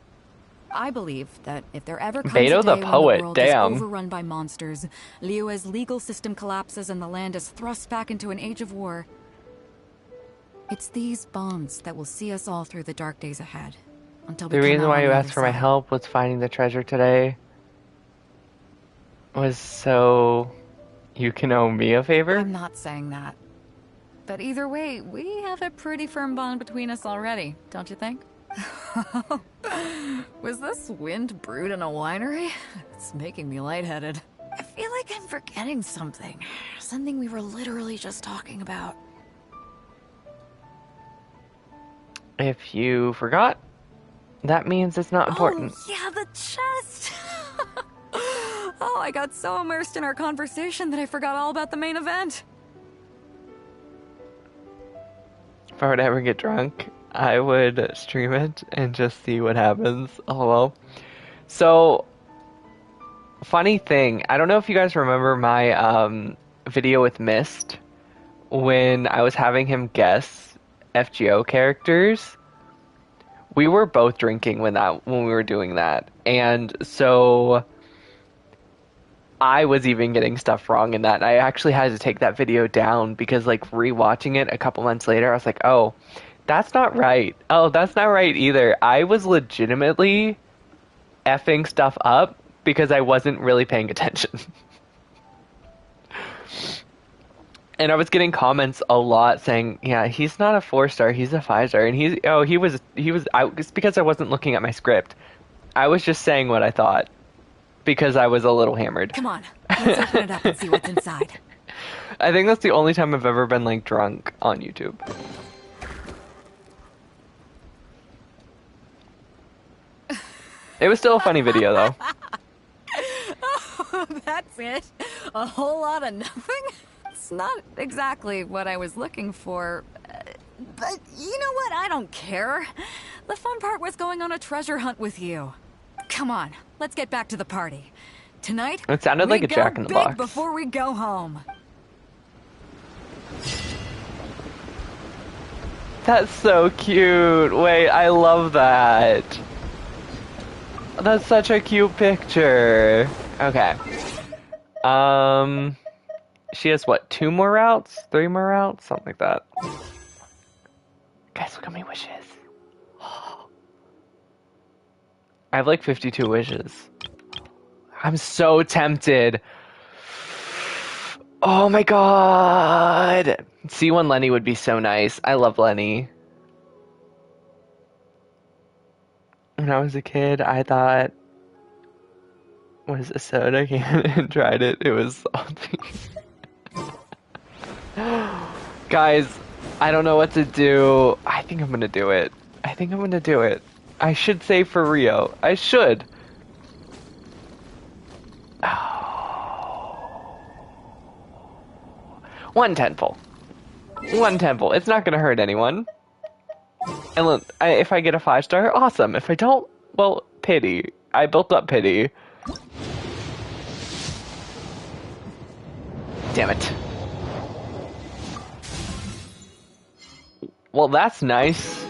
I believe that if there ever comes Beto a the day when poet, the world damn. is overrun by monsters, Liyue's legal system collapses and the land is thrust back into an age of war, it's these bonds that will see us all through the dark days ahead. Until we The come reason out why on you the asked other for my side. help was finding the treasure today. Was so you can owe me a favor? I'm not saying that. But either way, we have a pretty firm bond between us already, don't you think? Was this wind brewed in a winery? It's making me lightheaded. I feel like I'm forgetting something. Something we were literally just talking about. If you forgot, that means it's not important. Oh, yeah, the chest! Oh, I got so immersed in our conversation that I forgot all about the main event. If I were to ever get drunk, I would stream it and just see what happens. LOL. So, funny thing, I don't know if you guys remember my video with Mist when I was having him guess FGO characters. We were both drinking when we were doing that, and so I was even getting stuff wrong in that. And I actually had to take that video down because, like, rewatching it a couple months later, I was like, oh, that's not right. Oh, that's not right either. I was legitimately effing stuff up because I wasn't really paying attention. And I was getting comments a lot saying, yeah, he's not a 4-star, he's a 5-star. And it's because I wasn't looking at my script. I was just saying what I thought because I was a little hammered. Come on, let's open it up and see what's inside. I think that's the only time I've ever been, like, drunk on YouTube. It was still a funny video, though. Oh, that's it? A whole lot of nothing? It's not exactly what I was looking for. But you know what? I don't care. The fun part was going on a treasure hunt with you. Come on, let's get back to the party. Tonight, It sounded like a go Jack in the big Box. before we go home. That's so cute. Wait, I love that. That's such a cute picture. Okay. She has what, 2 more routes? 3 more routes? Something like that. Guys, look at my wishes. I have like 52 wishes. I'm so tempted. Oh my god. C1 Lenny would be so nice. I love Lenny. When I was a kid, I thought, was a soda can and tried it. It was salty. Guys, I don't know what to do. I think I'm gonna do it. I should save for Rio. I should. Oh. 1 temple. 1 temple. It's not gonna hurt anyone. And look, if I get a 5-star, awesome. If I don't, well, pity. I built up pity. Damn it. Well, that's nice.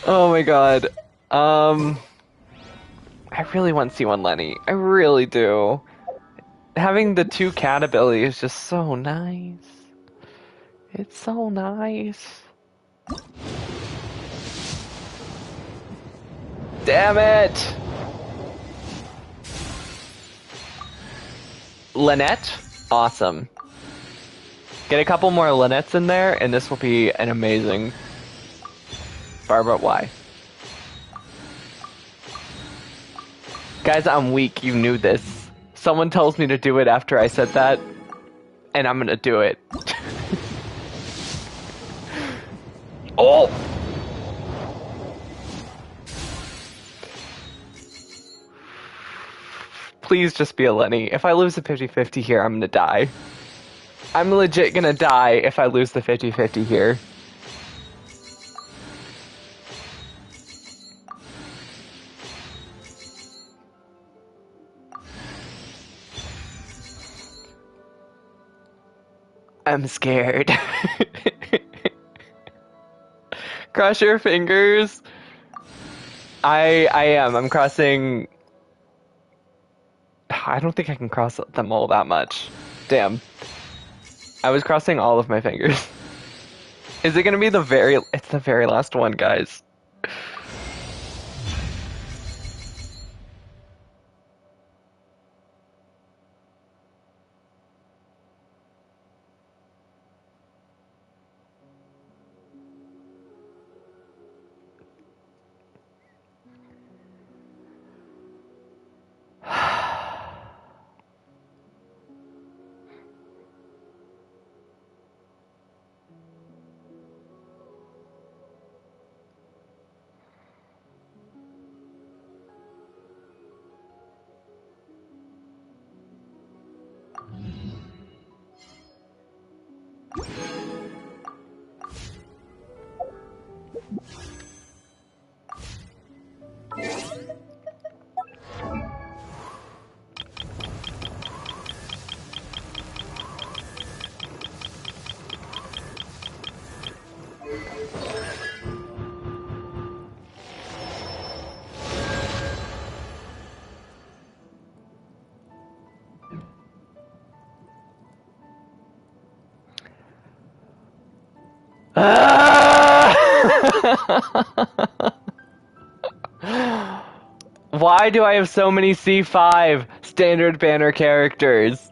Oh my god. I really want C1 Lenny. I really do. Having the 2 cat ability is just so nice. It's so nice. Damn it! Lynette? Awesome. Get a couple more Lynettes in there, and this will be an amazing... Barbara, why? Guys, I'm weak, you knew this. Someone tells me to do it after I said that, and I'm gonna do it. Oh! Please just be a Lenny. If I lose the 50-50 here, I'm gonna die. I'm legit gonna die if I lose the 50-50 here. I'm scared. Cross your fingers. I am. I'm crossing... I don't think I can cross them all that much. Damn. I was crossing all of my fingers. Is it gonna be the very... It's the very last one, guys. Why do I have so many C5 standard banner characters?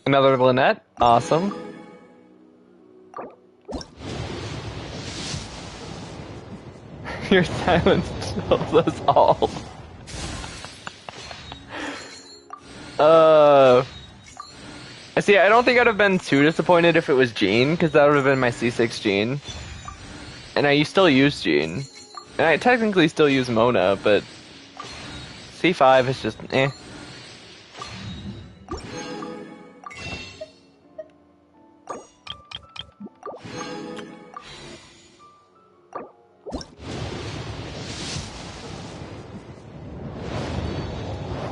Another Lynette? Awesome. Your silence chills us all. See, I don't think I'd have been too disappointed if it was Jean, because that would have been my C6 Jean. And I still use Jean. And I technically still use Mona, but C5 is just eh.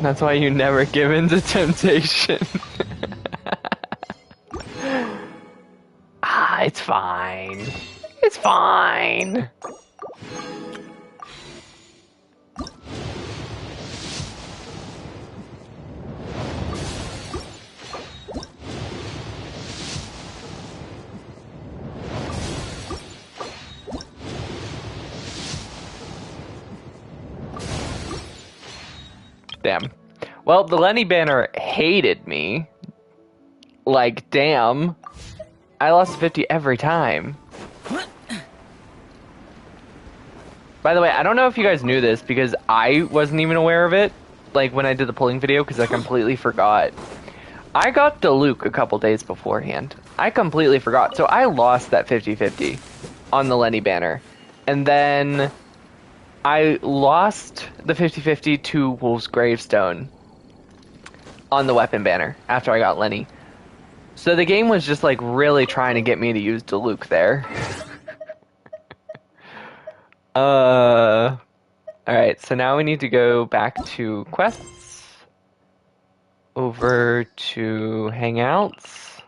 That's why you never give in to temptation. It's fine. It's fine. Damn. Well, the Lenny banner hated me. Like, damn. I lost 50 every time. By the way, I don't know if you guys knew this because I wasn't even aware of it, like when I did the pulling video, because I completely forgot. I got Diluc a couple days beforehand. I completely forgot. So I lost that 50-50 on the Lenny banner. And then I lost the 50-50 to Wolf's Gravestone on the weapon banner after I got Lenny. So the game was just like really trying to get me to use Diluc there. Alright, so now we need to go back to quests. Over to Hangouts.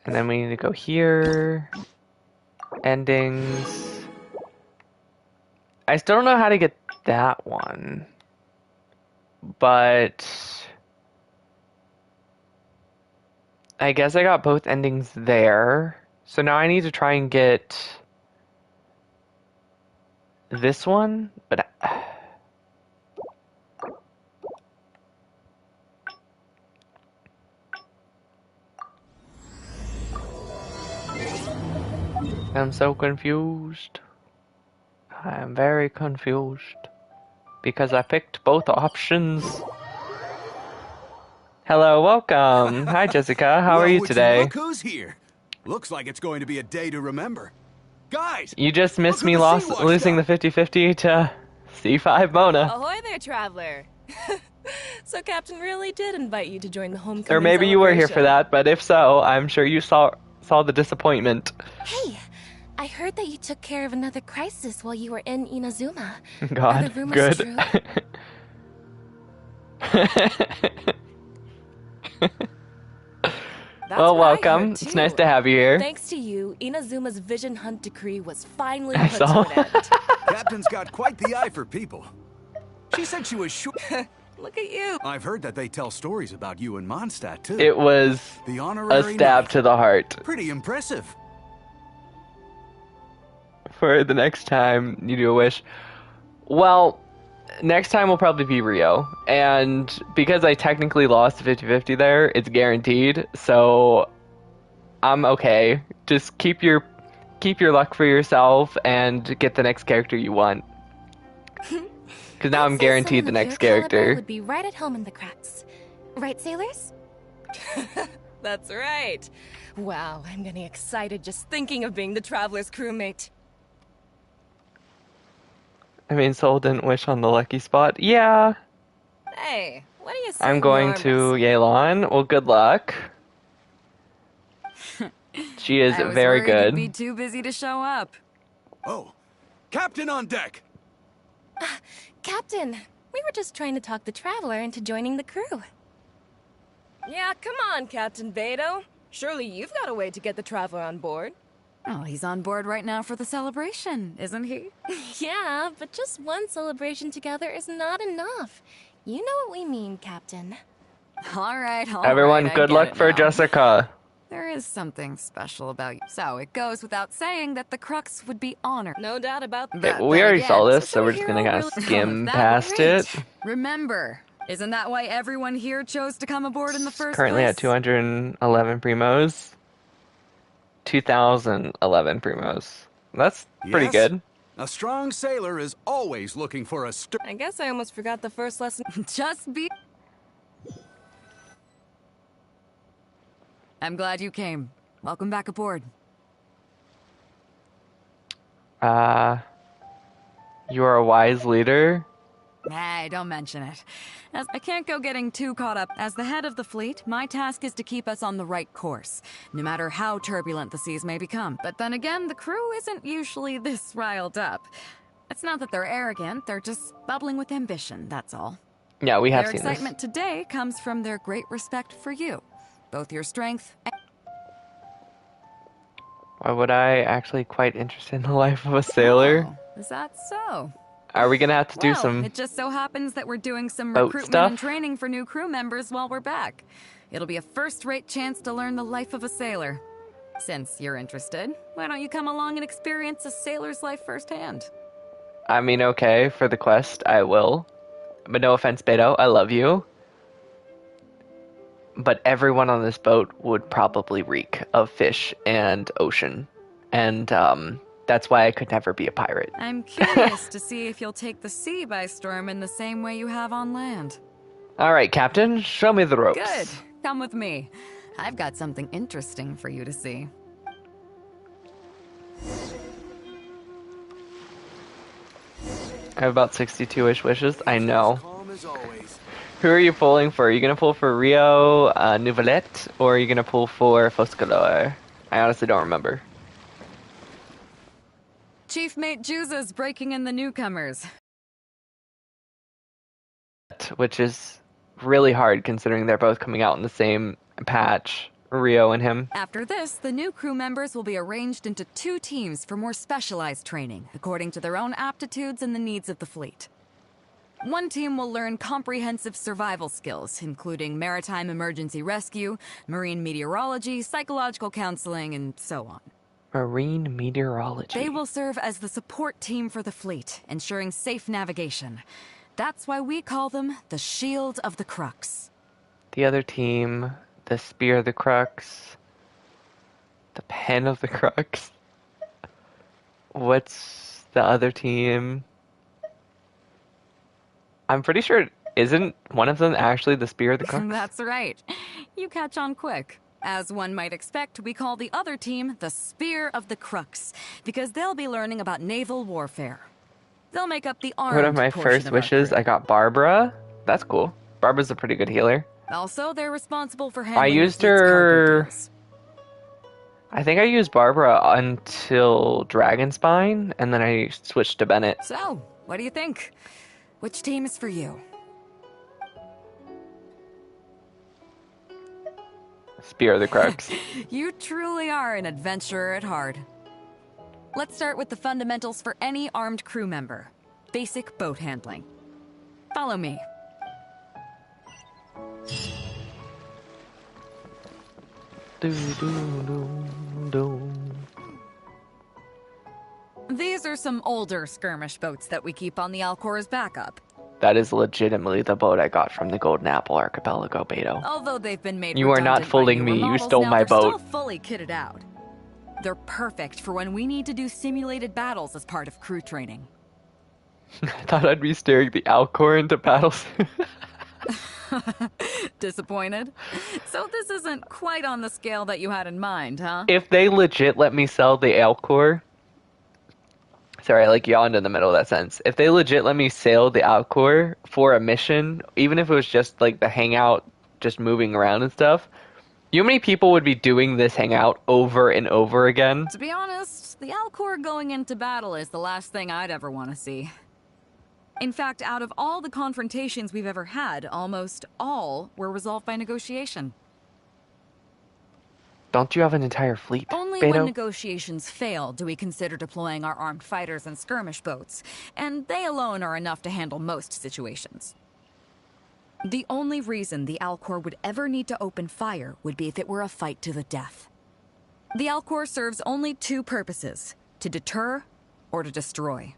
And then we need to go here. Endings. I still don't know how to get that one. But I guess I got both endings there. So now I need to try and get this one, but I'm so confused. I am very confused. Because I picked both options. Hello, welcome. Hi, Jessica. How are you would today? look who's here? Looks like it's going to be a day to remember. Guys! You just missed look me who the sea washed losing up. the 50-50 to C5 Mona. Ahoy there, traveler. So Captain really did invite you to join the homecoming Or maybe you were here for celebration. that, but if so, I'm sure you saw the disappointment. Hey, I heard that you took care of another crisis while you were in Inazuma. Are God, the rumors good. true? That's Well, what I heard, welcome. It's too. nice to have you here. Thanks to you, Inazuma's vision hunt decree was finally I put saw. to an end. Captain's got quite the eye for people. She said she was sure. Look at you. I've heard that they tell stories about you in Mondstadt, too. It was the a honorary stab knight. to the heart. Pretty impressive. For the next time you do a wish. Well, next time will probably be Rio. And because I technically lost the 50-50 there, it's guaranteed. So I'm okay. Just keep your luck for yourself and get the next character you want. Because now I'm guaranteed the next character. Would be right at home in the cracks. Right, sailors? That's right. Wow, I'm getting excited just thinking of being the Traveler's crewmate. I mean, Soul didn't wish on the lucky spot. Yeah. Hey, what do you say? I'm going to Yelan. Well, good luck. She is I was very worried good. You'd be too busy to show up. Oh, Captain on deck! Captain, we were just trying to talk the Traveler into joining the crew. Yeah, come on, Captain Beto. Surely you've got a way to get the Traveler on board. Oh, he's on board right now for the celebration, isn't he? Yeah, but just one celebration together is not enough. You know what we mean, Captain. All right, Everyone, I good get luck it for now. Jessica. There is something special about you. So it goes without saying that the Crux would be honored. No doubt about that. But We then already again, saw this, such so a we're just gonna hero kind of really- skim That past great. it. Remember, isn't that why everyone here chose to come aboard in the first Currently place? at 211 primos. 2011 primos. That's pretty Yes? good. A strong sailor is always looking for a I guess I almost forgot the first lesson. Just be... I'm glad you came. Welcome back aboard. You are a wise leader. Nah, don't mention it. As I can't go getting too caught up. As the head of the fleet, my task is to keep us on the right course, no matter how turbulent the seas may become. But then again, the crew isn't usually this riled up. It's not that they're arrogant, they're just bubbling with ambition, that's all. Yeah, we have Their seen excitement today comes from their great respect for you. Both your strength and... Why would I actually quite interested in the life of a sailor? Oh, is that so? Are we gonna have to do Well, some it just so happens that we're doing some boat recruitment stuff? and training for new crew members while we're back. It'll be a first-rate chance to learn the life of a sailor. Since you're interested, why don't you come along and experience a sailor's life firsthand? I mean, okay, for the quest, I will. But no offense, Beto, I love you. But everyone on this boat would probably reek of fish and ocean. And, that's why I could never be a pirate. I'm curious to see if you'll take the sea by storm in the same way you have on land. Alright, Captain, show me the ropes. Good. Come with me. I've got something interesting for you to see. I have about 62-ish wishes. I know. Who are you pulling for? Are you gonna pull for Rio Nouvelette, or are you gonna pull for Foscolor? I honestly don't remember. Chief Mate Juza's breaking in the newcomers. Which is really hard considering they're both coming out in the same patch, Rio and him. After this, the new crew members will be arranged into 2 teams for more specialized training, according to their own aptitudes and the needs of the fleet. One team will learn comprehensive survival skills, including maritime emergency rescue, marine meteorology, psychological counseling, and so on. Marine meteorology. They will serve as the support team for the fleet, ensuring safe navigation. That's why we call them the Shield of the Crux. The other team, the Spear of the Crux, the Pen of the Crux. What's the other team? I'm pretty sure, isn't one of them actually the Spear of the Crux? That's right. You catch on quick. As one might expect, we call the other team the Spear of the Crux, because they'll be learning about naval warfare. They'll make up the armed One of my portion first of our wishes, crew. I got Barbara. That's cool. Barbara's a pretty good healer. Also, they're responsible for I handling used the fleet's cargo her... deals. I think I used Barbara until Dragonspine, and then I switched to Bennett. So, what do you think? Which team is for you? Spear of the Crux. You truly are an adventurer at heart. Let's start with the fundamentals for any armed crew member. Basic boat handling. Follow me. These are some older skirmish boats that we keep on the Alcor as backup. That is legitimately the boat I got from the Golden Apple Archipelago, Beto. Although they've been made You are not redundant by fooling newer me. You models stole now, my they're boat. Still fully kitted out. They're perfect for when we need to do simulated battles as part of crew training. I thought I'd be steering the Alcor into battles. Disappointed? So this isn't quite on the scale that you had in mind, huh? If they legit let me sell the Alcor... Sorry, I like yawned in the middle of that sentence. If they legit let me sail the Alcor for a mission, even if it was just like the hangout, just moving around and stuff, you know how many people would be doing this hangout over and over again? To be honest, the Alcor going into battle is the last thing I'd ever want to see. In fact, out of all the confrontations we've ever had, almost all were resolved by negotiation. Don't you have an entire fleet, Only Beto? when negotiations fail do we consider deploying our armed fighters and skirmish boats, and they alone are enough to handle most situations. The only reason the Alcor would ever need to open fire would be if it were a fight to the death. The Alcor serves only two purposes: to deter or to destroy.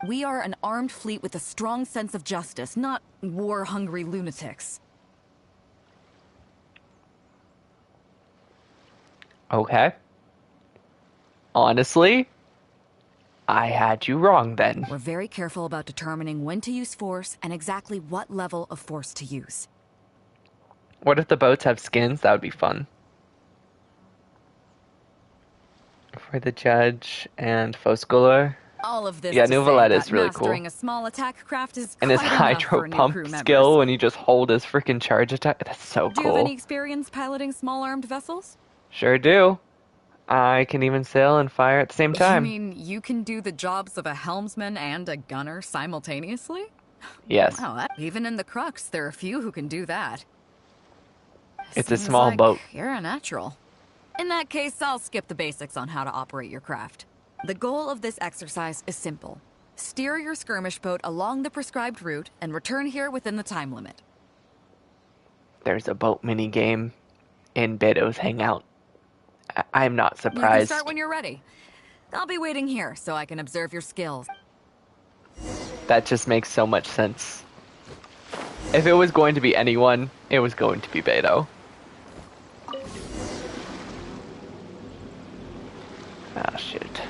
We are an armed fleet with a strong sense of justice, not war-hungry lunatics. Okay. Honestly, I had you wrong then. We're very careful about determining when to use force and exactly what level of force to use. What if the boats have skins? That would be fun. For the judge and Foscolor. All of this Yeah, to New say Valette that is really cool. mastering a small attack craft is And his quite enough hydro for new pump crew members. skill when you just hold his freaking charge attack. That's so Do you have any cool. experience piloting small armed vessels? Sure do. I can even sail and fire at the same time. You mean you can do the jobs of a helmsman and a gunner simultaneously? Yes. Wow, even in the Crux, there are few who can do that. It's a Seems small like boat. You're a natural. In that case, I'll skip the basics on how to operate your craft. The goal of this exercise is simple. Steer your skirmish boat along the prescribed route and return here within the time limit. There's a boat mini game in Beto's Hangout. I'm not You can surprised. start when you're ready. I'll be waiting here so I can observe your skills. That just makes so much sense. If it was going to be anyone, it was going to be Beto. Ah, shoot.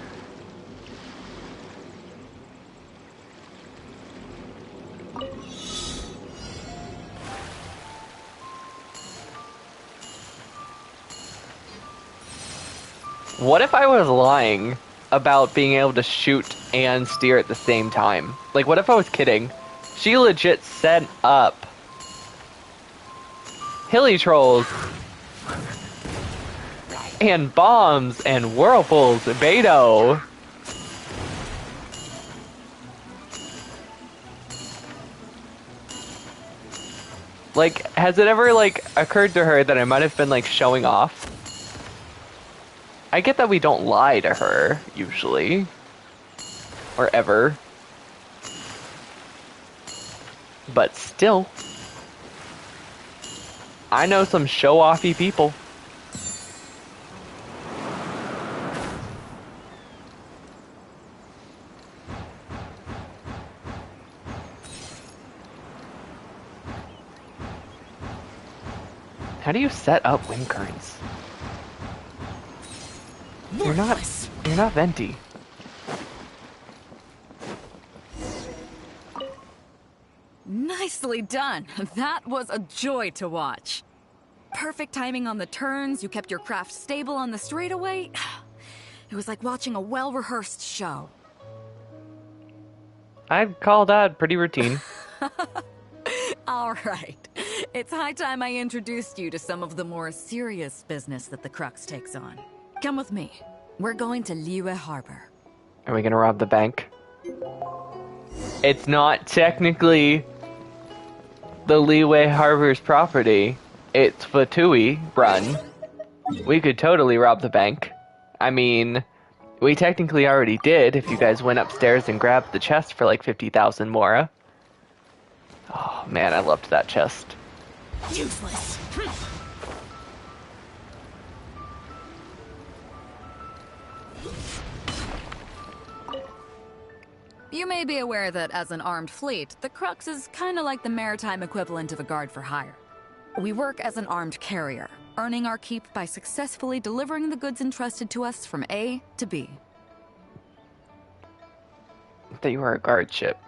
What if I was lying about being able to shoot and steer at the same time? Like, what if I was kidding? She legit set up hilly trolls and bombs and whirlpools. Beto. Like, has it ever, like, occurred to her that I might have been, like, showing off? I get that we don't lie to her, usually. Or ever. But still. I know some show-offy people. How do you set up wind currents? You're not venti. Nicely done. That was a joy to watch. Perfect timing on the turns, you kept your craft stable on the straightaway. It was like watching a well-rehearsed show. I'd call that pretty routine. All right. It's high time I introduced you to some of the more serious business that the Crux takes on. Come with me. We're going to Liyue Harbor. Are we gonna rob the bank? It's not technically the Liyue Harbor's property. It's Fatui run. We could totally rob the bank. I mean, we technically already did if you guys went upstairs and grabbed the chest for like 50,000 Mora. Oh man, I loved that chest. Useless. You may be aware that as an armed fleet, the Crux is kind of like the maritime equivalent of a guard for hire. We work as an armed carrier, earning our keep by successfully delivering the goods entrusted to us from A to B. That you are a guard ship.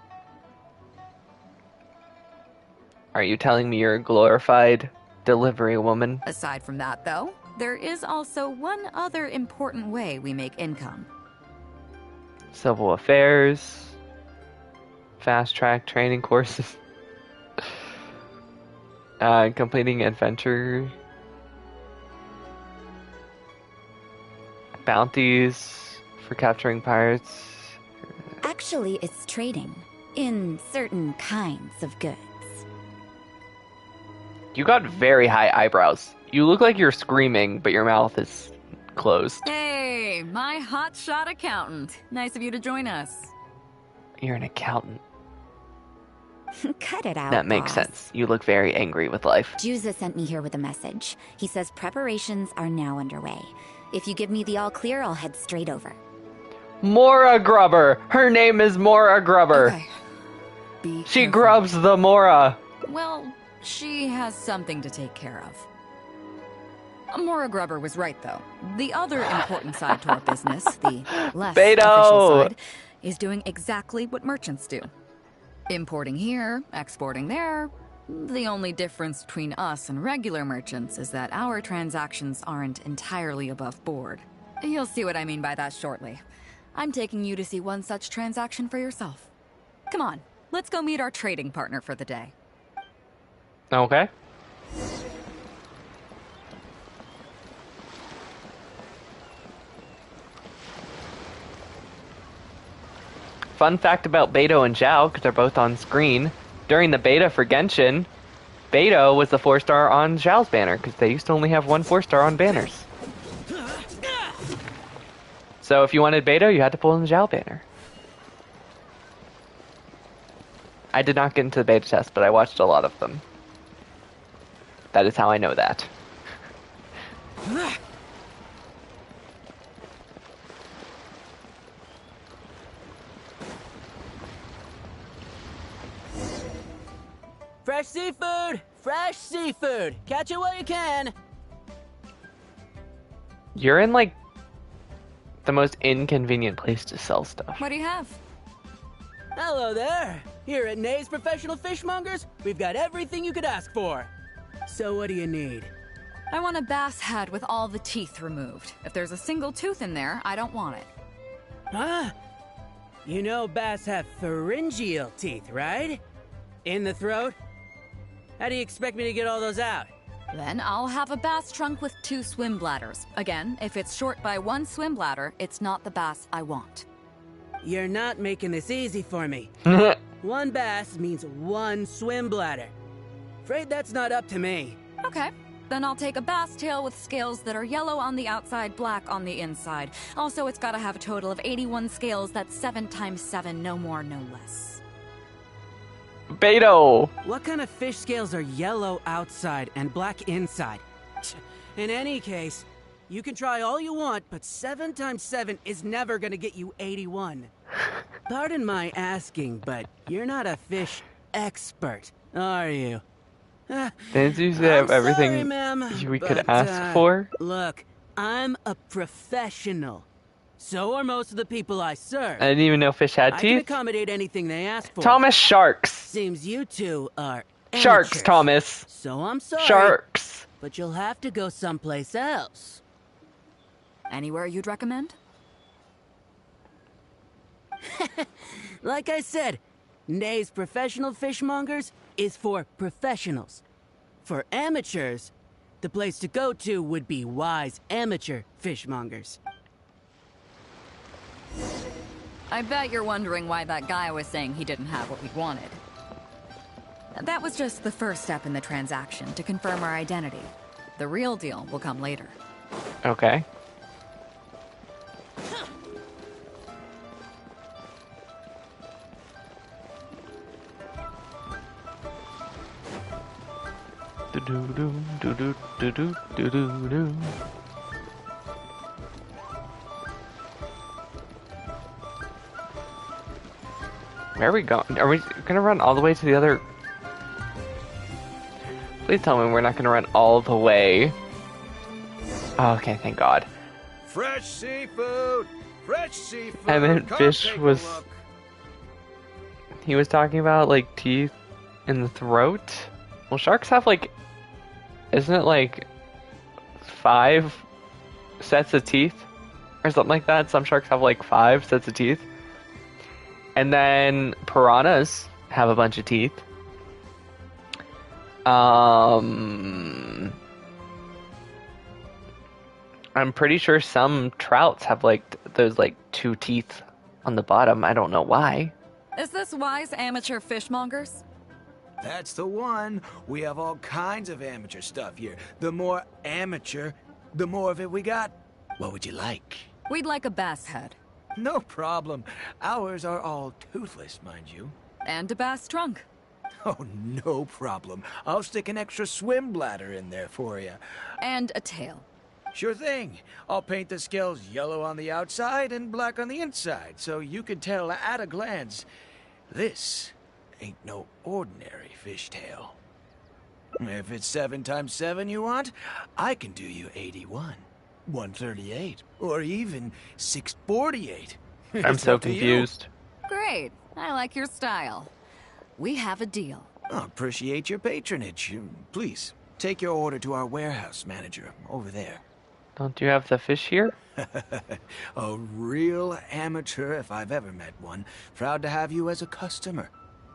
Are you telling me you're a glorified delivery woman? Aside from that, though, there is also one other important way we make income. Civil affairs, fast track training courses, completing adventure, bounties for capturing pirates. Actually, it's trading in certain kinds of goods. You got very high eyebrows. You look like you're screaming, but your mouth is closed. Hey, my hotshot accountant. Nice of you to join us. You're an accountant. Cut it out, That makes boss. sense. You look very angry with life. Juza sent me here with a message. He says preparations are now underway. If you give me the all clear, I'll head straight over. Mora Grubber! Her name is Mora Grubber! Okay. She grubs the Mora! Well, she has something to take care of. Mora Grubber was right, though. The other important side to our business, the less official side, is doing exactly what merchants do. Importing here, exporting there. The only difference between us and regular merchants is that our transactions aren't entirely above board. You'll see what I mean by that shortly. I'm taking you to see one such transaction for yourself. Come on, let's go meet our trading partner for the day. Okay. Fun fact about Beto and Zhao, because they're both on screen. During the beta for Genshin, Beto was the 4-star on Zhao's banner, because they used to only have one 4-star on banners. So if you wanted Beto, you had to pull in the Zhao banner. I did not get into the beta test, but I watched a lot of them. That is how I know that. Fresh seafood! Fresh seafood! Catch it while you can! You're in, like, the most inconvenient place to sell stuff. What do you have? Hello there! Here at Nay's Professional Fishmongers, we've got everything you could ask for. So what do you need? I want a bass head with all the teeth removed. If there's a single tooth in there, I don't want it. Huh? You know bass have pharyngeal teeth, right? In the throat? How do you expect me to get all those out? Then I'll have a bass trunk with 2 swim bladders. Again, if it's short by 1 swim bladder, it's not the bass I want. You're not making this easy for me. 1 bass means 1 swim bladder. Afraid that's not up to me. Okay. Then I'll take a bass tail with scales that are yellow on the outside, black on the inside. Also, it's gotta have a total of 81 scales. That's 7 times 7, no more, no less. Beto! What kind of fish scales are yellow outside and black inside? In any case, you can try all you want, but 7 times 7 is never gonna get you 81. Pardon my asking, but you're not a fish expert, are you? Didn't you say have everything sorry, ma'am, we could but, ask for? Look, I'm a professional. So are most of the people I serve. I didn't even know fish had I can teeth. accommodate anything they ask for. Thomas, sharks. Seems you two are Sharks, amateurs. Thomas. So I'm sorry. Sharks. But you'll have to go someplace else. Anywhere you'd recommend? Like I said, Nay's Professional Fishmongers is for professionals. For amateurs, the place to go to would be Wise Amateur Fishmongers. I bet you're wondering why that guy was saying he didn't have what we wanted. That was just the first step in the transaction to confirm our identity. The real deal will come later. Okay. Where are we going? Are we gonna run all the way to the other? Please tell me we're not gonna run all the way. Oh, okay, thank God. Fresh seafood! Fresh seafood! I meant Come fish take a was... look. He was talking about, like, teeth in the throat? Well, sharks have, like... Isn't it, like, 5 sets of teeth? Or something like that? Some sharks have, like, 5 sets of teeth. And then piranhas have a bunch of teeth. I'm pretty sure some trouts have like those like 2 teeth on the bottom. I don't know why. Is this Wise Amateur Fishmongers? That's the one. We have all kinds of amateur stuff here. The more amateur, the more of it we got. What would you like? We'd like a bass head. No problem. Ours are all toothless, mind you. And a bass trunk. Oh, no problem. I'll stick an extra swim bladder in there for you. And a tail. Sure thing. I'll paint the scales yellow on the outside and black on the inside, so you can tell at a glance, this ain't no ordinary fishtail. If it's 7 times 7 you want, I can do you 81, 138, or even 648. I'm so confused. Great. I like your style. We have a deal. I appreciate your patronage. Please, take your order to our warehouse manager over there. Don't you have the fish here? A real amateur if I've ever met one. Proud to have you as a customer.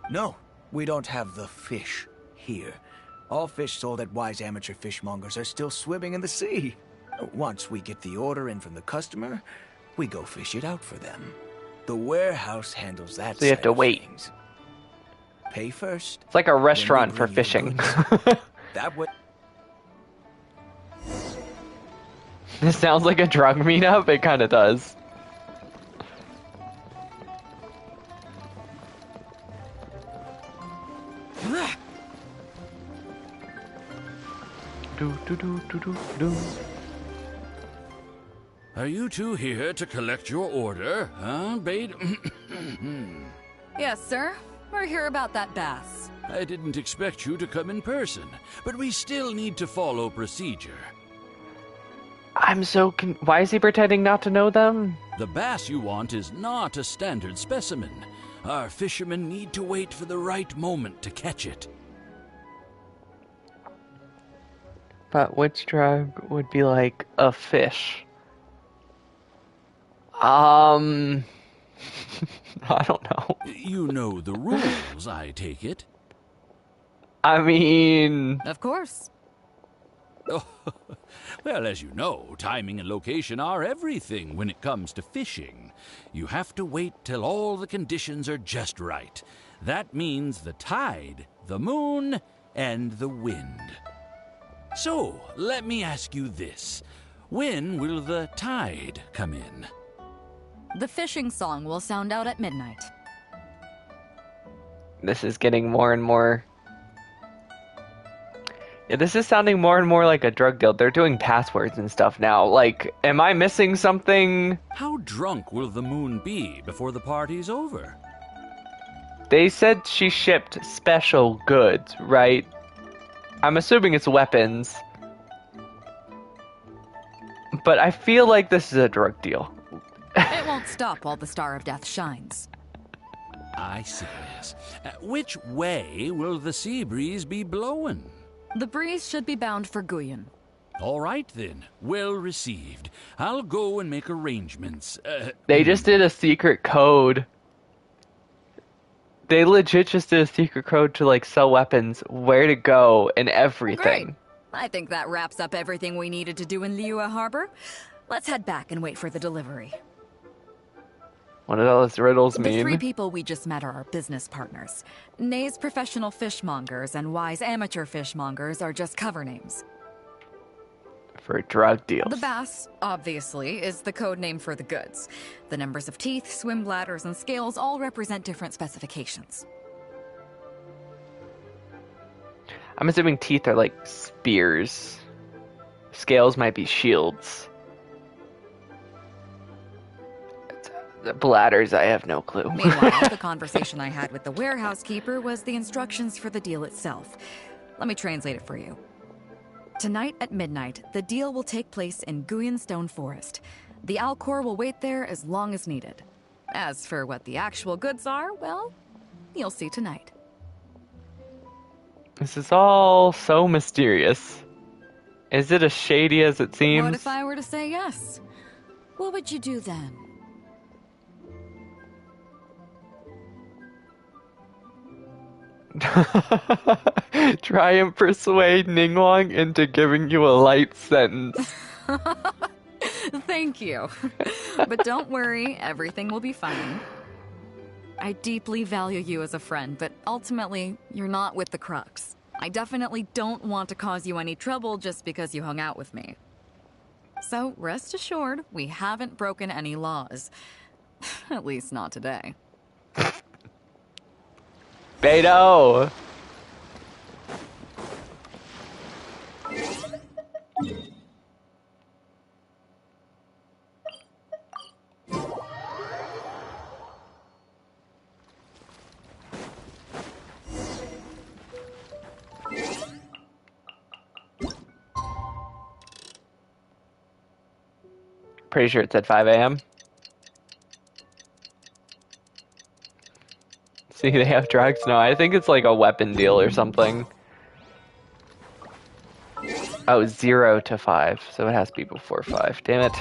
No, we don't have the fish here. All fish sold at Wise Amateur Fishmongers are still swimming in the sea. Once we get the order in from the customer, we go fish it out for them. The warehouse handles that. So you have to wait. Things. Pay first. It's like a restaurant for fishing. That way. This sounds like a drug meetup. It kind of does. Are you two here to collect your order, huh, Bade? Yes, sir. We're here about that bass. I didn't expect you to come in person, but we still need to follow procedure. I'm so why is he pretending not to know them? The bass you want is not a standard specimen. Our fishermen need to wait for the right moment to catch it. But which drug would be like a fish? I don't know. You know the rules, I take it. I mean... Of course. Oh, well, as you know, timing and location are everything when it comes to fishing. You have to wait till all the conditions are just right. That means the tide, the moon, and the wind. So, let me ask you this. When will the tide come in? The fishing song will sound out at midnight. This is getting more and more... Yeah, this is sounding more and more like a drug deal. They're doing passwords and stuff now. Like, am I missing something? How drunk will the moon be before the party's over? They said she shipped special goods, right? I'm assuming it's weapons. But I feel like this is a drug deal. It won't stop while the Star of Death shines. I see, yes. Which way will the sea breeze be blowing? The breeze should be bound for Guyan. All right, then. Well received. I'll go and make arrangements. They just did a secret code. They legit just did a secret code to, like, sell weapons, where to go, and everything. Great. I think that wraps up everything we needed to do in Liyue Harbor. Let's head back and wait for the delivery. What do those riddles The mean? 3 people we just met are our business partners. Nay's professional fishmongers and Y's amateur fishmongers are just cover names. For drug deals. The bass, obviously, is the code name for the goods. The numbers of teeth, swim bladders, and scales all represent different specifications. I'm assuming teeth are like spears. Scales might be shields. The bladders, I have no clue. Meanwhile, the conversation I had with the warehouse keeper was the instructions for the deal itself. Let me translate it for you. Tonight at midnight, the deal will take place in Guyan Stone Forest. The Alcor will wait there as long as needed. As for what the actual goods are, well, you'll see tonight. This is all so mysterious. Is it as shady as it seems? What if I were to say yes? What would you do then? Try and persuade Ningguang into giving you a light sentence. Thank you. But don't worry, everything will be fine. I deeply value you as a friend, but ultimately, you're not with the Crux. I definitely don't want to cause you any trouble just because you hung out with me. So rest assured, we haven't broken any laws. At least not today. Beto! Pretty sure it's at 5 a.m. See, they have drugs? No, I think it's like a weapon deal or something. Oh, 0 to 5, so it has to be before 5. Damn it.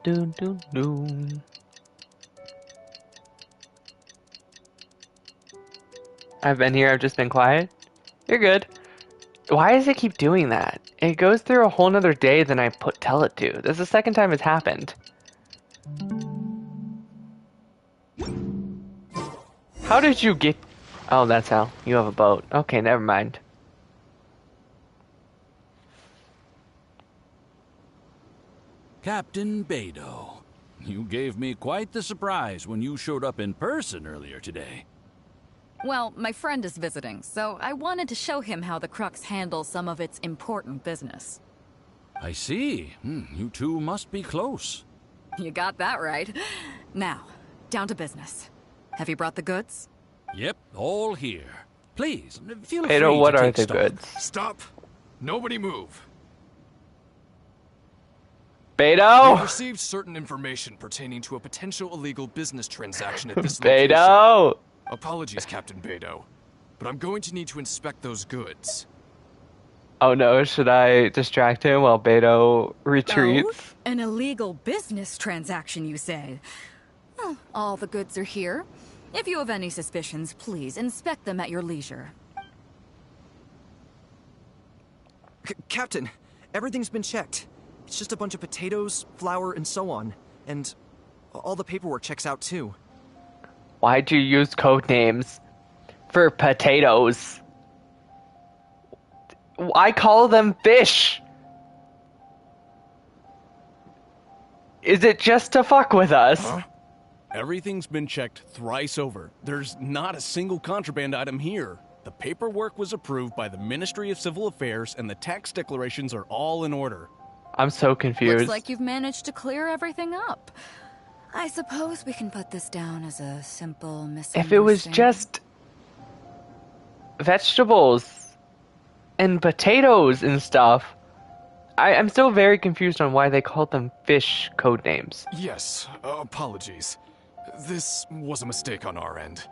Dun, dun, dun. I've been here, I've just been quiet. You're good. Why does it keep doing that? It goes through a whole nother day than I tell it to. This is the second time it's happened. How did you get... Oh, that's how. You have a boat. Okay, never mind. Captain Beidou, you gave me quite the surprise when you showed up in person earlier today. Well, my friend is visiting, so I wanted to show him how the Crux handles some of its important business. I see. You two must be close. You got that right. Now, down to business. Have you brought the goods? Yep, all here. Please, feel free Beidou, what to are take the stock. goods? Stop. Nobody move. Beidou! We've received certain information pertaining to a potential illegal business transaction at this Beidou! location. Apologies, Captain Beidou, but I'm going to need to inspect those goods. Oh no, should I distract him while Beidou retreats? Oh, an illegal business transaction, you say? Well, all the goods are here. If you have any suspicions, please inspect them at your leisure. Captain, everything's been checked. It's just a bunch of potatoes, flour, and so on. And all the paperwork checks out too. Why'd you use code names for potatoes? I call them fish. Is it just to fuck with us? Huh? Everything's been checked thrice over. There's not a single contraband item here. The paperwork was approved by the Ministry of Civil Affairs and the tax declarations are all in order. I'm so confused. Looks like you've managed to clear everything up. I suppose we can put this down as a simple misunderstanding. If it was just vegetables and potatoes and stuff. I'm still very confused on why they called them fish code names. Yes, apologies. This was a mistake on our end.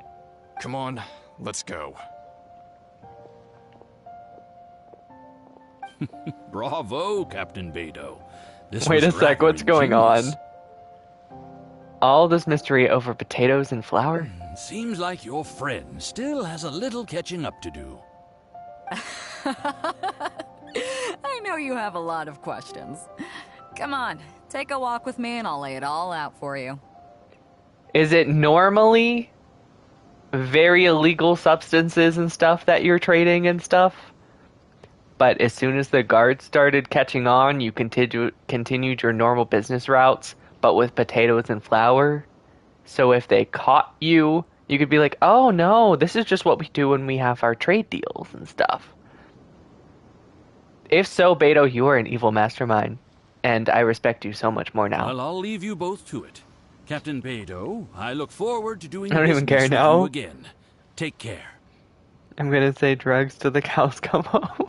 Come on, let's go. Bravo, Captain Beidou. Wait a sec, what's going on? All this mystery over potatoes and flour? Seems like your friend still has a little catching up to do. I know you have a lot of questions. Come on, take a walk with me and I'll lay it all out for you. Is it normally very illegal substances and stuff that you're trading and stuff? But as soon as the guards started catching on, you continued your normal business routes, but with potatoes and flour? So if they caught you, you could be like, oh no, this is just what we do when we have our trade deals and stuff. If so, Beidou, you are an evil mastermind, and I respect you so much more now. Well, I'll leave you both to it. Captain Beidou, I look forward to doing I don't even care business with now. you again. Take care. I'm gonna say drugs till the cows come home.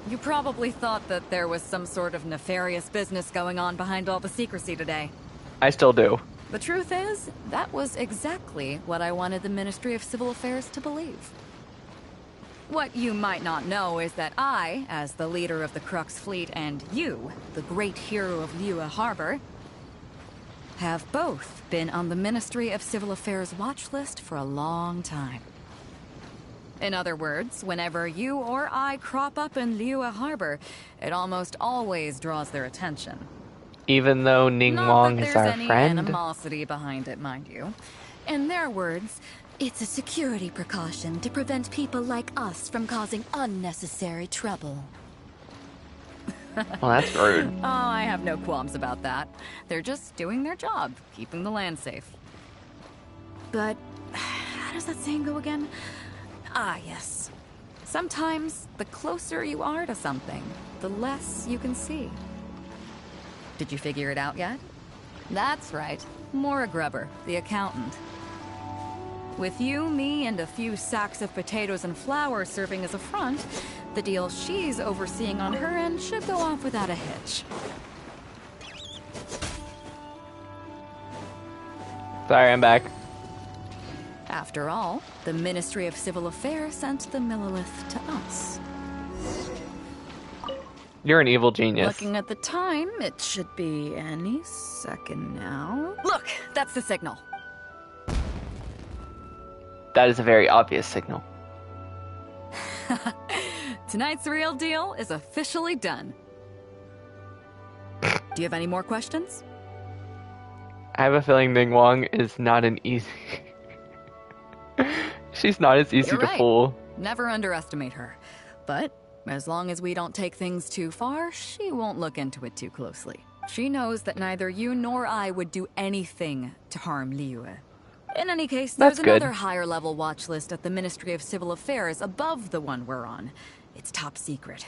You probably thought that there was some sort of nefarious business going on behind all the secrecy today. I still do. The truth is, that was exactly what I wanted the Ministry of Civil Affairs to believe. What you might not know is that I, as the leader of the Crux Fleet, and you, the great hero of Liyue Harbor, have both been on the Ministry of Civil Affairs watch list for a long time. In other words, whenever you or I crop up in Liyue Harbor, it almost always draws their attention. Even though Ning Wong is our Not that there's any friend. animosity behind it, mind you. In their words, It's a security precaution to prevent people like us from causing unnecessary trouble. Well, that's rude. Oh, I have no qualms about that. They're just doing their job, keeping the land safe. But how does that saying go again? Ah, yes. Sometimes the closer you are to something, the less you can see. Did you figure it out yet? That's right. Mora Grubber, the accountant. With you, me, and a few sacks of potatoes and flour serving as a front, the deal she's overseeing on her end should go off without a hitch. Sorry, I'm back. After all, the Ministry of Civil Affairs sent the Millilith to us. You're an evil genius. Looking at the time, it should be any second now. Look, that's the signal. That is a very obvious signal. Tonight's real deal is officially done. Do you have any more questions? I have a feeling Ning Wong is not an easy... She's not as easy You're to right. fool. Never underestimate her. But as long as we don't take things too far, she won't look into it too closely. She knows that neither you nor I would do anything to harm Liyue. In any case, there's That's good. another higher level watch list at the Ministry of Civil Affairs above the one we're on. It's top secret.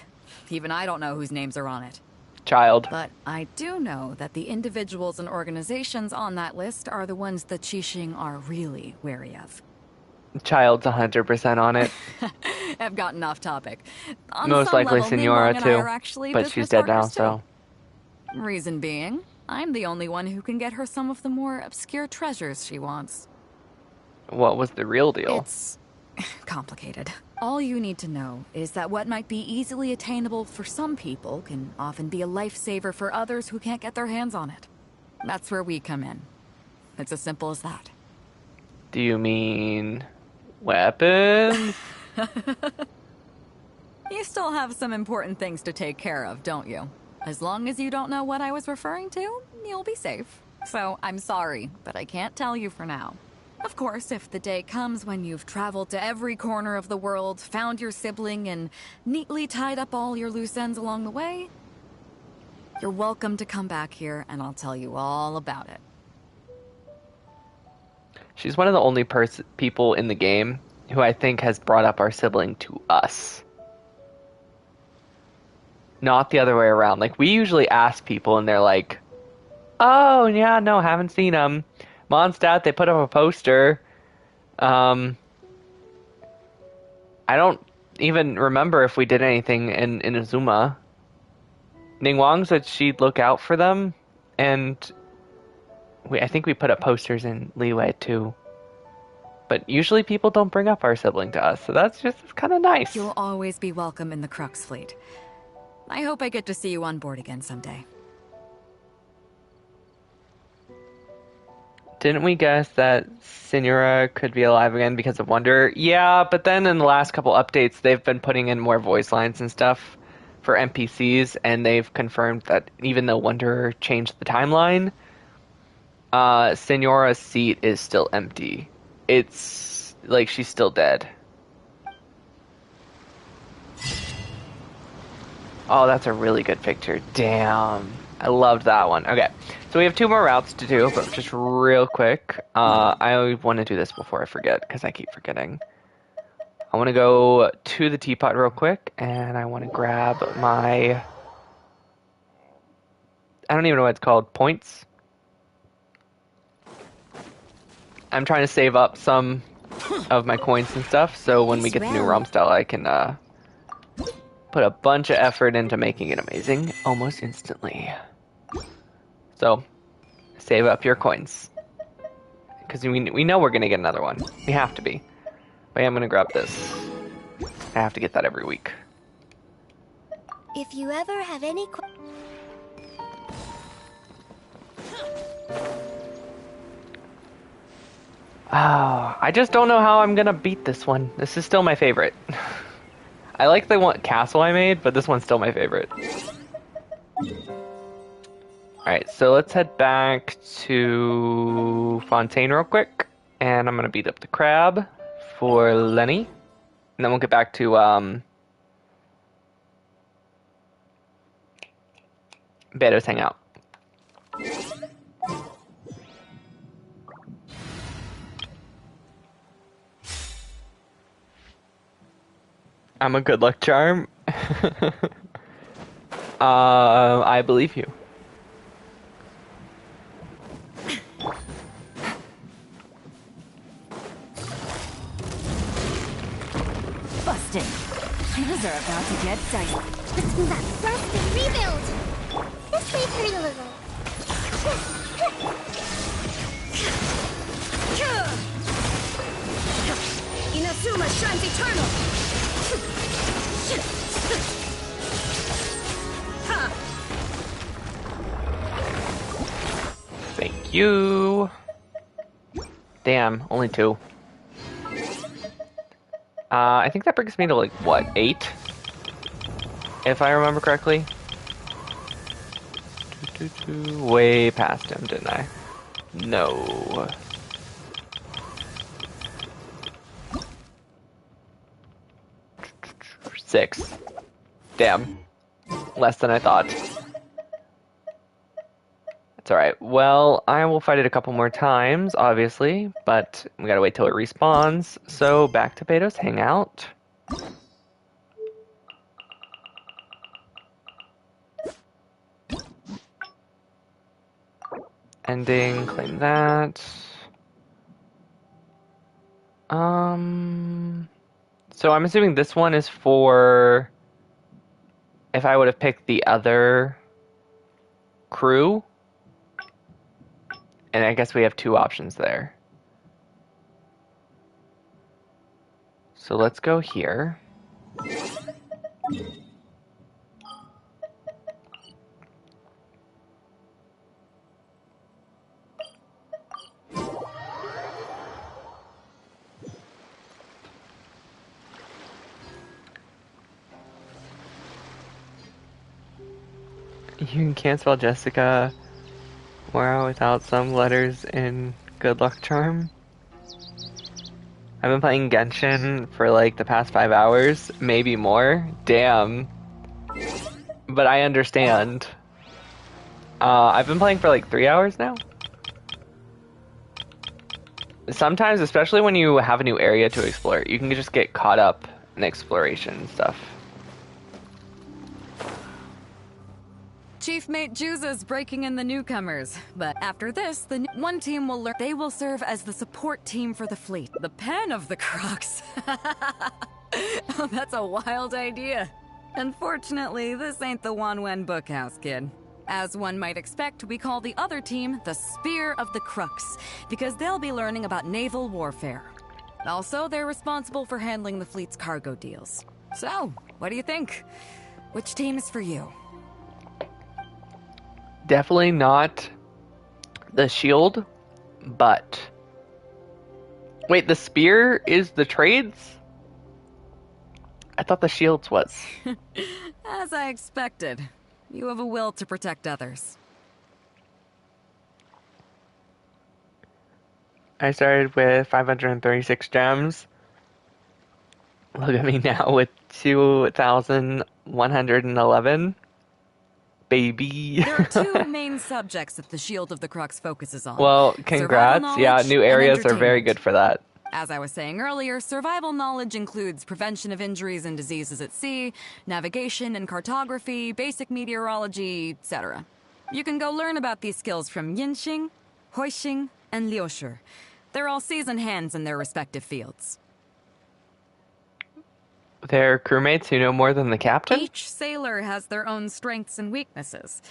Even I don't know whose names are on it. Child. But I do know that the individuals and organizations on that list are the ones that Qixing are really wary of. Child's 100% on it. I've gotten off topic. On Most some likely level, Senora Ning Wong and I too. are actually But business she's dead now, partners, so... too. Reason being, I'm the only one who can get her some of the more obscure treasures she wants. What was the real deal? It's complicated. All you need to know is that what might be easily attainable for some people can often be a lifesaver for others who can't get their hands on it. That's where we come in. It's as simple as that. Do you mean... weapons? You still have some important things to take care of, don't you? As long as you don't know what I was referring to, you'll be safe. So, I'm sorry, but I can't tell you for now. Of course, if the day comes when you've traveled to every corner of the world, found your sibling, and neatly tied up all your loose ends along the way, you're welcome to come back here and I'll tell you all about it. She's one of the only people in the game who I think has brought up our sibling to us. Not the other way around. Like, we usually ask people and they're like, oh, yeah, no, haven't seen them. Mondstadt, they put up a poster. I don't even remember if we did anything in Inazuma. Ningguang said she'd look out for them, and I think we put up posters in Liyue too. But usually people don't bring up our sibling to us, so that's kind of nice. You'll always be welcome in the Crux fleet. I hope I get to see you on board again someday. Didn't we guess that Senora could be alive again because of Wonder? Yeah, but then in the last couple updates, they've been putting in more voice lines and stuff for NPCs, and they've confirmed that even though Wonder changed the timeline, Senora's seat is still empty. It's like she's still dead. Oh, that's a really good picture. Damn. I loved that one. Okay, so we have 2 more routes to do, but just real quick. I want to do this before I forget, because I keep forgetting. I want to go to the teapot real quick, and I want to grab my... I don't even know what it's called. Points? I'm trying to save up some of my coins and stuff, so when we get the new realm style, I can put a bunch of effort into making it amazing almost instantly. So, save up your coins. Because we know we're going to get another one. We have to be. But yeah, I'm going to grab this. I have to get that every week. If you ever have any Oh, I just don't know how I'm going to beat this one. This is still my favorite. I like the one castle I made, but this one's still my favorite. Alright, so let's head back to Fontaine real quick. And I'm going to beat up the crab for Lenny. And then we'll get back to Beto's hangout. I'm a good luck charm. I believe you. busted. Things are about to get dicey. Let's rest and rebuild. This may hurt a little. Inazuma shines eternal. Thank you. Damn, only 2. I think that brings me to, like, what, 8? If I remember correctly. Way past him, didn't I? No. Six. Damn. Less than I thought. It's alright. Well, I will fight it a couple more times, obviously, but we gotta wait till it respawns. So, back to Beto's hangout. Ending, claim that. So I'm assuming this one is for if I would have picked the other crew. And I guess we have 2 options there. So let's go here. You can't spell Jessica Mora without some letters in Good Luck Charm. I've been playing Genshin for like the past 5 hours, maybe more. Damn. But I understand. I've been playing for like 3 hours now. Sometimes, especially when you have a new area to explore, you can just get caught up in exploration and stuff. Chief Mate Juza's breaking in the newcomers, but after this, one team will learn. They will serve as the support team for the fleet. The pen of the Crux. Oh, that's a wild idea. Unfortunately, this ain't the Wanwen Bookhouse, kid. As one might expect, we call the other team the Spear of the Crux, because they'll be learning about naval warfare. Also, they're responsible for handling the fleet's cargo deals. So, what do you think? Which team is for you? Definitely not the shield, but... Wait, the spear is the trades? I thought the shields was. As I expected. You have a will to protect others. I started with 536 gems. Look at me now with 2,111. Baby. There are two main subjects that the Shield of the Crux focuses on. Well, congrats. Yeah, new areas are very good for that. As I was saying earlier, survival knowledge includes prevention of injuries and diseases at sea, navigation and cartography, basic meteorology, etc. You can go learn about these skills from Yinxing, Huixing, and Liushi. They're all seasoned hands in their respective fields. They're crewmates who know more than the captain? Each sailor has their own strengths and weaknesses.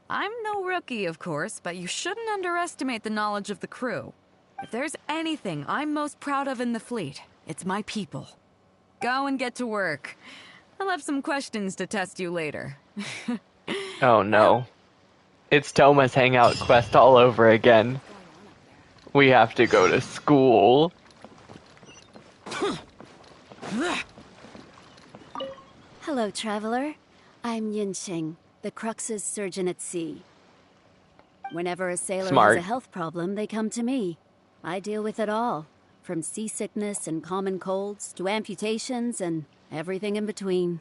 I'm no rookie, of course, but you shouldn't underestimate the knowledge of the crew. If there's anything I'm most proud of in the fleet, it's my people. Go and get to work. I'll have some questions to test you later. Oh no. It's Toma's hangout quest all over again. We have to go to school. Hello, traveler. I'm Yinxing, the Crux's surgeon at sea. Whenever a sailor has a health problem, they come to me. I deal with it all, from seasickness and common colds to amputations and everything in between.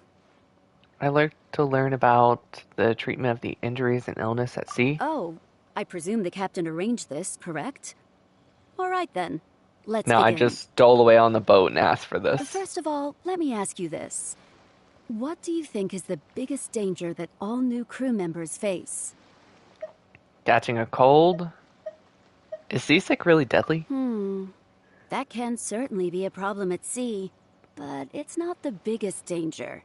I like to learn about the treatment of the injuries and illness at sea. Oh, I presume the captain arranged this, correct? All right then, let's No, begin. I just stole away on the boat and asked for this. First of all, let me ask you this. What do you think is the biggest danger that all new crew members face? Catching a cold? Is seasick really deadly? That can certainly be a problem at sea, but it's not the biggest danger.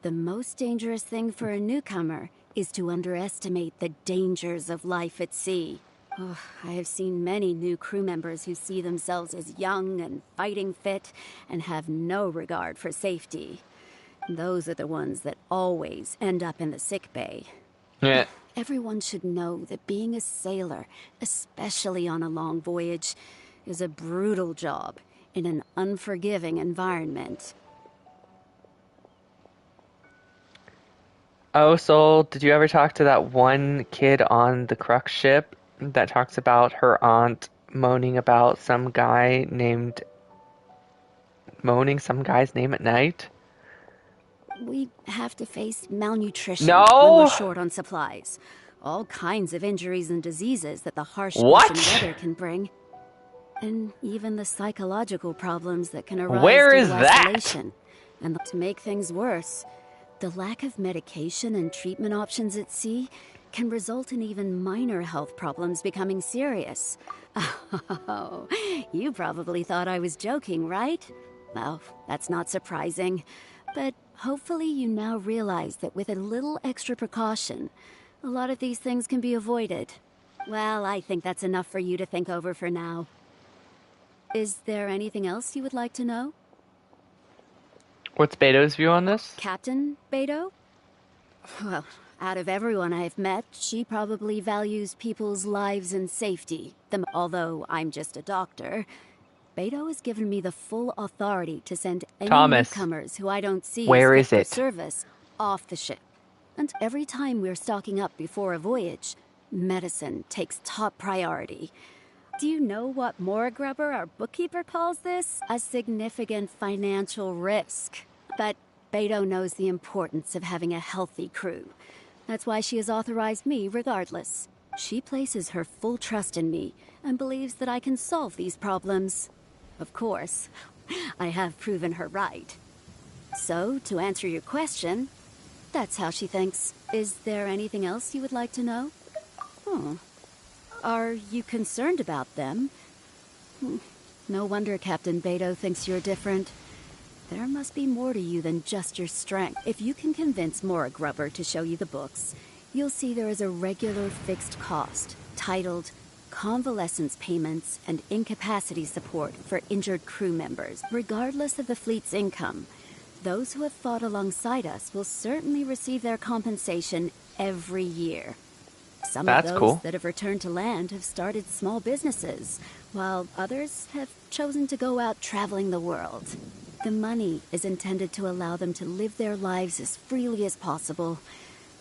The most dangerous thing for a newcomer is to underestimate the dangers of life at sea. Oh, I have seen many new crew members who see themselves as young and fighting fit and have no regard for safety. Those are the ones that always end up in the sick bay. Yeah. Everyone should know that being a sailor, especially on a long voyage, is a brutal job in an unforgiving environment. Oh, Sol, did you ever talk to that one kid on the Crux ship that talks about her aunt moaning some guy's name at night? We have to face malnutrition No! when we're short on supplies. All kinds of injuries and diseases that the harsh ocean weather can bring. And even the psychological problems that can arise due to isolation. And to make things worse, the lack of medication and treatment options at sea can result in even minor health problems becoming serious. Oh, you probably thought I was joking, right? Well, that's not surprising. But hopefully you now realize that with a little extra precaution, a lot of these things can be avoided. Well, I think that's enough for you to think over for now. Is there anything else you would like to know? What's Beto's view on this? Captain Beto? Well, out of everyone I've met, she probably values people's lives and safety. Although I'm just a doctor, Beto has given me the full authority to send any newcomers who I don't see as fit for service off the ship. And every time we're stocking up before a voyage, medicine takes top priority. Do you know what Mora Grubber, our bookkeeper, calls this? A significant financial risk. But Beto knows the importance of having a healthy crew. That's why she has authorized me regardless. She places her full trust in me and believes that I can solve these problems. Of course, I have proven her right. So, to answer your question, That's how she thinks. Is there anything else you would like to know? Are you concerned about them? No wonder Captain Beto thinks you're different. There must be more to you than just your strength. If you can convince Mora Grubber to show you the books, you'll see there is a regular fixed cost, titled Convalescence Payments and Incapacity Support for Injured Crew Members, regardless of the fleet's income. Those who have fought alongside us will certainly receive their compensation every year. Some That's of those cool. that have returned to land have started small businesses, while others have chosen to go out traveling the world. The money is intended to allow them to live their lives as freely as possible.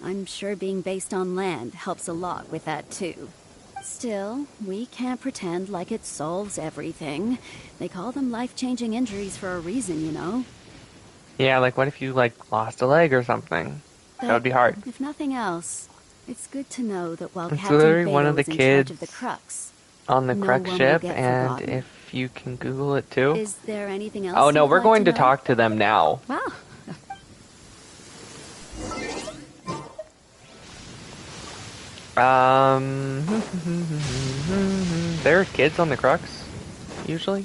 I'm sure being based on land helps a lot with that too. Still, we can't pretend like it solves everything. They call them life-changing injuries for a reason, you know? Yeah, like what if you lost a leg or something? That would be hard. If nothing else, it's good to know that while It's Captain literally one Beto of the is in charge of kids the Crux, on the no Crux one will ship, get and forgotten. if you can Google it too. Is there anything else? Oh no, you'd we're like going to know? talk to them now. Wow. There are kids on the Crux, usually.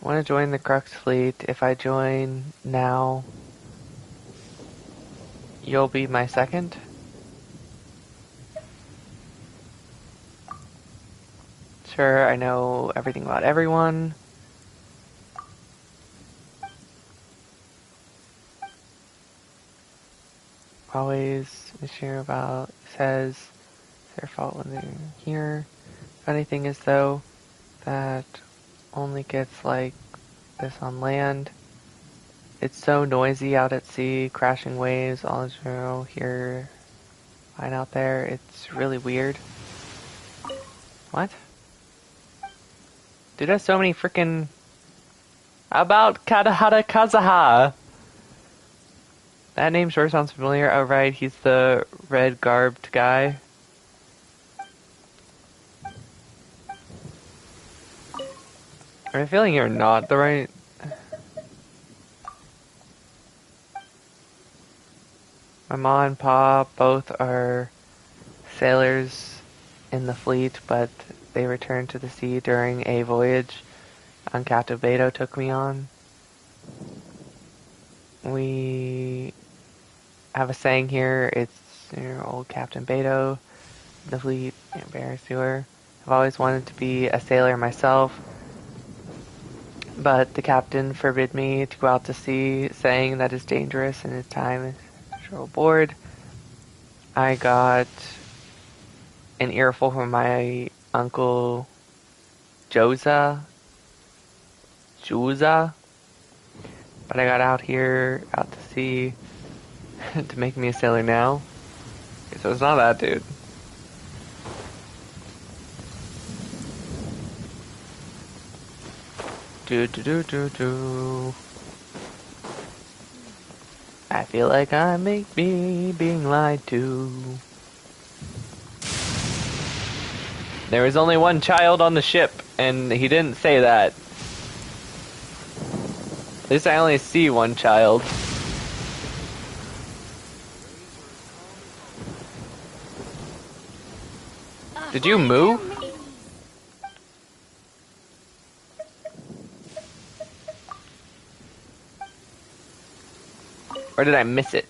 Want to join the Crux fleet. If I join now, you'll be my second. Sure, I know everything about everyone. Always share about says it's their fault when they're here. Funny thing is though, that only gets like this on land. It's so noisy out at sea, crashing waves, all zero here, fine out there. It's really weird. What? Dude, there's so many freaking. How about Kadahara Kazaha? That name sure sounds familiar. Oh, right, he's the red garbed guy. I have a feeling you're not the right. My mom and pa both are sailors in the fleet, but they returned to the sea during a voyage Captain Beto took me on. We have a saying here, it's old Captain Beto, the fleet, Bear Sewer. I've always wanted to be a sailor myself, but the captain forbid me to go out to sea, saying that it's dangerous and his time is bored. I got an earful from my uncle Joza, but I got out to sea to make me a sailor now. So it's not that, dude. I feel like I may be being lied to. There was only one child on the ship, and he didn't say that. At least I only see one child. Did you move? Or did I miss it?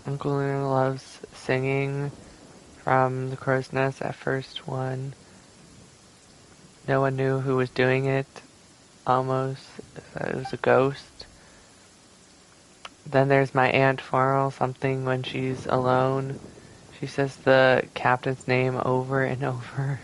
Uncle Luna loves singing from the crow's nest. At first one, no one knew who was doing it. Almost, it was a ghost. Then there's my Aunt Farrell, something when she's alone. She says the captain's name over and over.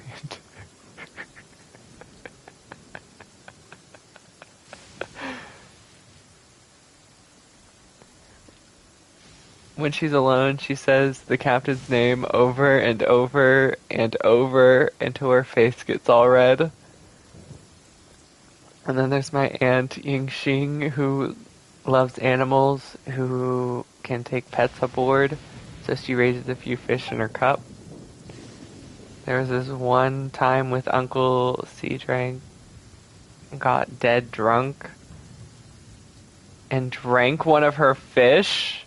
When she's alone, she says the captain's name over and over and over until her face gets all red. And then there's my Aunt Yingxing, who loves animals, who can take pets aboard. So she raises a few fish in her cup. There was this one time with Uncle Sea Drag got dead drunk and drank one of her fish.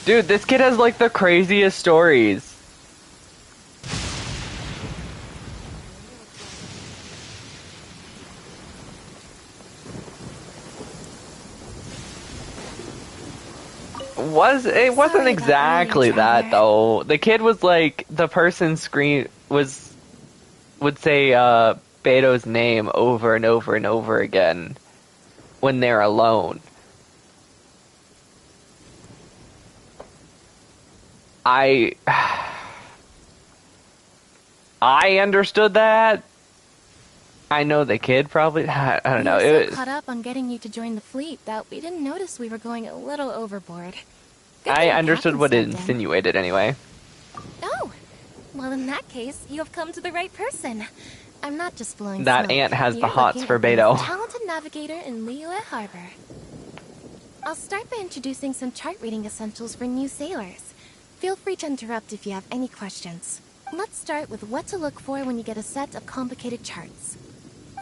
Dude, this kid has like the craziest stories. It wasn't exactly that though. The kid was like the person would say Beto's name over and over and over again when they're alone. I understood that. I know the kid probably. I don't know. We were so caught up on getting you to join the fleet that we didn't notice we were going a little overboard. I understood what it insinuated anyway. Oh, well in that case, you have come to the right person. I'm not just blowing That smoke. ant has You're the hots for looking at the Beto. most talented navigator in Liyue Harbor. I'll start by introducing some chart reading essentials for new sailors. Feel free to interrupt if you have any questions. Let's start with what to look for when you get a set of complicated charts.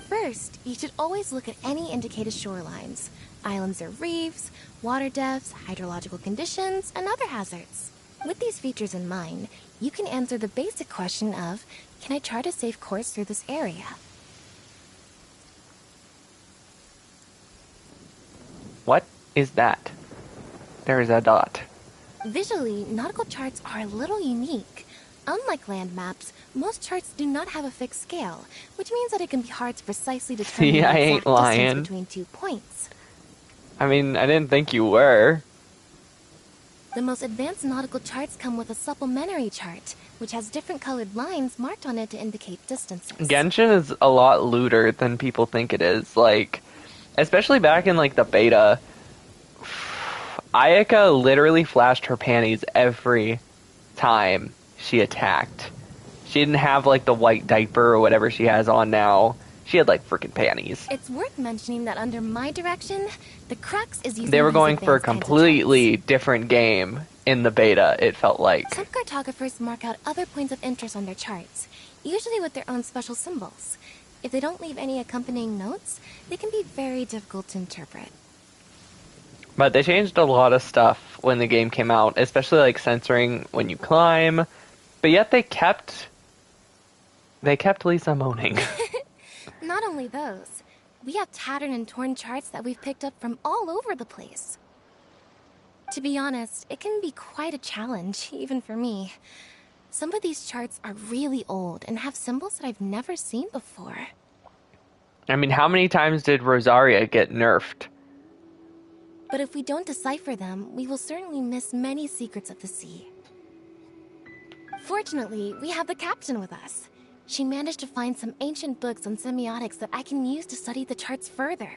First, you should always look at any indicated shorelines, islands or reefs, water depths, hydrological conditions, and other hazards. With these features in mind, you can answer the basic question of, can I chart a safe course through this area? What is that? There is a dot. Visually, nautical charts are a little unique. Unlike land maps, most charts do not have a fixed scale, which means that it can be hard to precisely determine See, the I exact ain't lying. distance between 2 points. I mean, I didn't think you were. The most advanced nautical charts come with a supplementary chart, which has different colored lines marked on it to indicate distances. Genshin is a lot looter than people think it is. Like, especially back in like the beta, Ayaka literally flashed her panties every time she attacked. She didn't have like the white diaper or whatever she has on now. She had like freaking panties. It's worth mentioning that under my direction, the crux is using They were these going for a advanced kinds of completely different game in the beta, it felt like. Some cartographers mark out other points of interest on their charts, usually with their own special symbols. If they don't leave any accompanying notes, they can be very difficult to interpret. But they changed a lot of stuff when the game came out, especially like censoring when you climb. But yet they kept Lisa moaning. Not only those, we have tattered and torn charts that we've picked up from all over the place. To be honest, it can be quite a challenge, even for me. Some of these charts are really old and have symbols that I've never seen before. I mean, how many times did Rosaria get nerfed? But if we don't decipher them, we will certainly miss many secrets of the sea. Fortunately, we have the captain with us. She managed to find some ancient books on semiotics that I can use to study the charts further.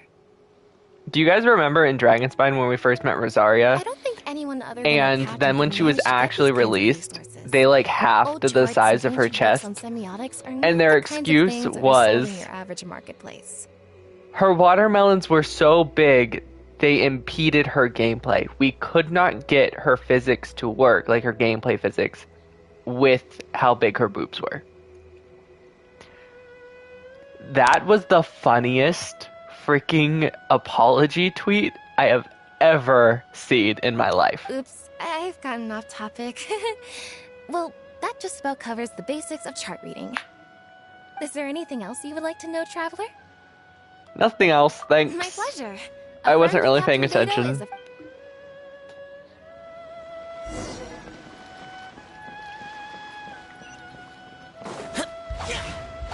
Do you guys remember in Dragonspine when we first met Rosaria? I don't think anyone other than And then when she was actually released, they like halved the size of her chest. And their excuse was your average marketplace. her watermelons were so big they impeded her gameplay. We could not get her physics to work, like her gameplay physics, with how big her boobs were. That was the funniest freaking apology tweet I have ever seen in my life. Oops, I've gotten off topic. Well, that just about covers the basics of chart reading. Is there anything else you would like to know, Traveler? Nothing else, thanks. My pleasure. I wasn't really paying attention.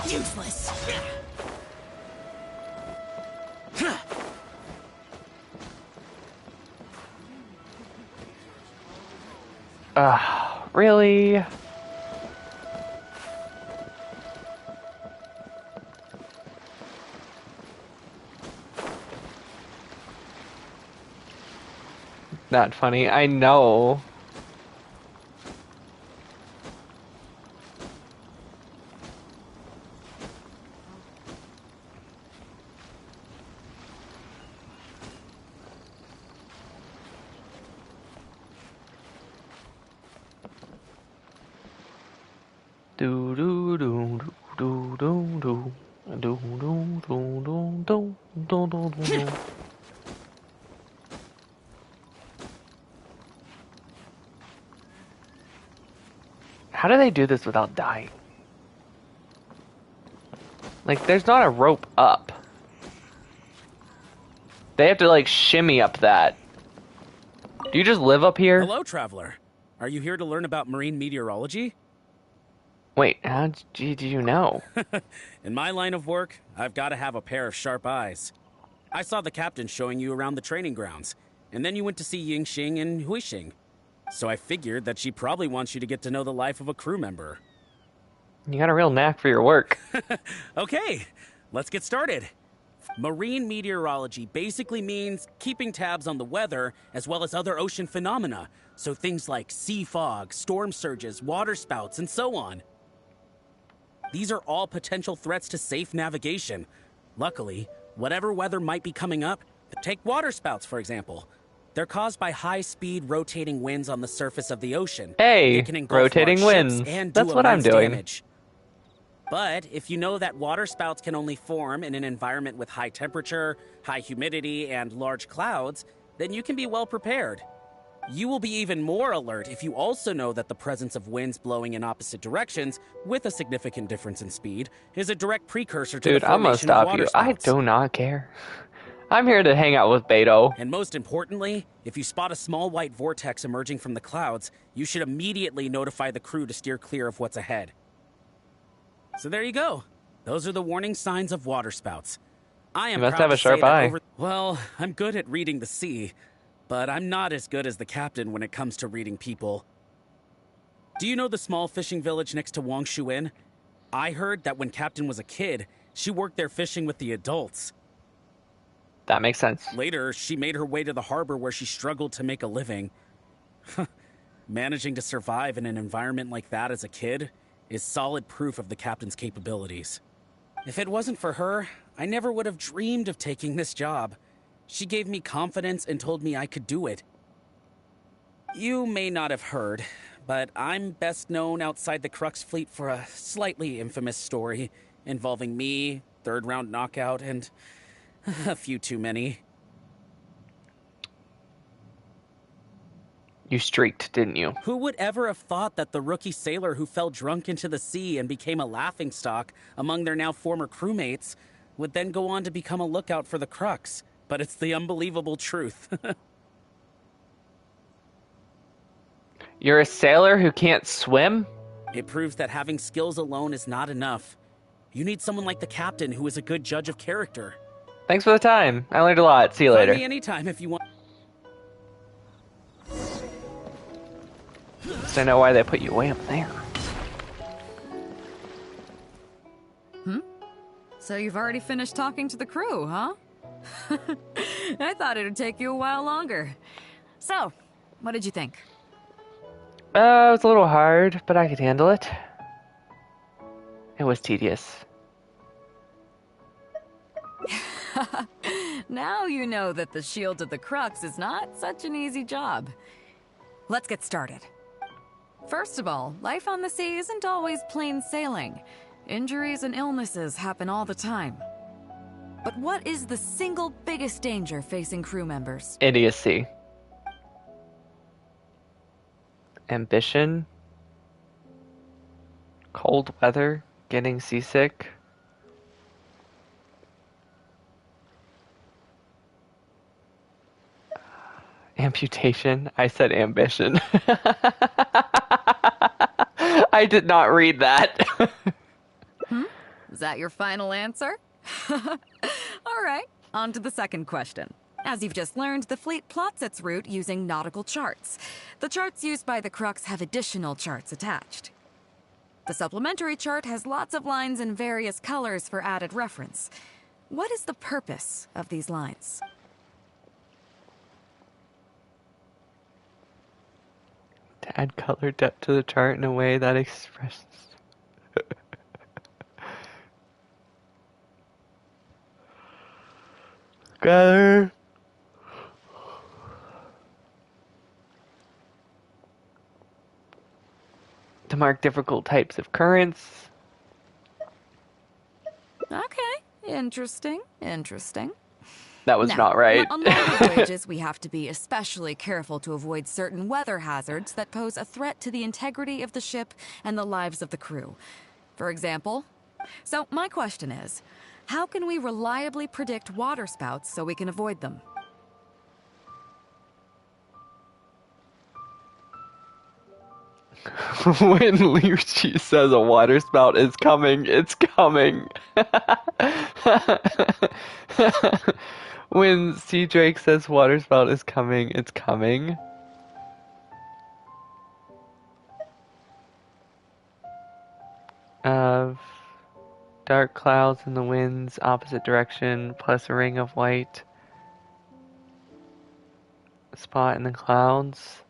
Useless. Really? Not funny, I know. Do do do do do do do do do do do do do do. How do they do this without dying? Like, there's not a rope up. They have to, like, shimmy up that. Do you just live up here? Hello, traveler. Are you here to learn about marine meteorology? Wait, how did you know? In my line of work, I've got to have a pair of sharp eyes. I saw the captain showing you around the training grounds, and then you went to see Yingxing and Huixing. So I figured that she probably wants you to get to know the life of a crew member. You got a real knack for your work. Okay, let's get started. Marine meteorology basically means keeping tabs on the weather as well as other ocean phenomena. So things like sea fog, storm surges, water spouts, and so on. These are all potential threats to safe navigation. Luckily, whatever weather might be coming up, take water spouts, for example. They're caused by high-speed rotating winds on the surface of the ocean. Hey, rotating winds. And that's what I'm doing. Damage. But if you know that water spouts can only form in an environment with high temperature, high humidity, and large clouds, then you can be well prepared. You will be even more alert if you also know that the presence of winds blowing in opposite directions with a significant difference in speed is a direct precursor to the formation I'm gonna stop of water you. spouts. I do not care. I'm here to hang out with Beto. And most importantly, if you spot a small white vortex emerging from the clouds, you should immediately notify the crew to steer clear of what's ahead. So there you go. Those are the warning signs of water spouts. I am You must proud have a to sharp say that eye. Well, I'm good at reading the sea, but I'm not as good as the captain when it comes to reading people. Do you know the small fishing village next to Wangshuin? I heard that when Captain was a kid, she worked there fishing with the adults. That makes sense. Later, she made her way to the harbor where she struggled to make a living. Managing to survive in an environment like that as a kid is solid proof of the captain's capabilities. If it wasn't for her, I never would have dreamed of taking this job. She gave me confidence and told me I could do it. You may not have heard, but I'm best known outside the Crux fleet for a slightly infamous story involving me, third-round knockout, and a few too many. You streaked, didn't you? Who would ever have thought that the rookie sailor who fell drunk into the sea and became a laughingstock among their now former crewmates would then go on to become a lookout for the Crux? But it's the unbelievable truth. You're a sailor who can't swim? It proves that having skills alone is not enough. You need someone like the captain who is a good judge of character. Thanks for the time. I learned a lot. See you later. Find me anytime if you want. I know why they put you way up there. So you've already finished talking to the crew, huh? I thought it would take you a while longer. So, what did you think? It was a little hard, but I could handle it. It was tedious. Now you know that the Shield of the Crux is not such an easy job. Let's get started. First of all, life on the sea isn't always plain sailing. Injuries and illnesses happen all the time. But what is the single biggest danger facing crew members? Idiocy. Ambition. Cold weather. Getting seasick. Amputation. I said ambition. I did not read that. Is that your final answer? All right, on to the second question. As you've just learned, the fleet plots its route using nautical charts. The charts used by the Crux have additional charts attached. The supplementary chart has lots of lines in various colors for added reference. What is the purpose of these lines? To add color depth to the chart in a way that expresses... Gather. to mark difficult types of currents. Okay, interesting. That was Now, not right. on longer voyages, we have to be especially careful to avoid certain weather hazards that pose a threat to the integrity of the ship and the lives of the crew. For example, so my question is, how can we reliably predict waterspouts so we can avoid them? When Lucci says a water spout is coming, it's coming. When Sea Drake says water spout is coming, it's coming. Dark clouds in the wind's opposite direction, plus a ring of white spot in the clouds.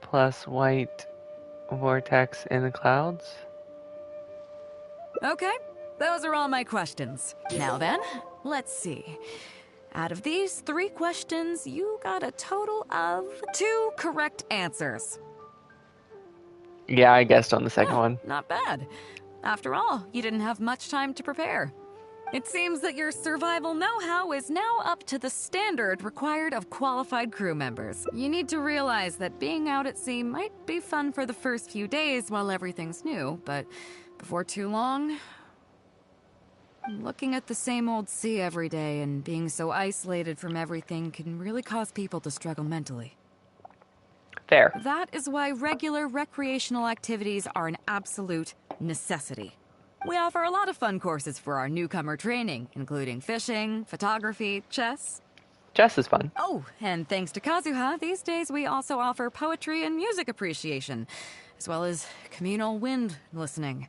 Plus white vortex in the clouds. Okay, those are all my questions. Now then, let's see. Out of these 3 questions, you got a total of 2 correct answers. Yeah, I guessed on the second one. Not bad. After all, you didn't have much time to prepare. It seems that your survival know-how is now up to the standard required of qualified crew members. You need to realize that being out at sea might be fun for the first few days while everything's new, but before too long, looking at the same old sea every day and being so isolated from everything can really cause people to struggle mentally. Fair. That is why regular recreational activities are an absolute necessity. We offer a lot of fun courses for our newcomer training, including fishing, photography, chess. Chess is fun. Oh, and thanks to Kazuha, these days we also offer poetry and music appreciation, as well as communal wind listening.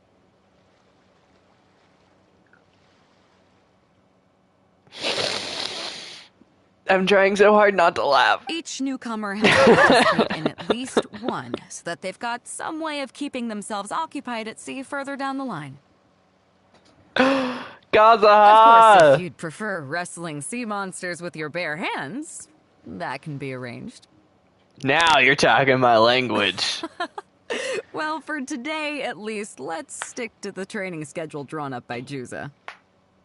I'm trying so hard not to laugh. Each newcomer has to participate in at least one, so that they've got some way of keeping themselves occupied at sea further down the line. Kazuha! Of course, if you'd prefer wrestling sea monsters with your bare hands, that can be arranged. Now you're talking my language. Well, for today, at least, let's stick to the training schedule drawn up by Juza.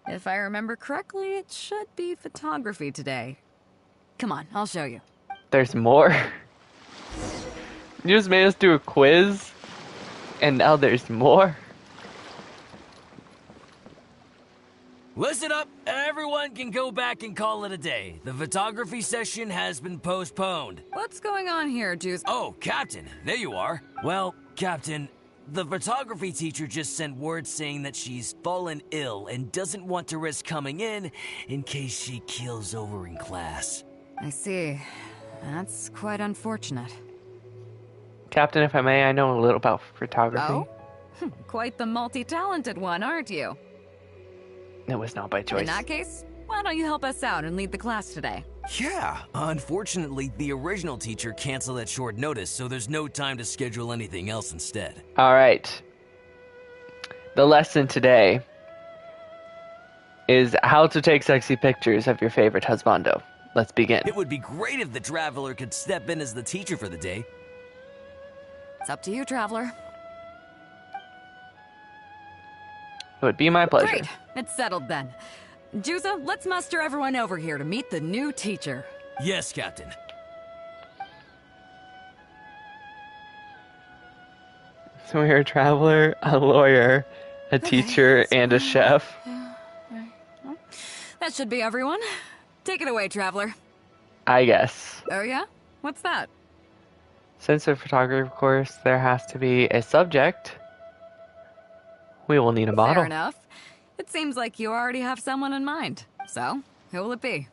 If I remember correctly, it should be photography today. Come on, I'll show you. There's more? You just made us do a quiz? And now there's more? Listen up, everyone can go back and call it a day. The photography session has been postponed. What's going on here, Juice? Oh, Captain, there you are. Well, Captain, the photography teacher just sent word saying that she's fallen ill and doesn't want to risk coming in case she keels over in class. I see. That's quite unfortunate. Captain, if I may, I know a little about photography. Oh? Quite the multi-talented one, aren't you? It was not by choice. In that case, why don't you help us out and lead the class today? Yeah, unfortunately, the original teacher canceled at short notice, so there's no time to schedule anything else instead. Alright. The lesson today is how to take sexy pictures of your favorite husbando. Let's begin. It would be great if the Traveler could step in as the teacher for the day. It's up to you, Traveler. It would be my pleasure. Great. It's settled then. Juza, let's muster everyone over here to meet the new teacher. Yes, Captain. So we're a traveler, a lawyer, a teacher, and a chef. That should be everyone. Take it away, Traveler. I guess. Oh yeah? What's that? Since a photography course, there has to be a subject. We will need a bottle. Fair enough. It seems like you already have someone in mind. So, who will it be?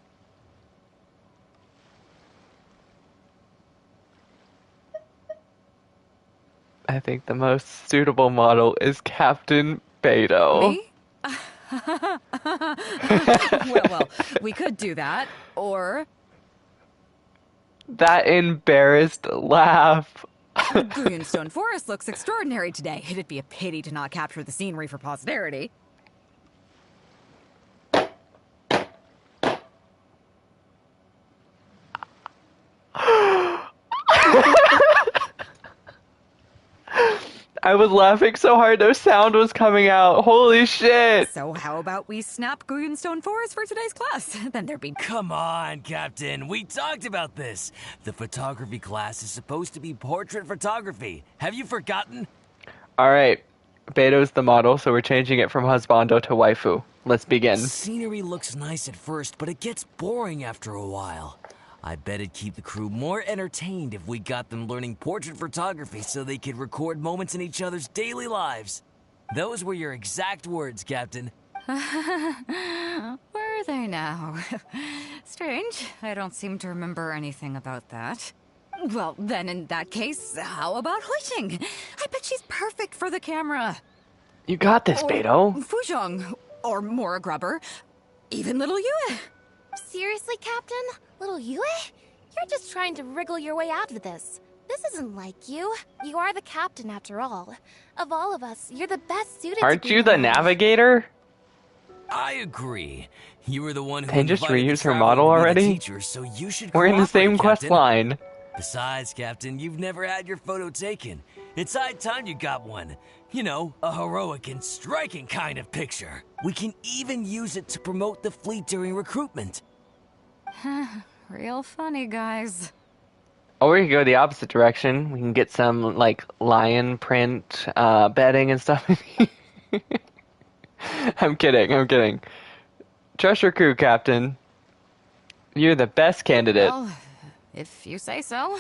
I think the most suitable model is Captain Beto. Me? well, we could do that, or... That embarrassed laugh. The Greenstone Forest looks extraordinary today. It'd be a pity to not capture the scenery for posterity. I was laughing so hard no sound was coming out. Holy shit! So how about we snap Greenstone Forest for today's class? Then there'd be... Come on, Captain. We talked about this. The photography class is supposed to be portrait photography. Have you forgotten? Alright. Beto's the model, so we're changing it from husbando to waifu. Let's begin. Scenery looks nice at first, but it gets boring after a while. I bet it'd keep the crew more entertained if we got them learning portrait photography so they could record moments in each other's daily lives. Those were your exact words, Captain. Were they now? Strange. I don't seem to remember anything about that. Well, then in that case, how about Huixing? I bet she's perfect for the camera. You got this, Beto. Fuzhong, or Mora Grubber, even little Yue. Seriously, Captain? Little Yue? You're just trying to wriggle your way out of this. This isn't like you. You are the captain after all. Of all of us, you're the best suited Aren't to be you the one. navigator? I agree. You were the one who They just invited the reused her traveler model to be the already? teacher, so you should We're in the cooperate, same quest Captain. line. Besides, Captain, you've never had your photo taken. It's high time you got one. You know, a heroic and striking kind of picture. We can even use it to promote the fleet during recruitment. Real funny, guys. Or we could go the opposite direction. We can get some, like, lion print bedding and stuff. I'm kidding. Trust your crew, Captain. You're the best candidate. Well, if you say so.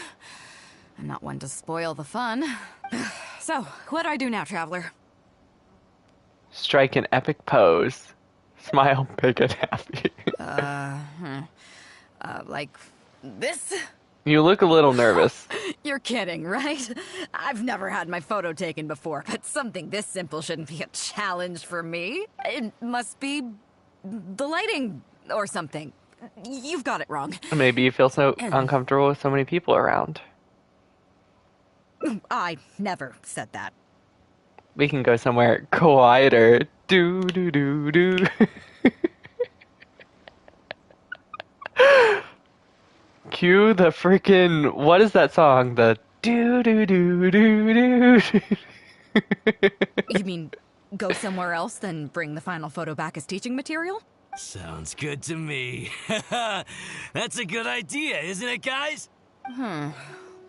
I'm not one to spoil the fun. So, what do I do now, Traveler? Strike an epic pose. Smile big and happy. Like this? You look a little nervous. You're kidding, right? I've never had my photo taken before, but something this simple shouldn't be a challenge for me. It must be the lighting or something. You've got it wrong. Maybe you feel so uncomfortable with so many people around. I never said that. We can go somewhere quieter. Do do do do. Cue the freaking, what is that song? The do do do do do. You mean go somewhere else, then bring the final photo back as teaching material? Sounds good to me. That's a good idea, isn't it, guys? The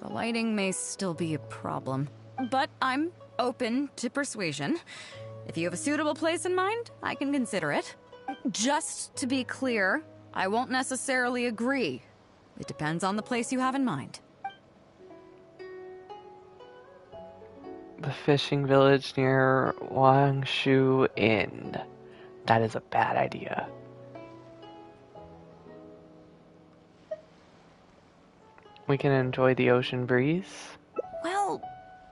lighting may still be a problem, but I'm open to persuasion. If you have a suitable place in mind, I can consider it. Just to be clear, I won't necessarily agree. It depends on the place you have in mind. The fishing village near Wangshu Inn. That is a bad idea. We can enjoy the ocean breeze. Well,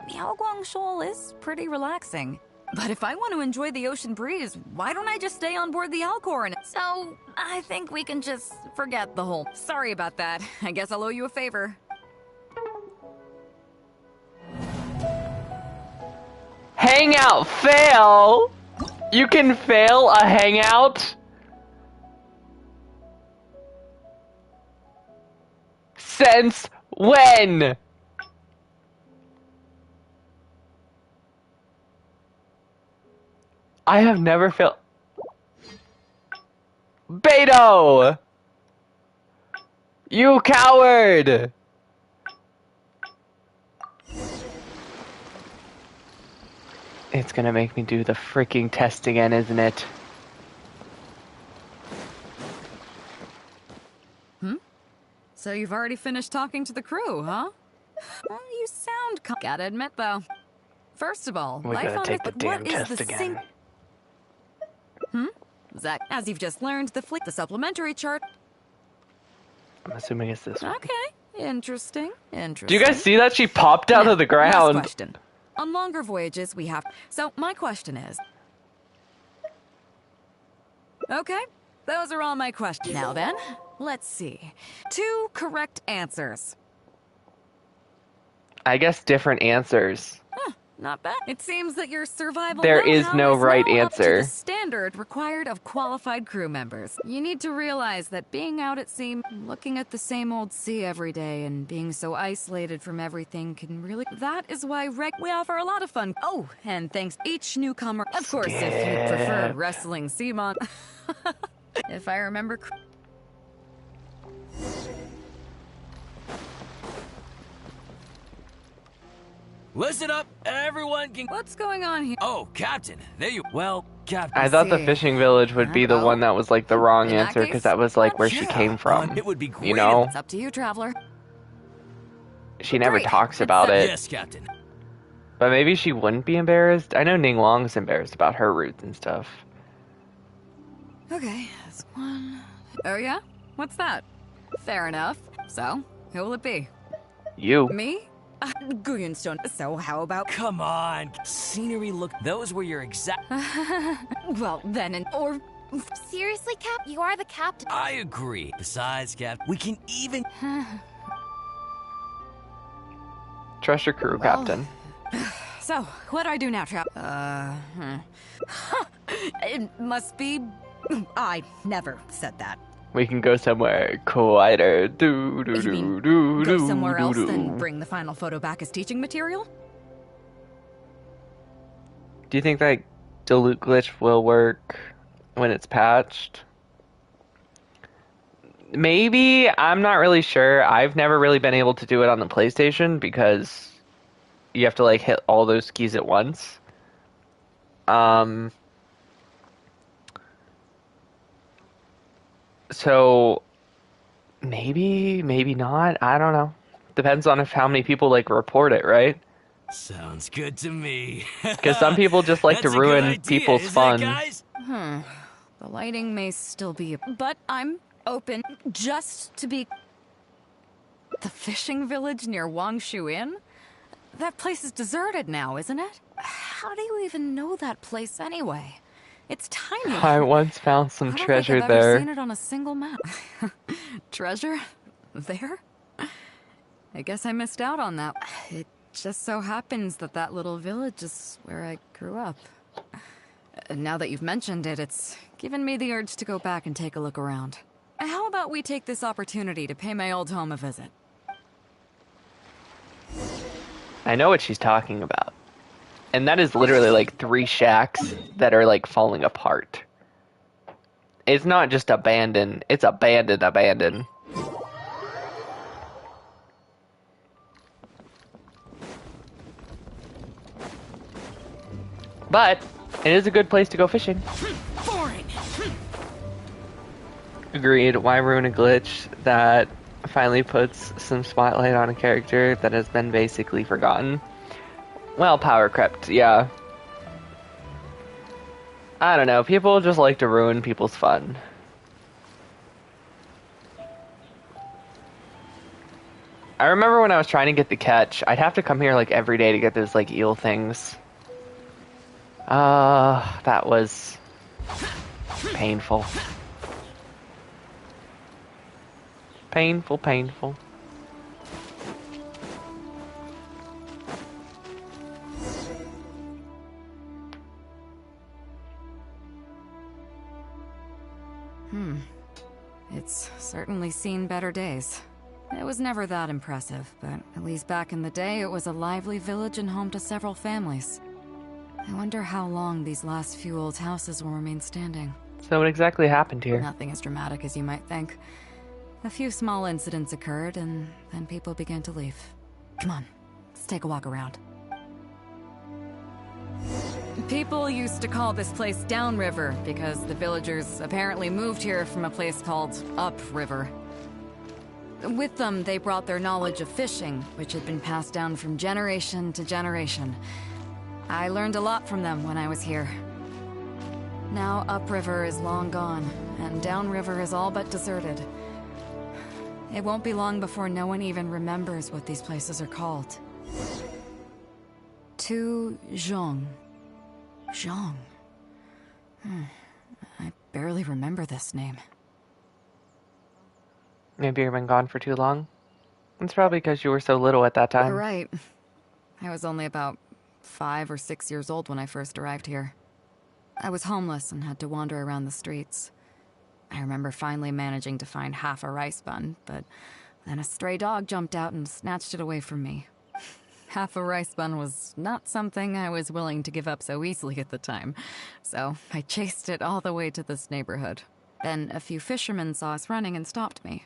Miaoguang Shoal is pretty relaxing. But if I want to enjoy the ocean breeze, why don't I just stay on board the Alcor? So, I think we can just forget the whole... Sorry about that. I guess I'll owe you a favor. Hangout fail? You can fail a hangout? Since when? I have never failed. Beto! You coward! It's gonna make me do the freaking test again, isn't it? So you've already finished talking to the crew, huh? Well, you sound... Gotta admit, though. First of all, We life gotta on take this... the damn What is test the again. Zach, as you've just learned, the supplementary chart... I'm assuming it's this one. Okay, interesting. Do you guys see that? She popped out of the Last ground. question. On longer voyages, we have... So, my question is... Okay, those are all my questions. Now then, let's see. 2 correct answers. I guess different answers. Not bad. It seems that your survival There is know-how no right now up to the answer. standard required of qualified crew members. You need to realize that being out at sea, looking at the same old sea every day, and being so isolated from everything can really... That is why we offer a lot of fun. Oh, and thanks each newcomer. Of course, if you prefer wrestling Seamon. If I remember... Listen up, everyone can... What's going on here? Oh, Captain, there you... Well, Captain... I thought the fishing village would be the one that was like the wrong In that answer, because case, that was like where she came from. It would be great. You know? It's up to you, traveler. She never Great. talks about it. Yes, Captain. But maybe she wouldn't be embarrassed. I know Ning Long's embarrassed about her roots and stuff. Okay, that's one. Oh yeah? What's that? Fair enough. So, who will it be? You. Me? Guyonstone. So how about... Come on. Scenery look... Those were your exact... Well, then, or... Seriously, Cap? You are the captain. I agree. Besides, Cap, we can even... Trust your crew, Captain. So, what do I do now, Trap? It must be... I never said that. We can go somewhere quieter. You mean go somewhere else, then bring the final photo back as teaching material? Do you think that dilute glitch will work when it's patched? Maybe. I'm not really sure. I've never really been able to do it on the PlayStation because you have to like hit all those keys at once. So maybe, maybe not. I don't know. Depends on how many people like report it, right? Sounds good to me. Because some people just like to That's a ruin good idea, people's isn't it, fun. guys? The lighting may still be... But I'm open just to be... The fishing village near Wangshu Inn? That place is deserted now, isn't it? How do you even know that place anyway? It's tiny. I once found some I don't treasure think I've ever there. seen it on a single map. Treasure? There? I guess I missed out on that. It just so happens that that little village is where I grew up. Now that you've mentioned it, it's given me the urge to go back and take a look around. How about we take this opportunity to pay my old home a visit? I know what she's talking about. And that is literally like 3 shacks that are like falling apart. It's not just abandoned, it's abandoned. But it is a good place to go fishing. Agreed. Why ruin a glitch that finally puts some spotlight on a character that has been basically forgotten? Well, power crept, yeah. I don't know, people just like to ruin people's fun. I remember when I was trying to get the catch, I'd have to come here like every day to get those like eel things. That was painful. Painful. It's certainly seen better days. It was never that impressive, but at least back in the day, it was a lively village and home to several families. I wonder how long these last few old houses will remain standing. So what exactly happened here? Nothing as dramatic as you might think. A few small incidents occurred, and then people began to leave. Come on, let's take a walk around. People used to call this place Downriver because the villagers apparently moved here from a place called Upriver. With them, they brought their knowledge of fishing, which had been passed down from generation to generation. I learned a lot from them when I was here. Now Upriver is long gone, and Downriver is all but deserted. It won't be long before no one even remembers what these places are called. Tu Zhong. Zhong. I barely remember this name. Maybe you've been gone for too long? It's probably because you were so little at that time. You're right. I was only about 5 or 6 years old when I first arrived here. I was homeless and had to wander around the streets. I remember finally managing to find half a rice bun, but then a stray dog jumped out and snatched it away from me. Half a rice bun was not something I was willing to give up so easily at the time, so I chased it all the way to this neighborhood. Then a few fishermen saw us running and stopped me.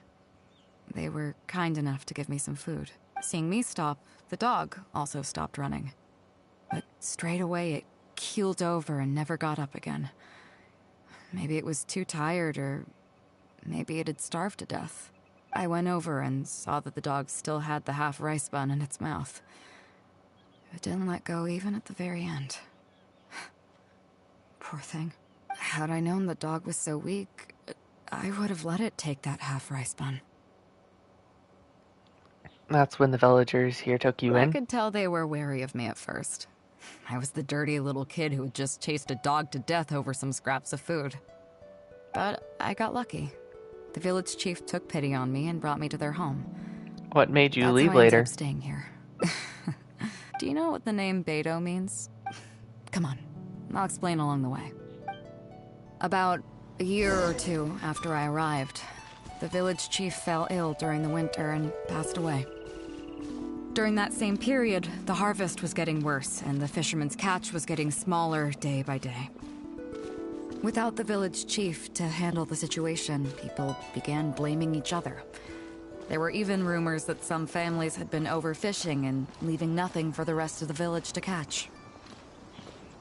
They were kind enough to give me some food. Seeing me stop, the dog also stopped running. But straight away it keeled over and never got up again. Maybe it was too tired, or maybe it had starved to death. I went over and saw that the dog still had the half rice bun in its mouth. It didn't let go even at the very end. Poor thing. Had I known the dog was so weak, I would have let it take that half rice bun. That's when the villagers here took you in? I could tell they were wary of me at first. I was the dirty little kid who had just chased a dog to death over some scraps of food. But I got lucky. The village chief took pity on me and brought me to their home. What made you That's leave how I ended later? up staying here. Do you know what the name Beto means? Come on, I'll explain along the way. About a year or two after I arrived, the village chief fell ill during the winter and passed away. During that same period, the harvest was getting worse and the fishermen's catch was getting smaller day by day. Without the village chief to handle the situation, people began blaming each other. There were even rumors that some families had been overfishing and leaving nothing for the rest of the village to catch.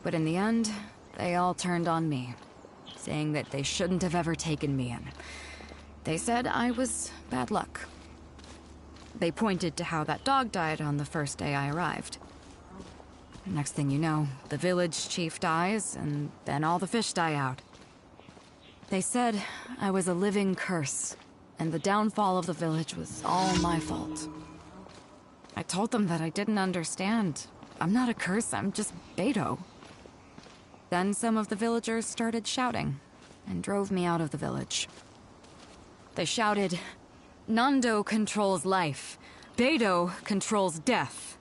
But in the end, they all turned on me, saying that they shouldn't have ever taken me in. They said I was bad luck. They pointed to how that dog died on the first day I arrived. Next thing you know, the village chief dies, and then all the fish die out. They said I was a living curse, and the downfall of the village was all my fault. I told them that I didn't understand. I'm not a curse, I'm just Beto. Then some of the villagers started shouting, and drove me out of the village. They shouted, "Nando controls life. Beto controls death.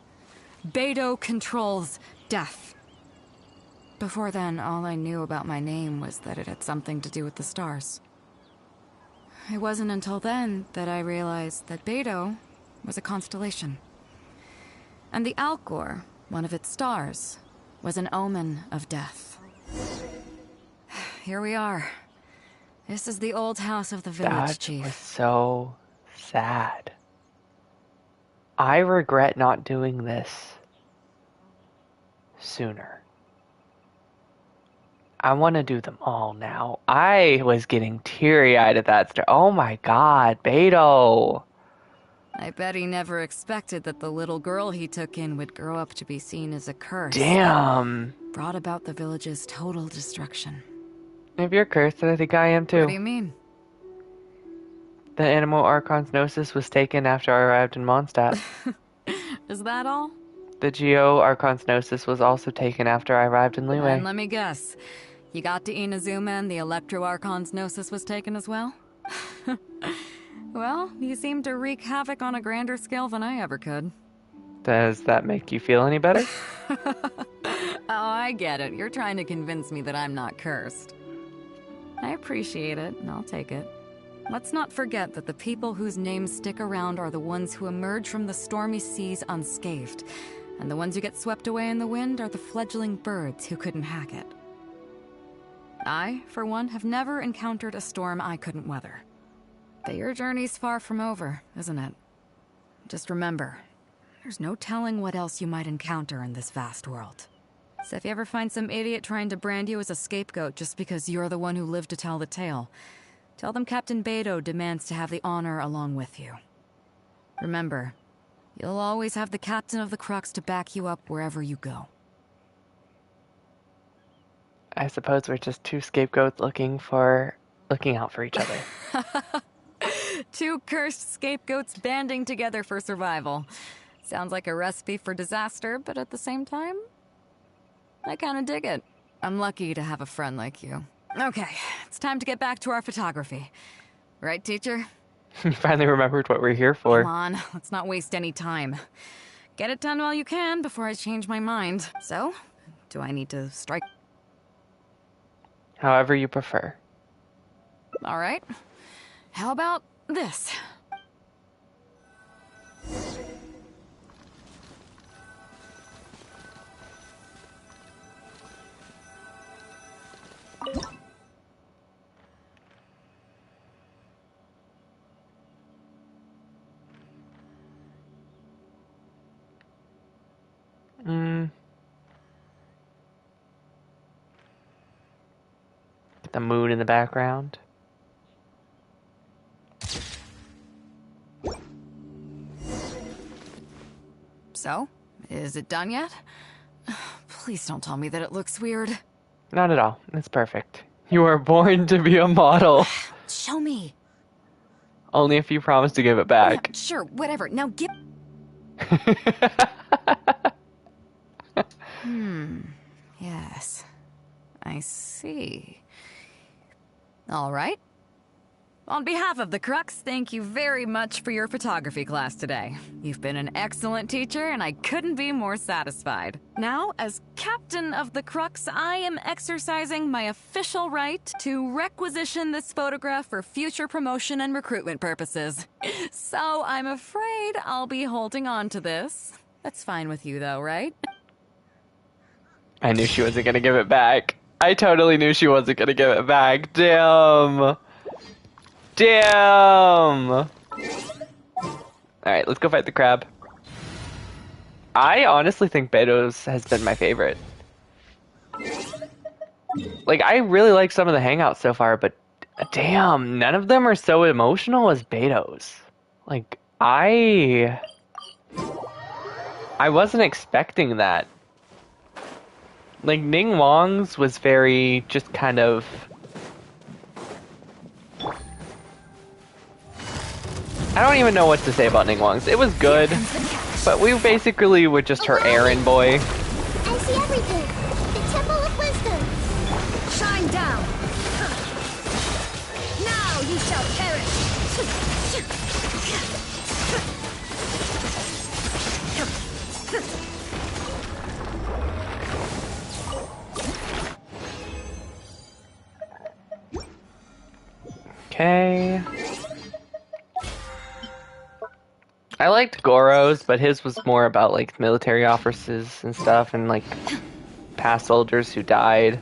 Beto controls death." Before then, all I knew about my name was that it had something to do with the stars. It wasn't until then that I realized that Beto was a constellation. And the Alcor, one of its stars, was an omen of death. Here we are. This is the old house of the village chief. That was so sad. I regret not doing this sooner. I want to do them all now. I was getting teary-eyed at that story. Oh my god, Beto! I bet he never expected that the little girl he took in would grow up to be seen as a curse. Damn! Brought about the village's total destruction. If you're cursed, then I think I am too. What do you mean? The animal Archon's Gnosis was taken after I arrived in Mondstadt. Is that all? The Geo Archon's Gnosis was also taken after I arrived in Liyue. And let me guess. You got to Inazuma and the Electro Archon's Gnosis was taken as well? Well, you seem to wreak havoc on a grander scale than I ever could. Does that make you feel any better? Oh, I get it. You're trying to convince me that I'm not cursed. I appreciate it, and I'll take it. Let's not forget that the people whose names stick around are the ones who emerge from the stormy seas unscathed, and the ones who get swept away in the wind are the fledgling birds who couldn't hack it. I, for one, have never encountered a storm I couldn't weather. But your journey's far from over, isn't it? Just remember, there's no telling what else you might encounter in this vast world. So if you ever find some idiot trying to brand you as a scapegoat just because you're the one who lived to tell the tale, tell them Captain Beto demands to have the honor along with you. Remember, you'll always have the captain of the Crux to back you up wherever you go. I suppose we're just two scapegoats looking out for each other. Two cursed scapegoats banding together for survival. Sounds like a recipe for disaster, but at the same time, I kinda dig it. I'm lucky to have a friend like you. Okay, it's time to get back to our photography. Right, teacher? You finally remembered what we're here for. Come on, let's not waste any time. Get it done while you can before I change my mind. So, do I need to strike? However you prefer. All right. How about this? The moon in the background. So, is it done yet? Please don't tell me that it looks weird. Not at all. It's perfect. You were born to be a model. Show me. Only if you promise to give it back. Yeah, sure, whatever. Now give... Yes. I see. All right. On behalf of the Crux, thank you very much for your photography class today. You've been an excellent teacher, and I couldn't be more satisfied. Now, as captain of the Crux, I am exercising my official right to requisition this photograph for future promotion and recruitment purposes. So I'm afraid I'll be holding on to this. That's fine with you, though, right? I knew she wasn't gonna give it back. I totally knew she wasn't gonna give it back. Damn. Damn! Alright, let's go fight the crab. I honestly think Beto's has been my favorite. Like, I really like some of the hangouts so far, but damn, none of them are so emotional as Beto's. Like, I wasn't expecting that. Like, Ning Wong's was very just kind of... I don't even know what to say about Ning Wong's. It was good, but we basically were just her errand boy. I see everything. The Temple of Wisdom. Shine down. Now you shall perish. Okay. I liked Goro's, but his was more about like military officers and stuff, and like past soldiers who died.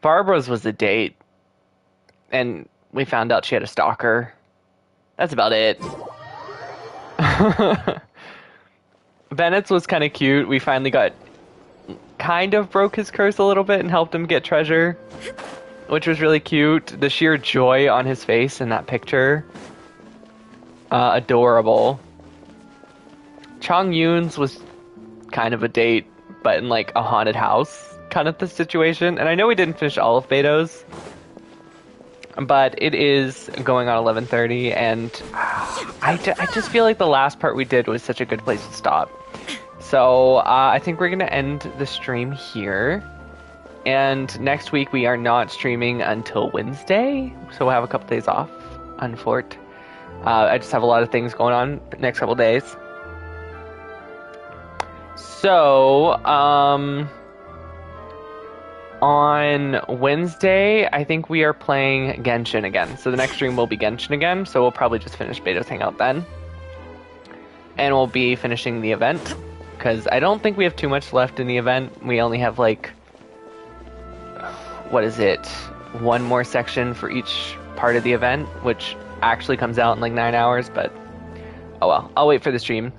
Barbara's was a date, and we found out she had a stalker. That's about it. Bennett's was kind of cute. We finally kind of broke his curse a little bit and helped him get treasure, which was really cute. The sheer joy on his face in that picture. Adorable. Chong Yoon's was kind of a date, but in like a haunted house kind of the situation. And I know we didn't finish all of Beto's, but it is going on 11:30, and I just feel like the last part we did was such a good place to stop. So I think we're going to end the stream here. And next week we are not streaming until Wednesday, so we'll have a couple days off on Fort. I just have a lot of things going on the next couple days. So, on Wednesday, I think we are playing Genshin again. So the next stream will be Genshin again, so we'll probably just finish Beto's Hangout then. And we'll be finishing the event, because I don't think we have too much left in the event. We only have like... what is it? One more section for each part of the event, which actually comes out in like 9 hours, but oh well. I'll wait for the stream.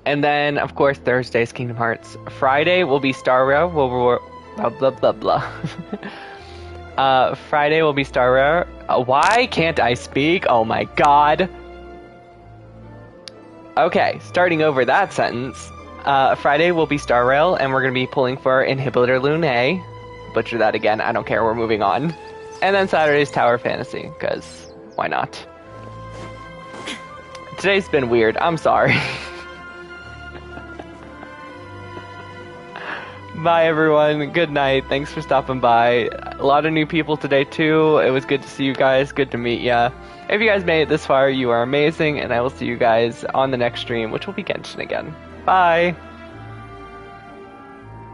And then, of course, Thursday's Kingdom Hearts. Friday will be Star Rail. Blah, blah, blah, blah. Friday will be Star Rail. Why can't I speak? Oh my god. Okay, starting over that sentence. Friday will be Star Rail, and we're going to be pulling for Inhibitor Lunae. Butcher that again, I don't care, we're moving on. And then Saturday's Tower Fantasy, because why not? Today's been weird, I'm sorry. Bye, everyone. Good night. Thanks for stopping by. A lot of new people today, too. It was good to see you guys. Good to meet ya. If you guys made it this far, you are amazing, and I will see you guys on the next stream, which will be Genshin again. Bye.